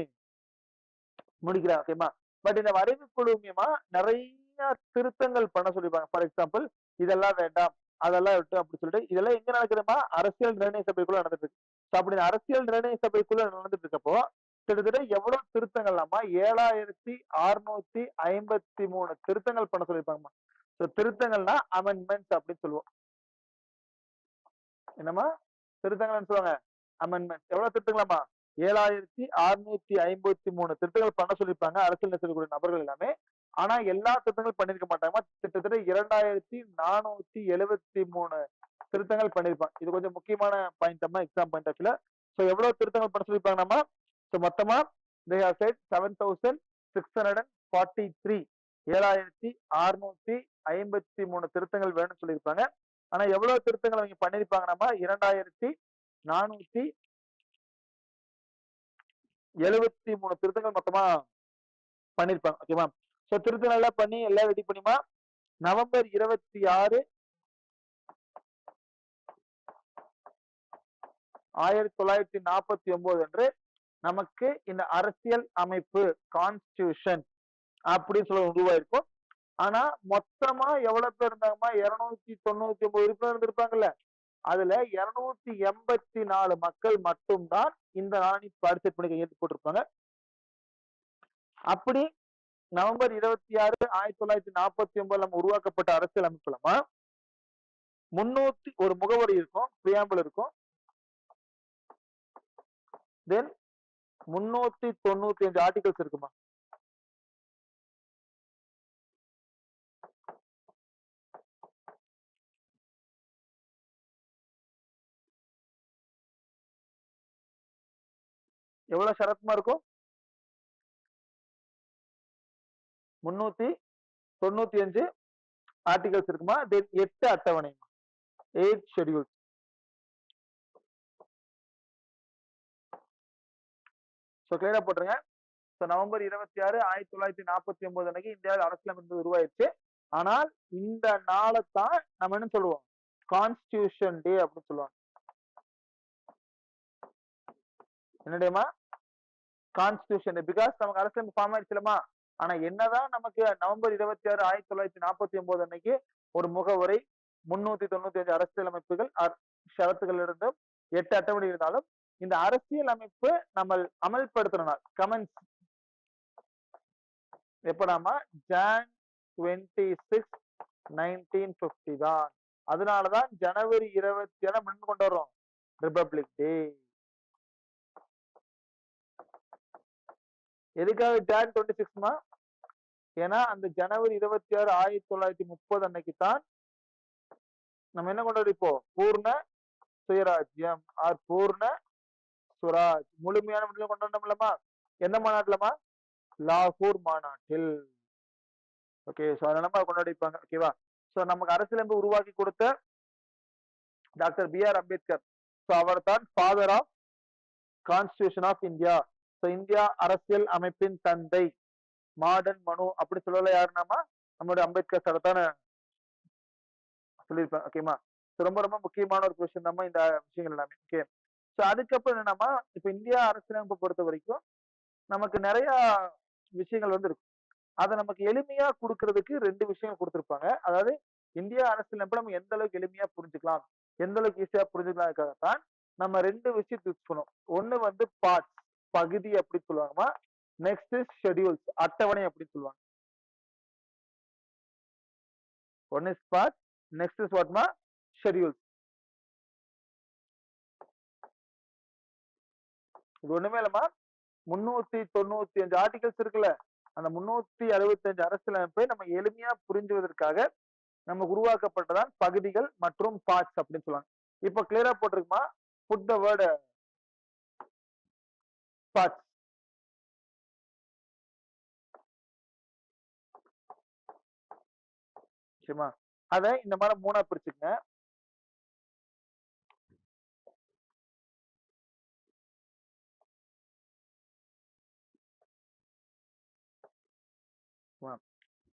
முடிக்கிறாங்க. ஓகேமா. பட் இந்த வரைவு குழு மூலியமா நிறைய திருத்தங்கள் பண்ண சொல்லிருப்பாங்க. ஃபார் எக்ஸாம்பிள் இதெல்லாம் வேண்டாம் அதெல்லாம் விட்டு அப்படி சொல்லிட்டு இதெல்லாம் எங்க நடக்குதுமா? அரசியல் நிர்ணய சபைக்குள்ள நடந்துட்டு இருக்கு. அப்படி அரசியல் நிர்ணய சபைக்குள்ள நடந்துட்டு இருக்கப்போ கிட்டத்தட்ட எவ்வளவு திருத்தங்கள்லாமா? 7653 திருத்தங்கள் பண்ண சொல்லியிருப்பாங்கம்மா. திருத்தங்கள்னா அமெண்ட்மெண்ட்ஸ் அப்படின்னு சொல்லுவோம். என்னமா திருத்தங்கள் சொல்லுவாங்க? அமெண்ட்மெண்ட். எவ்வளவு திருத்தங்களாமா? 7653 திருத்தங்கள் பண்ண சொல்லியிருப்பாங்க அரசியல் நெருக்கக்கூடிய நபர்கள் எல்லாமே. ஆனா எல்லா திருத்தங்களும் பண்ணிருக்க மாட்டாங்க. கிட்டத்தட்ட 2473 திருத்தங்கள் பண்ணிருப்பாங்க. இது கொஞ்சம் முக்கியமான பாயிண்ட் அம்மா எக்ஸாம் பாயிண்ட் ஆஃப் வியூல. சோ எவ்வளவு திருத்தங்கள் பண்ண சொல்லியிருப்பாங்க நம்ம? சோ மொத்தமா they have said 7643 7653 திருத்தங்கள் வேணும்னு சொல்லியிருப்பாங்க. ஆனா எவ்வளவு திருத்தங்கள் அவங்க பண்ணிருப்பாங்க நம்ம? 2473 திருத்தங்கள் மொத்தமா பண்ணிருப்பாங்க. ஓகேவா. சோ திருத்தங்கள் எல்லாம் பண்ணி எல்லாம் ரெடி பண்ணிமா நவம்பர் 26, 1949 அன்று நமக்கு இந்த அரசியல் அமைப்பு கான்ஸ்டிடியூஷன் அப்படின்னு சொல்ல உருவாயிருக்கும். ஆனா மொத்தமா எவ்வளவு பேர் இருந்தாங்கம்மா? 299 உறுப்பினர் இருந்திருப்பாங்கல்ல. அதுல 284 மக்கள் மட்டும்தான் இந்த நாணி பார்ட்டிசிபேட் பண்ணி கையெழுத்து போட்டிருப்பாங்க. அப்படி நவம்பர் 26 1949 நம்ம உருவாக்கப்பட்ட அரசியல் அமைப்புலமா 300 ஒரு முகவரி இருக்கும், பிரியாம்பிள் இருக்கும். தென் 395 ஆர்டிகல்ஸ் இருக்குமா? எவ்வளவு ஷரத்மா இருக்கும்? 395 ஆர்டிகல்ஸ் இருக்குமா? தென் 8 அட்டவணை, 8 ஷெட்யூல்ஸ். ஸோ கிளியரா போட்டுருங்க. ஸோ நவம்பர் 26 1949 அன்னைக்கு இந்தியாவில் அரசியலமைப்பு உருவாயிடுச்சு. ஆனால் இந்த நாளைத்தான் நம்ம என்ன சொல்லுவோம்? கான்ஸ்டிடியூஷன் டே அப்படின்னு சொல்லுவாங்க. என்னடேமா? Constitution day. பிகாஸ் நமக்கு அரசியலமைப்பு ஃபார்ம் ஆயிடுச்சுலமா. ஆனா என்னதான் நமக்கு நவம்பர் 26 1949 அன்னைக்கு ஒரு முகவரை 395 அரசியலமைப்புகள் ஷரத்துகள் இருந்தும் 8 அட்டவணை இருந்தாலும் இந்த அரசியல் அமைப்பு நம்ம அமல்படுத்தினார் கமெண்ட்ஸ் எப்படாமா ஜான் 26 1950 தான். அதனாலதான் ஜனவரி 27 கொண்டு வர்றோம் ரிபப்ளிக் டே. எதுக்காக ஜான் 26மா? ஏன்னா அந்த ஜனவரி 26 1930 அன்னைக்கு தான் நம்ம என்ன கொண்டு இப்போ பூர்ண சுயராஜ்யம் ஆர் பூர்ண சுராஜ் முழுமையான விடுதலை கொண்டு வந்தோம்லமா. எந்த மாநாட்டுலமா? லாகூர் மாநாட்டில். ஓகே, சோ அதனால கொண்டாடிப்பாங்க. ஓகேவா? சோ நமக்கு அரசியலமைப்பு உருவாக்கி கொடுத்த டாக்டர் B.R. அம்பேத்கர். சோ அவர் தான் father of constitution of India. So India அரசியல் அமைப்பின் தந்தை, மாடர்ன் மனு அப்படி சொல்லல. யாருனாமா? நம்மளுடைய அம்பேத்கர் சார் தானே சொல்லியிருப்பேன். ஓகேமா? ரொம்ப ரொம்ப முக்கியமான ஒரு கொஸ்டின் தான் இந்த விஷயங்கள் எல்லாமே. ஓகே, சோ அதுக்கப்புறம் என்னன்னா, இப்ப இந்தியா அரசியலமைப்பை பொறுத்த வரைக்கும் நமக்கு நிறைய விஷயங்கள் வந்து இருக்கு. அதை நமக்கு எளிமையா கொடுக்கறதுக்கு 2 விஷயங்கள் கொடுத்திருப்பாங்க. அதாவது இந்தியா அரசியலமைப்பை நம்ம எந்த அளவுக்கு எளிமையா புரிஞ்சுக்கலாம், எந்த அளவுக்கு ஈஸியா புரிஞ்சுக்கலாம்தான் நம்ம 2 விஷயம் யூஸ் பண்ணுவோம். ஒண்ணு வந்து பார்ட்ஸ், பகுதி அப்படின்னு சொல்லுவாங்கம்மா. நெக்ஸ்ட் இஸ் ஷெட்யூல்ஸ், அட்டவணை அப்படின்னு சொல்லுவாங்க. One is part, next is வாட்மா? ஷெட்யூல்ஸ். இது ஒண்ணுமே இல்லமா, 395 ஆர்டிகல்ஸ் இருக்குல்ல, அந்த 365 அரசியலமைப்பை நம்ம எளிமையா புரிஞ்சுவதற்காக நமக்கு உருவாக்கப்பட்டதான் பகுதிகள் மற்றும் பார்ட்ஸ் அப்படின்னு சொல்லுவாங்க. இப்ப கிளியரா போட்டிருக்குமா? Put the word parts. சரிமா? அத இந்த மாதிரி 3ஆ பிரிச்சுக்கங்க.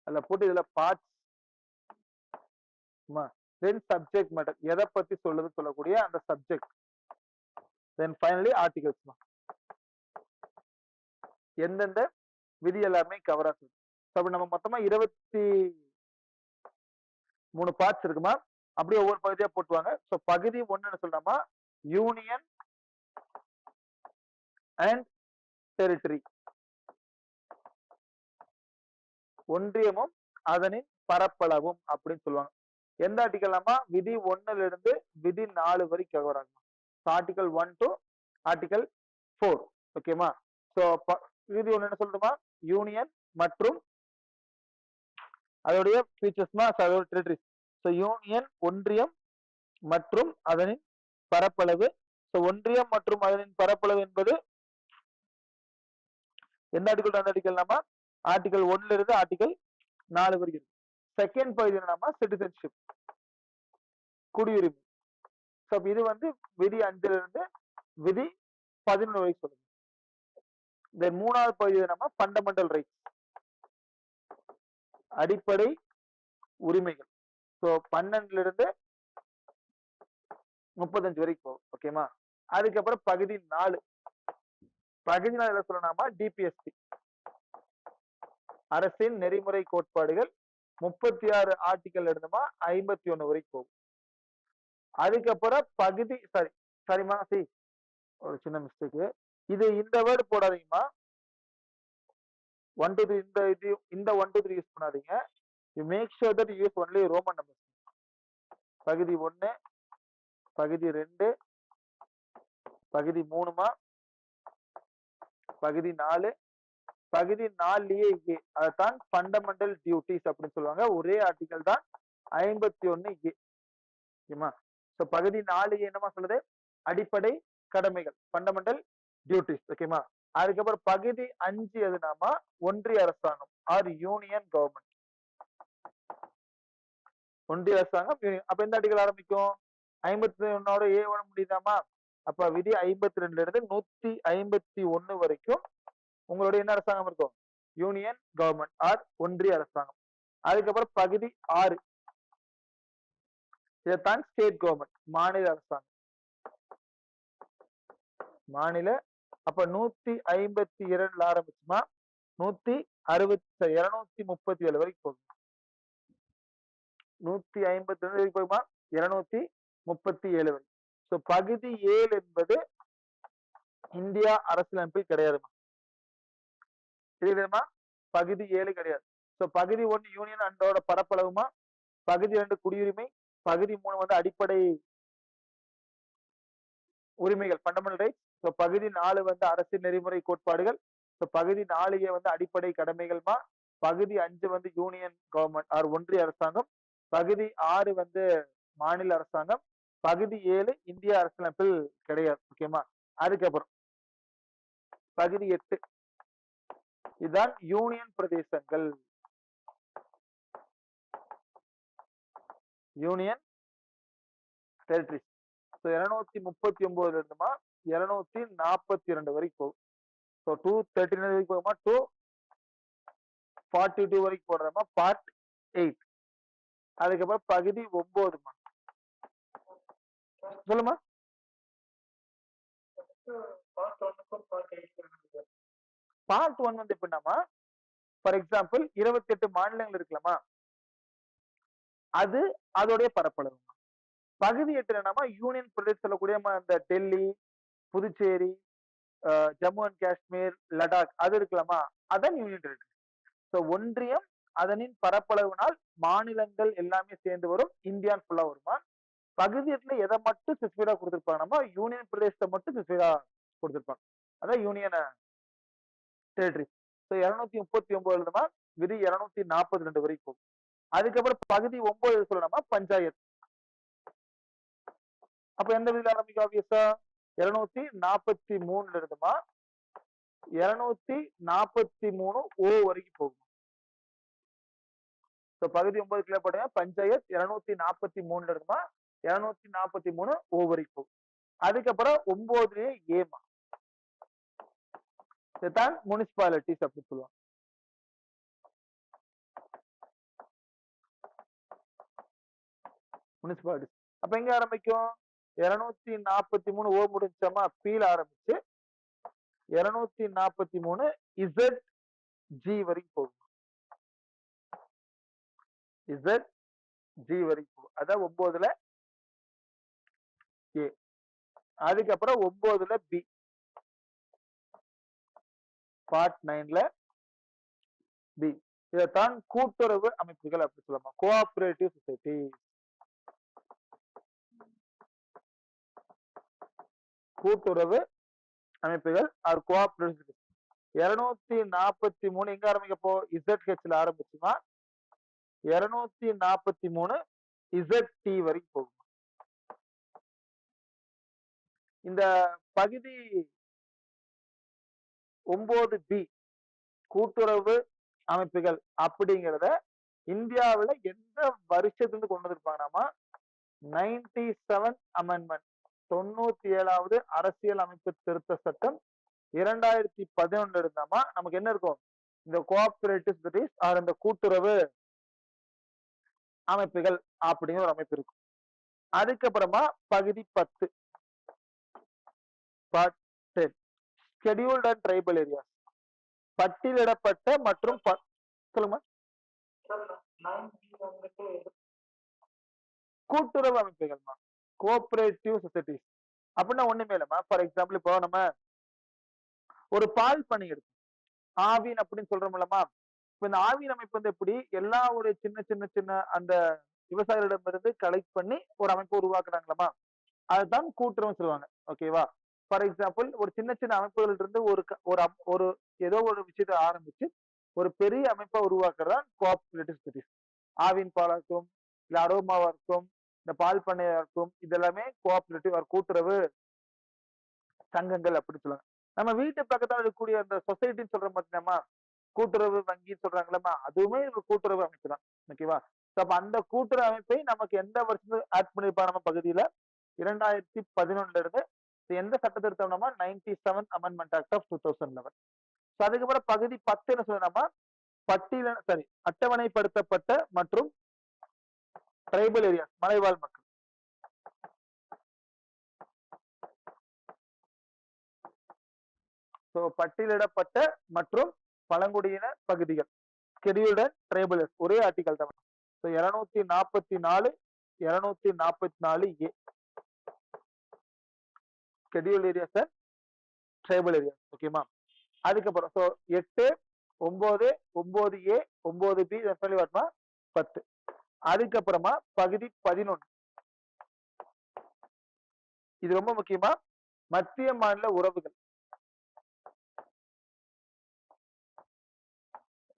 அதுல போட்டு இதுல பார்ட்ஸ், தென் சப்ஜெக்ட் மேட்டர், எதை பத்தி சொல்லுது சொல்லக்கூடிய அந்த சப்ஜெக்ட், தென் ஃபைனலி ஆர்டிகல்ஸ். எந்தெந்த விதி எல்லாமே கவர் ஆகுது. அப்ப நம்ம மொத்தமா 23 பார்ட்ஸ் இருக்குமா? அப்படியே ஒவ்வொரு பகுதியா போட்டுவாங்க. சோ பகுதி 1 சொல்றோமா, யூனியன் அண்ட் டெரிட்டரி, ஒன்றியமும் அதனின் பரப்பளவும் அப்படின்னு சொல்லுவாங்க. எந்த ஆர்டிகல்லாமா? விதி 1ல இருந்து விதி 4 வரைக்கும் கவர் ஆகும். Article 1 to article 4. ஓகேமா? சோ விதி 1 என்ன சொல்றோமா? யூனியன் மற்றும் அதோடைய ஃபீச்சர்ஸ்மா, அதோட டெரிட்டரி. சோ யூனியன் ஒன்றியம் மற்றும் அதனின் பரப்பளவு. சோ ஒன்றியம் மற்றும் அதனின் பரப்பளவு என்பது எந்த ஆர்டிகல்? அந்த ஆர்டிகல் ஆர்டிகல் 1ல இருந்து ஆர்டிகல் 4 வரைக்கும். செகண்ட் பகுதி என்னன்னா சிட்டிசன்ஷிப், குடியுரிமை. சோ இது வந்து விதி 5ல இருந்து விதி 11 வரைக்கும் சொல்லுங்க. தென் 3வது பகுதி என்னன்னா ஃபண்டமெண்டல் ரைட்ஸ், அடிப்படை உரிமைகள். சோ 12ல இருந்து 35 வரைக்கும் போகும். ஓகேமா? அதுக்கப்புறம் பகுதி 4. பகுதி 4 என்ன சொல்லணும்னா டிபிஎஸ்பி, அரசின் நெறிமுறை கோட்பாடுகள். 36 ஆர்டிகல் இருந்தமா 51 வரைக்கும் போகும். அதுக்கப்புறம் பகுதி சரிமா, ஒரு சின்ன மிஸ்டேக், இது இந்த வேர்டு போடாதீங்கம்மா. 1 to 3 இந்த 1 to 3 யூஸ் பண்ணாதீங்க. You make sure that you use only Roman numbers. பகுதி 1, பகுதி 2, பகுதி 3மா, பகுதி 4, பகுதி 4லயே ஏ. அதான் ஃபண்டமெண்டல் டியூட்டிஸ் அப்படின்னு சொல்லுவாங்க. ஒரே ஆர்டிகல் தான் 51 ஏ. ஓகேமா? சோ பகுதி 4 என்னமா சொல்லுது? அடிப்படை கடமைகள், ஃபண்டமெண்டல் டியூட்டிஸ். ஓகேமா? அதுக்கப்புறம் பகுதி 5 எதுனாமா ஒன்றிய அரசாங்கம் ஆர் யூனியன் கவர்மெண்ட். ஒன்றிய அரசாங்கம். அப்ப எந்த ஆர்டிகல் ஆரம்பிக்கும்? 51ஓட ஏ1 முடியுதாமா? அப்ப விதி 52ல இருந்து 151 வரைக்கும் உங்களுடைய என்ன அரசாங்கம் இருக்கும்? யூனியன் கவர்மெண்ட் ஆர் ஒன்றிய அரசாங்கம். அதுக்கப்புறம் பகுதி 6 இதைத்தான் ஸ்டேட் கவர்மெண்ட், மாநில அரசாங்கம். மாநில. அப்ப 152ல ஆரம்பிச்சுமா 237 வரைக்கும் போகும். 152 வரைக்கும் போகுமா 237 வரைக்கும். சோ பகுதி 7 என்பது இந்தியா அரசியலமைப்பில் கிடையாதுமா. தெரியுதுமா? பகுதி 7 கிடையாது. சோ பகுதி 1 யூனியன் அண்டோட பரப்பளவுமா, பகுதி 2 குடியுரிமை, பகுதி 3 வந்து அடிப்படை உரிமைகள், ஃபண்டமெண்டல் ரைட்ஸ். சோ பகுதி 4 வந்து அரசியல் நெறிமுறை கோட்பாடுகள். சோ பகுதி 4 வந்து அடிப்படை கடமைகள்மா. பகுதி 5 வந்து யூனியன் கவர்மெண்ட் ஆர் ஒன்றிய அரசாங்கம். பகுதி 6 வந்து மாநில அரசாங்கம். பகுதி 7 இந்திய அரசியலமைப்பில் கிடையாது. ஓகேமா? அதுக்கப்புறம் பகுதி 8 இதுதான் யூனியன் பிரதேசங்கள். Union territories. 239 இருந்துமா 242 வரைக்கும் போகும். 239 வரைக்கும் போகுமா 242 வரைக்கும் போடுறோமா பார்ட் 8. அதுக்கப்புறம் பகுதி 9மா. சொல்லுமா. பார்ட் 1 வந்து எப்படின்னாமா, ஃபார் எக்ஸாம்பிள் 28 மாநிலங்கள் இருக்கலாமா, அது அதோடைய பரப்பளவு. பகுதி 8 என்னன்னா யூனியன் பிரதேசம் சொல்லக்கூடிய இந்த டெல்லி, புதுச்சேரி, ஜம்மு அண்ட் காஷ்மீர், லடாக் அது இருக்கலாமா, அதான் யூனியன் டெரிட்டரி. சோ ஒன்றியம் அதனின் பரப்பளவினால் மாநிலங்கள் எல்லாமே சேர்ந்து வரும், இந்தியா ஃபுல்லா வருமா. பகுதி 8ல எதை மட்டும் ஸ்பெசிஃபைடா கொடுத்திருப்பாங்க, யூனியன் பிரதேசத்தை மட்டும் ஸ்பெசிஃபைடா கொடுத்திருப்பாங்க. அதான் யூனியன் டெரிட்டரி. சோ 239 எழுதுமா விதி 242 வரைக்கும் போகும். அதுக்கப்புறம் பகுதி 9 சொல்லணுமா பஞ்சாயத்து. அப்ப எந்த விதியில ஆரம்பிக்கும்? ஆப்வியஸா 243 இருக்குமா 243 ஓ வரைக்கும் போகும். பகுதி 9 கிலோ போடுங்க. பஞ்சாயத் 243 இருக்குமா 243 ஓ வரைக்கும் போகும். அதுக்கப்புறம் 9 ஏமா இதுதான் முனிசிபாலிட்டிஸ் அப்படின்னு சொல்லுவாங்க. முனிசிபாலிட்டிஸ் அப்ப எங்க ஆரம்பிக்கும்? 243 ஓ முடிச்சோமா பீல ஆரம்பிச்சு 243 இசட் ஜி வரைக்கும் போகும். இசட் ஜி வரைக்கும் போகும். அதான் 9ல ஏ. அதுக்கப்புறம் 9ல பி. பார்ட் 9ல பி. இதைத்தான் கூட்டுறவு அமைப்புகள் அப்படி சொல்லலாம், கோஆபரேட்டிவ் சொசைட்டி. கூட்டுறவு அமைப்புகள் ஆர் கோஆபரேட்டிவ். 243 எங்க ஆரம்பிக்கப்போ இசட்ஹெச்ல ஆரம்பிச்சுமா 243 இசட் டி வரைக்கும் போகும். இந்த பகுதி 9 பி கூட்டுறவு அமைப்புகள் அப்படிங்கிறத இந்தியாவில் எந்த வருஷத்துல கொண்டு வந்திருப்பாங்கன்னாமா 97 அமெண்ட்மெண்ட் 97வது அரசியல் அமைப்பு திருத்த சட்டம் 2011 இருந்தாமா நமக்கு என்ன இருக்கும்? இந்த கோஆபரேட்டிவ் சொசைட்டிஸ் ஆர் இந்த கூட்டுறவு அமைப்புகள் அப்படிங்கிற ஒரு அமைப்பு இருக்கும். அதுக்கப்புறமா பகுதி 10 part 10 scheduled and tribal areas பட்டியலிடப்பட்ட மற்றும் சொல்லுங்க கூட்டுறவு அமைப்புகள்மா கோஆபரேட்டிவ் சொசைட்டிஸ் அப்படின்னா ஒண்ணுமே இல்லைம்மா. ஃபார் எக்ஸாம்பிள் இப்போ நம்ம ஒரு பால் பண்ணை எடுக்கும். ஆவின் அப்படின்னு சொல்றோம்லமா. இப்ப இந்த ஆவின் அமைப்பு வந்து எப்படி எல்லா ஒரு சின்ன சின்ன சின்ன அந்த விவசாயிகளிடமிருந்து கலெக்ட் பண்ணி ஒரு அமைப்பு உருவாக்குறாங்களமா, அதுதான் கூட்டுறவுன்னு சொல்லுவாங்க. ஓகேவா? ஃபார் எக்ஸாம்பிள் ஒரு சின்ன சின்ன அமைப்புகள் இருந்து ஒரு ஏதோ ஒரு விஷயத்த ஆரம்பிச்சு ஒரு பெரிய அமைப்பா உருவாக்குறது தான் கோஆப்பரேட்டிவ் சொசைட்டிஸ். ஆவின் பாலா இருக்கும், இல்ல அரோமாவா இருக்கும், இந்த பால் பண்ணையா இருக்கும், இது எல்லாமே கோஆப்பரேட்டிவ் கூட்டுறவு சங்கங்கள் அப்படின்னு சொல்லுவாங்க. நம்ம வீட்டு பக்கத்துல இருக்கக்கூடிய அந்த சொசைட்டின்னு சொல்றோம் பார்த்தீங்கன்னா, கூட்டுறவு வங்கின்னு சொல்றாங்கல்லம்மா, அதுவுமே ஒரு கூட்டுறவு அமைப்பு தான். ஓகேவா? சோ அப்ப அந்த கூட்டுறவு அமைப்பை நமக்கு எந்த வருஷத்துல ஆட் பண்ணிருப்பாங்க நம்ம பகுதியில? 2011 இருந்து எந்த சட்ட திருத்தம்னா 97th அமெண்ட்மெண்ட் ஆக்ட் ஆஃப் 2011. சோ அதுக்கப்புறம் பகுதி 10 என்ன சொல்லுதுன்னா, அட்டவணைப்படுத்தப்பட்ட மற்றும் ட்ரைபல் ஏரியா மலைவாழ் மக்கள். சோ பட்டியலிடப்பட்ட மற்றும் பழங்குடியின பகுதிகள். ஷெட்யூல்டு அண்ட் ட்ரைபல் ஒரே ஆர்டிகல் தான். So 244 244 A schedule areas and tribal areas. ஓகேமா? அதுக்கப்புறம் ஸோ 8 9 9 ஏ 9 பி சொல்லி வரமா 10. அதுக்கப்புறமா பகுதி 11. இது ரொம்ப முக்கியமா மத்திய மாநில உறவுகள்.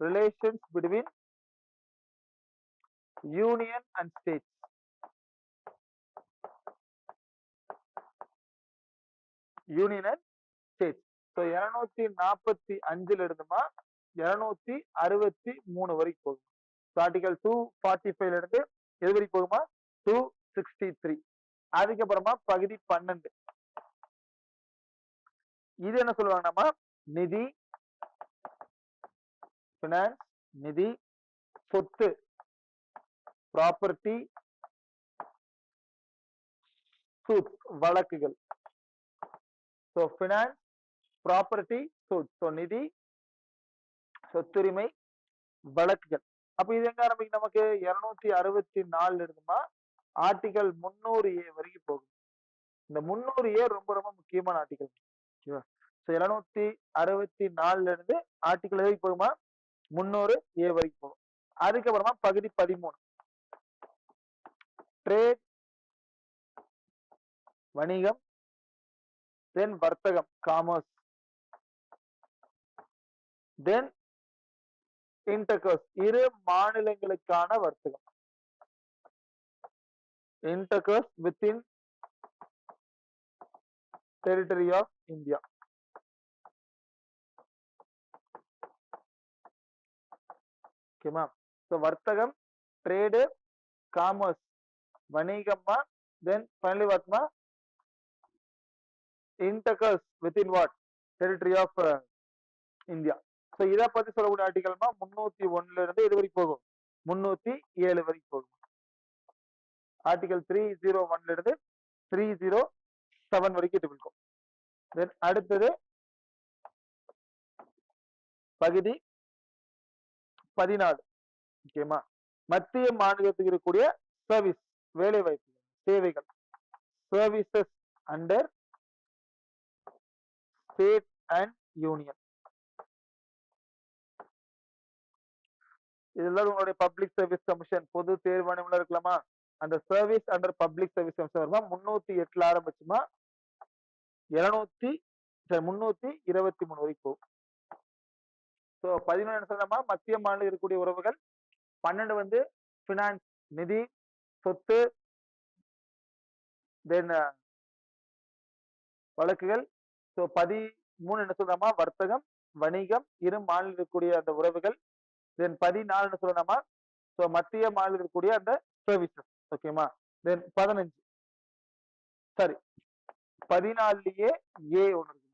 Relations between union and states. Union and states. So 245 இருந்துமா 263 வரைக்கும் போகும். ஆர்டிகல் 245 இருந்து எது வரைக்கும் போகுமா 263. அதுக்கப்புறமா பகுதி 12. இது என்ன சொல்லுவாங்கன்னா நிதி, பினான்ஸ், நிதி, சொத்து, ப்ராப்பர்ட்டி, சூட், வழக்குகள். So finance, property, suit. So நிதி, சொத்துரிமை, வழக்குகள். அப்ப இது எங்க ஆரம்பிக்கும்? நமக்கு 264 இருந்துமா ஆர்டிகல் 300 ஏ வரைக்கும் போகும். இந்த 300 ஏ ரொம்ப ரொம்ப முக்கியமான ஆர்டிகல். ஓகேவா? ஸோ 264 இருந்து ஆர்டிகல் வரைக்கும் போகுமா 300 ஏ வரைக்கும் போகும். அதுக்கப்புறமா பகுதி 13 ட்ரேட், வணிகம், தென் வர்த்தகம், காமர்ஸ், தென் இன்டர்கோர்ஸ், இரு மாநிலங்களுக்கான வர்த்தகம். Intercourse within territory of India. ஓகேமா? ஸோ வர்த்தகம், ட்ரேடு, காமர்ஸ், வணிகமா, தென் ஃபைனலி வாட்மா intercourse within what territory of India. So இதை பத்தி சொல்லக்கூடிய ஆர்டிகல்மா 301 இருந்து இது வரைக்கும் போகும் 307 வரைக்கும் போகும். ஆர்டிகல் 301 இருந்து 307 வரைக்கும் இது இருக்கும். தென் அடுத்தது பகுதி 14. ஓகேமா? மத்திய மாநிலத்துக்கு இருக்கக்கூடிய சர்வீஸ், வேலை வாய்ப்புகள், சேவைகள், services under state and union. இதெல்லாம் உங்களுடைய பப்ளிக் சர்வீஸ் கமிஷன், பொது தேர்வாணையம் இருக்கலாமா? அந்த service under public service commission வருமா 308 ஆரம்பிச்சுமா 323 வரைக்கும் போகும். ஸோ 11 சொன்னமா மத்திய மாநில இருக்கக்கூடிய உறவுகள். 12 வந்து பினான்ஸ், நிதி, சொத்து, தென் வழக்குகள். ஸோ 13 என்ன சொல்றோமா வர்த்தகம், வணிகம், இரு மாநில இருக்கக்கூடிய அந்த உறவுகள். தென் 14 என்ன சொல்றோமா ஸோ மத்திய மாநில இருக்கக்கூடிய அந்த சர்வீசஸ். ஓகேமா? தென் 15 சரி 14 ஏ ஒன்று இருக்கு,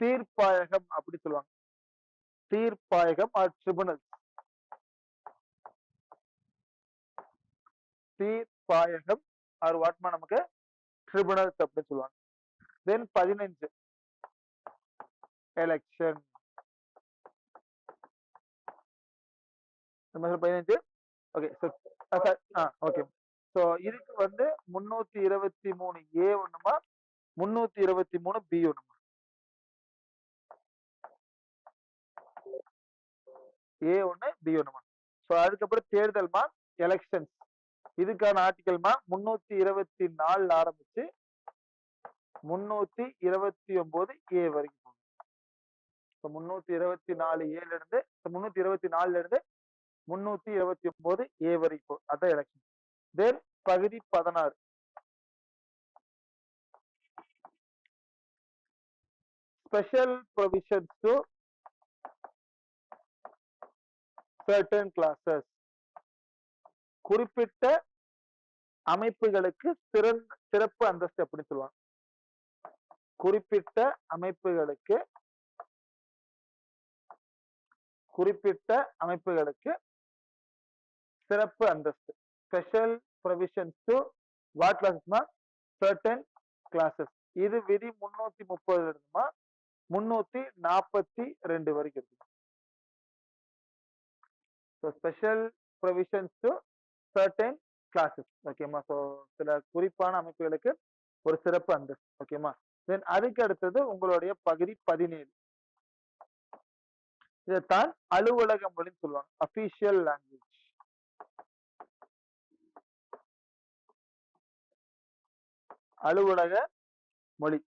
தீர்ப்பாயகம் அப்படி சொல்லுவாங்க. தீர்ப்பாயகம் ஆர் ட்ரிபுனல். தீர்ப்பாயகம் ஆர் வாட்மா நமக்கு ட்ரிபுனல்ஸ் அப்படின்னு சொல்லுவாங்க. தென் 15 எலெக்ஷன். 15 ஓகே. ஓகே. ஸோ இதுக்கு வந்து 323 ஏ ஒண்ணுமா 323 பி ஒண்ணுமா? A1 B1மா. ஸோ அதுக்கப்புறம் தேர்தல்மா, எலெக்ஷன்ஸ். இதுக்கான ஆர்டிகல்மா 324 ஆரம்பிச்சு 329 A வரைக்கும் போகும். ஸோ 324 A இருந்து 324 இருந்து 329 A வரைக்கும் அதான் எலெக்ஷன். தென் பகுதி 16 special provisions to certain classes. குறிப்பிட்ட அமைப்புகளுக்கு சிறப்பு அந்தஸ்து அப்படின்னு சொல்லுவாங்க. குறிப்பிட்ட அமைப்புகளுக்கு சிறப்பு அந்தஸ்து. ஸ்பெஷல் ப்ரொவிஷன்ஸ் டு வாட் கிளாஸஸ்னா சர்டன் கிளாஸஸ். இது விதி 330 இருக்குமா 342 வரைக்கும் இருக்கு. So special provisions to certain classes. ஓகேமா. ஸோ சில குறிப்பான அமைப்புகளுக்கு ஒரு சிறப்பு அந்தஸ்து. ஓகேமா. தென் அதுக்கு அடுத்தது உங்களுடைய பகுதி 17. இதைத்தான் அலுவலக மொழின்னு சொல்லுவாங்க. Official language. அலுவலக மொழி.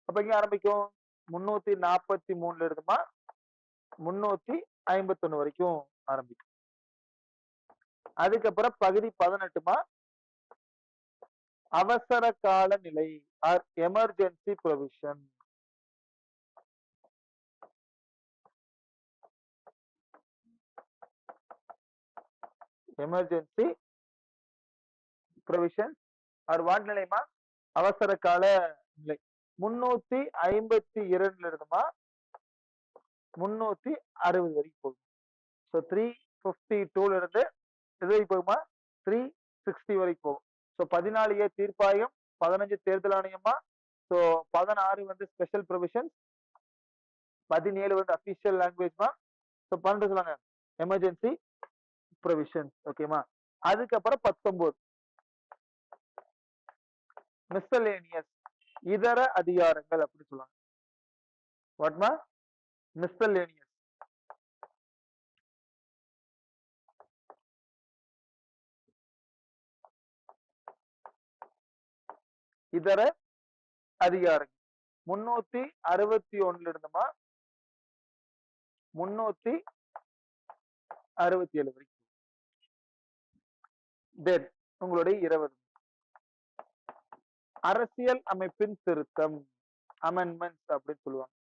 அப்ப இங்க ஆரம்பிக்கும் 343 இருக்குமா 351 வரைக்கும் ஆரம்பிக்கும். அதுக்கப்புறம் பகுதி 18மா அவசர கால நிலை or emergency provision. Emergency provision or what நிலைமா அவசர கால நிலை. 352 இருக்குமா 360 வரைக்கும் போகும். ஸோ 352 இருந்து எது வரைக்கும் போகுமா 360 வரைக்கும் போகும். ஸோ 14 தீர்ப்பாயம், 15 தேர்தல் ஆணையமா. ஸோ 16 வந்து ஸ்பெஷல் ப்ரொவிஷன், 17 வந்து அபிஷியல் லாங்குவேஜ்மா. ஸோ 12 சொல்லுவாங்க எமர்ஜென்சி ப்ரொவிஷன். ஓகேமா. அதுக்கப்புறம் 19 மிஸ்சலேனியஸ் இதர அதிகாரங்கள் அப்படின்னு சொல்லுவாங்க. வாட்மா மிஸ்சலேனியஸ். இதர அதிகாரங்கள் 361 இருந்துமா 367 வரைக்கும். தென் உங்களுடைய 20 அரசியல் அமைப்பின் திருத்தம், அமெண்ட்மெண்ட்ஸ் அப்படின்னு சொல்லுவாங்க.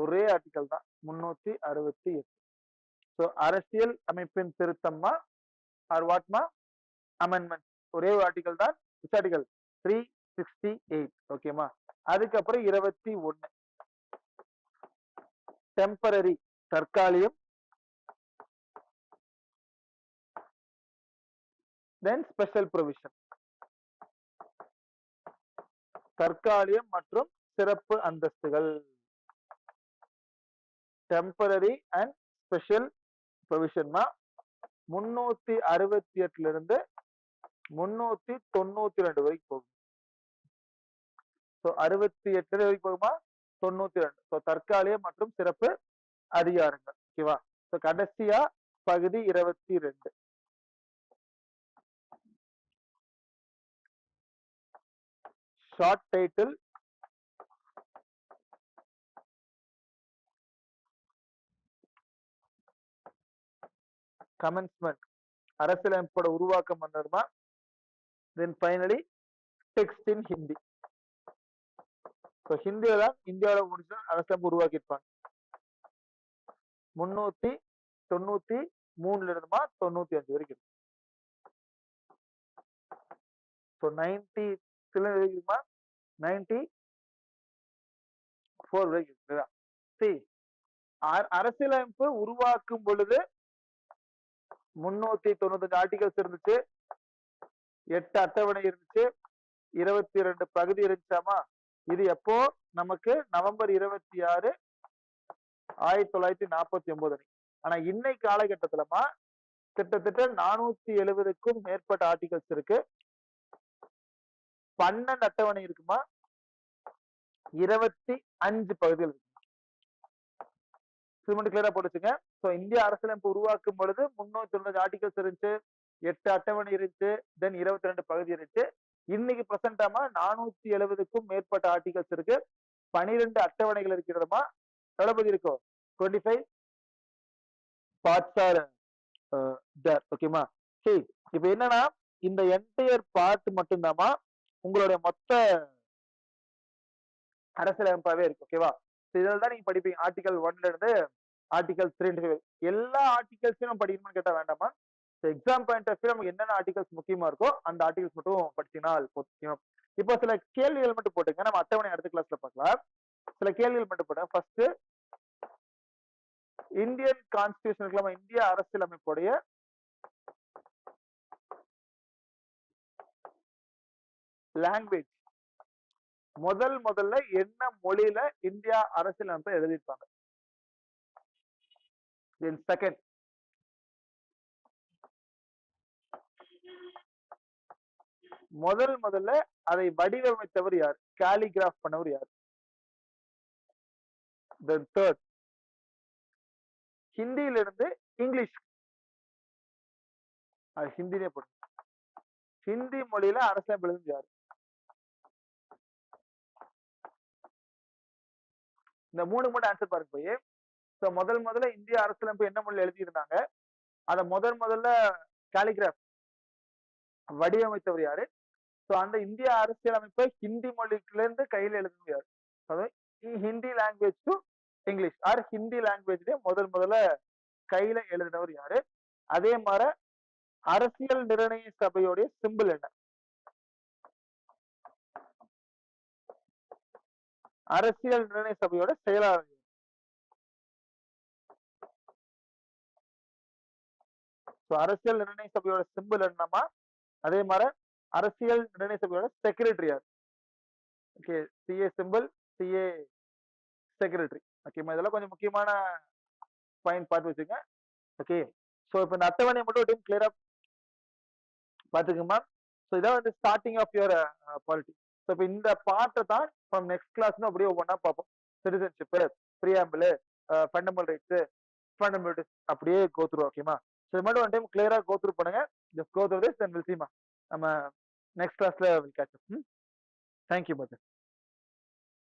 ஒரே ஆர்டிகல் தான் 368. ஸோ அரசியல் அமைப்பின் திருத்தம்மா ஆர் வாட்மா அமெண்ட்மெண்ட். ஒரே ஆர்டிகல் தான். ஆர்டிகல் 368. ஓகேமா. அதுக்கப்புறம் 21 டெம்பரரி தற்காலிகம். தென் ஸ்பெஷல் ப்ரொவிஷன் தற்காலிகம் மற்றும் சிறப்பு அந்தஸ்துகள். டெம்பரரி அண்ட் ஸ்பெஷல் ப்ரொவிஷன்னா 368 இருந்து 392 வரைக்கும் போகும். ஸோ 68 வரைக்கும் போகுமா 92. ஸோ தற்காலிகம் மற்றும் சிறப்பு அதிகாரங்கள். ஓகேவா. ஸோ கடைசியா பகுதி 22 ஷார்ட் டைட்டில் கமென்ஸ்மெண்ட். அரசியலமைப்போட உருவாக்கம் பண்ணதுமா. Then finally text in Hindi. So ஹிந்தியில தான் இந்தியாவோட ஒரிஜினல் அரசியலமைப்பு உருவாக்கியிருப்பாங்க. 393 இருந்துமா 95 வரைக்கும். ஸோ 90 இருக்குமா 94 வரைக்கும். சரி, அரசியலமைப்பு உருவாக்கும் பொழுது 395 ஆர்டிகல்ஸ் இருந்துச்சு, 8 அட்டவணை இருந்துச்சு, 22 பகுதி இருந்துச்சாமா. இது எப்போ நமக்கு நவம்பர் 26 1949. ஆனா இன்னைக்கு காலகட்டத்திலமா கிட்டத்தட்ட 470க்கும் மேற்பட்ட ஆர்டிகல்ஸ் இருக்கு, 12 அட்டவணை இருக்குமா, 25 பகுதிகள் இருக்கு. கிளியரா போட்டுச்சுங்க. ஸோ இந்திய அரசியலமைப்பு உருவாக்கும் பொழுது 395 ஆர்டிகல்ஸ் இருந்துச்சு, 8 அட்டவணை இருந்துச்சு, தென் 22 பகுதி இருந்துச்சு. இன்னைக்கு பிரசன்டாமா 470க்கும் மேற்பட்ட ஆர்டிகல்ஸ் இருக்கு, 12 அட்டவணைகள் இருக்கிறதுமா. எவ்வளவு பகுதி இருக்கும்? 25 பார்ட்ஸ் ஆர் தேர். ஓகேமா? சரி, இப்ப என்னன்னா இந்த என்டையர் பார்ட் மட்டும்தாமா உங்களுடைய மொத்த அரசியலமைப்பாவே இருக்கு. ஓகேவா? இதில் தான் நீங்க படிப்பீங்க. ஆர்டிகல் 1ல இருந்து ஆர்டிகல் 3 எல்லா ஆர்டிகல்ஸையும் படிக்கணும்னு கேட்டா வேண்டாமா. எக்ஸாம் பாயிண்ட் ஆஃப் வியூ நமக்கு என்னென்ன ஆர்டிகல்ஸ் முக்கியமா இருக்கோ அந்த ஆர்டிகல்ஸ் மட்டும் படிச்சீங்கன்னா போதும். இப்போ சில கேள்விகள் மட்டும் போட்டுங்க, நம்ம அட்டவணை அடுத்த கிளாஸ்ல பார்க்கலாம். சில கேள்விகள் மட்டும் போடுங்க. ஃபர்ஸ்ட், இந்தியன் கான்ஸ்டிடியூஷன், நம்ம இந்திய அரசியலமைப்புடைய லாங்குவேஜ் முதல்ல என்ன மொழியில இந்தியா அரசியலமைப்பை எழுதியிருப்பாங்க? செகண்ட், முதல்ல அதை வடிவமைத்தவர் யார்? காலிகிராஃப் பண்ணவர் யார்? தென் தேர்ட், ஹிந்தியில இருந்து இங்கிலீஷ், அது ஹிந்திலே போடுங்க, ஹிந்தி மொழியில அரசியலமைப்பு எழுதுனது யார்? இந்த 3 மட்டும் ஆன்சர் பாருங்க போய். ஸோ முதல்ல இந்திய அரசியலமைப்பு என்ன மொழியில எழுதியிருந்தாங்க, அதை முதல்ல காலிகிராஃப் வடிவமைத்தவர் யாரு? ஸோ அந்த இந்திய அரசியலமைப்பை ஹிந்தி மொழியில இருந்து கையில எழுதுனது யாரு? அதாவது Hindi language to English or Hindi லாங்குவேஜ்ல முதல்ல கையில எழுதினவர் யாரு? அதே மாதிரி அரசியல் நிர்ணய சபையோடைய சிம்பிள் என்ன? அரசியல் நிர்ணய சபையோட செயலாளர். அரசியல் நிர்ணய சபையோட சிம்பிள் என்னமா? அதே மாதிரி அரசியல் நிர்ணய சபையோட செக்ரட்டரி யார்? Okay, CA simple, CA secretary. ஓகேமா? இதெல்லாம் கொஞ்சம் முக்கியமான பாயிண்ட் பார்த்து வச்சுங்க. ஓகே, ஸோ இப்போ இந்த அட்டவணை மட்டும் கிளியரா பார்த்துக்குமா? ஸோ இதான் வந்து starting of your polity. So இப்போ இந்த பார்ட்டை தான் ஃப்ரம் நெக்ஸ்ட் கிளாஸ் அப்படியே ஒவ்வொன்றா பார்ப்போம். Citizenship, preamble, fundamental rights, fundamentals அப்படியே கோத்ரூ. ஓகேமா? ஸோ இது மட்டும் ஒன் டைம் கிளியரா கோத்ரூ பண்ணுங்க. Just go through this, then will see மா. நம்ம நெக்ஸ்ட் கிளாஸ்ல will catch up. Thank you mother.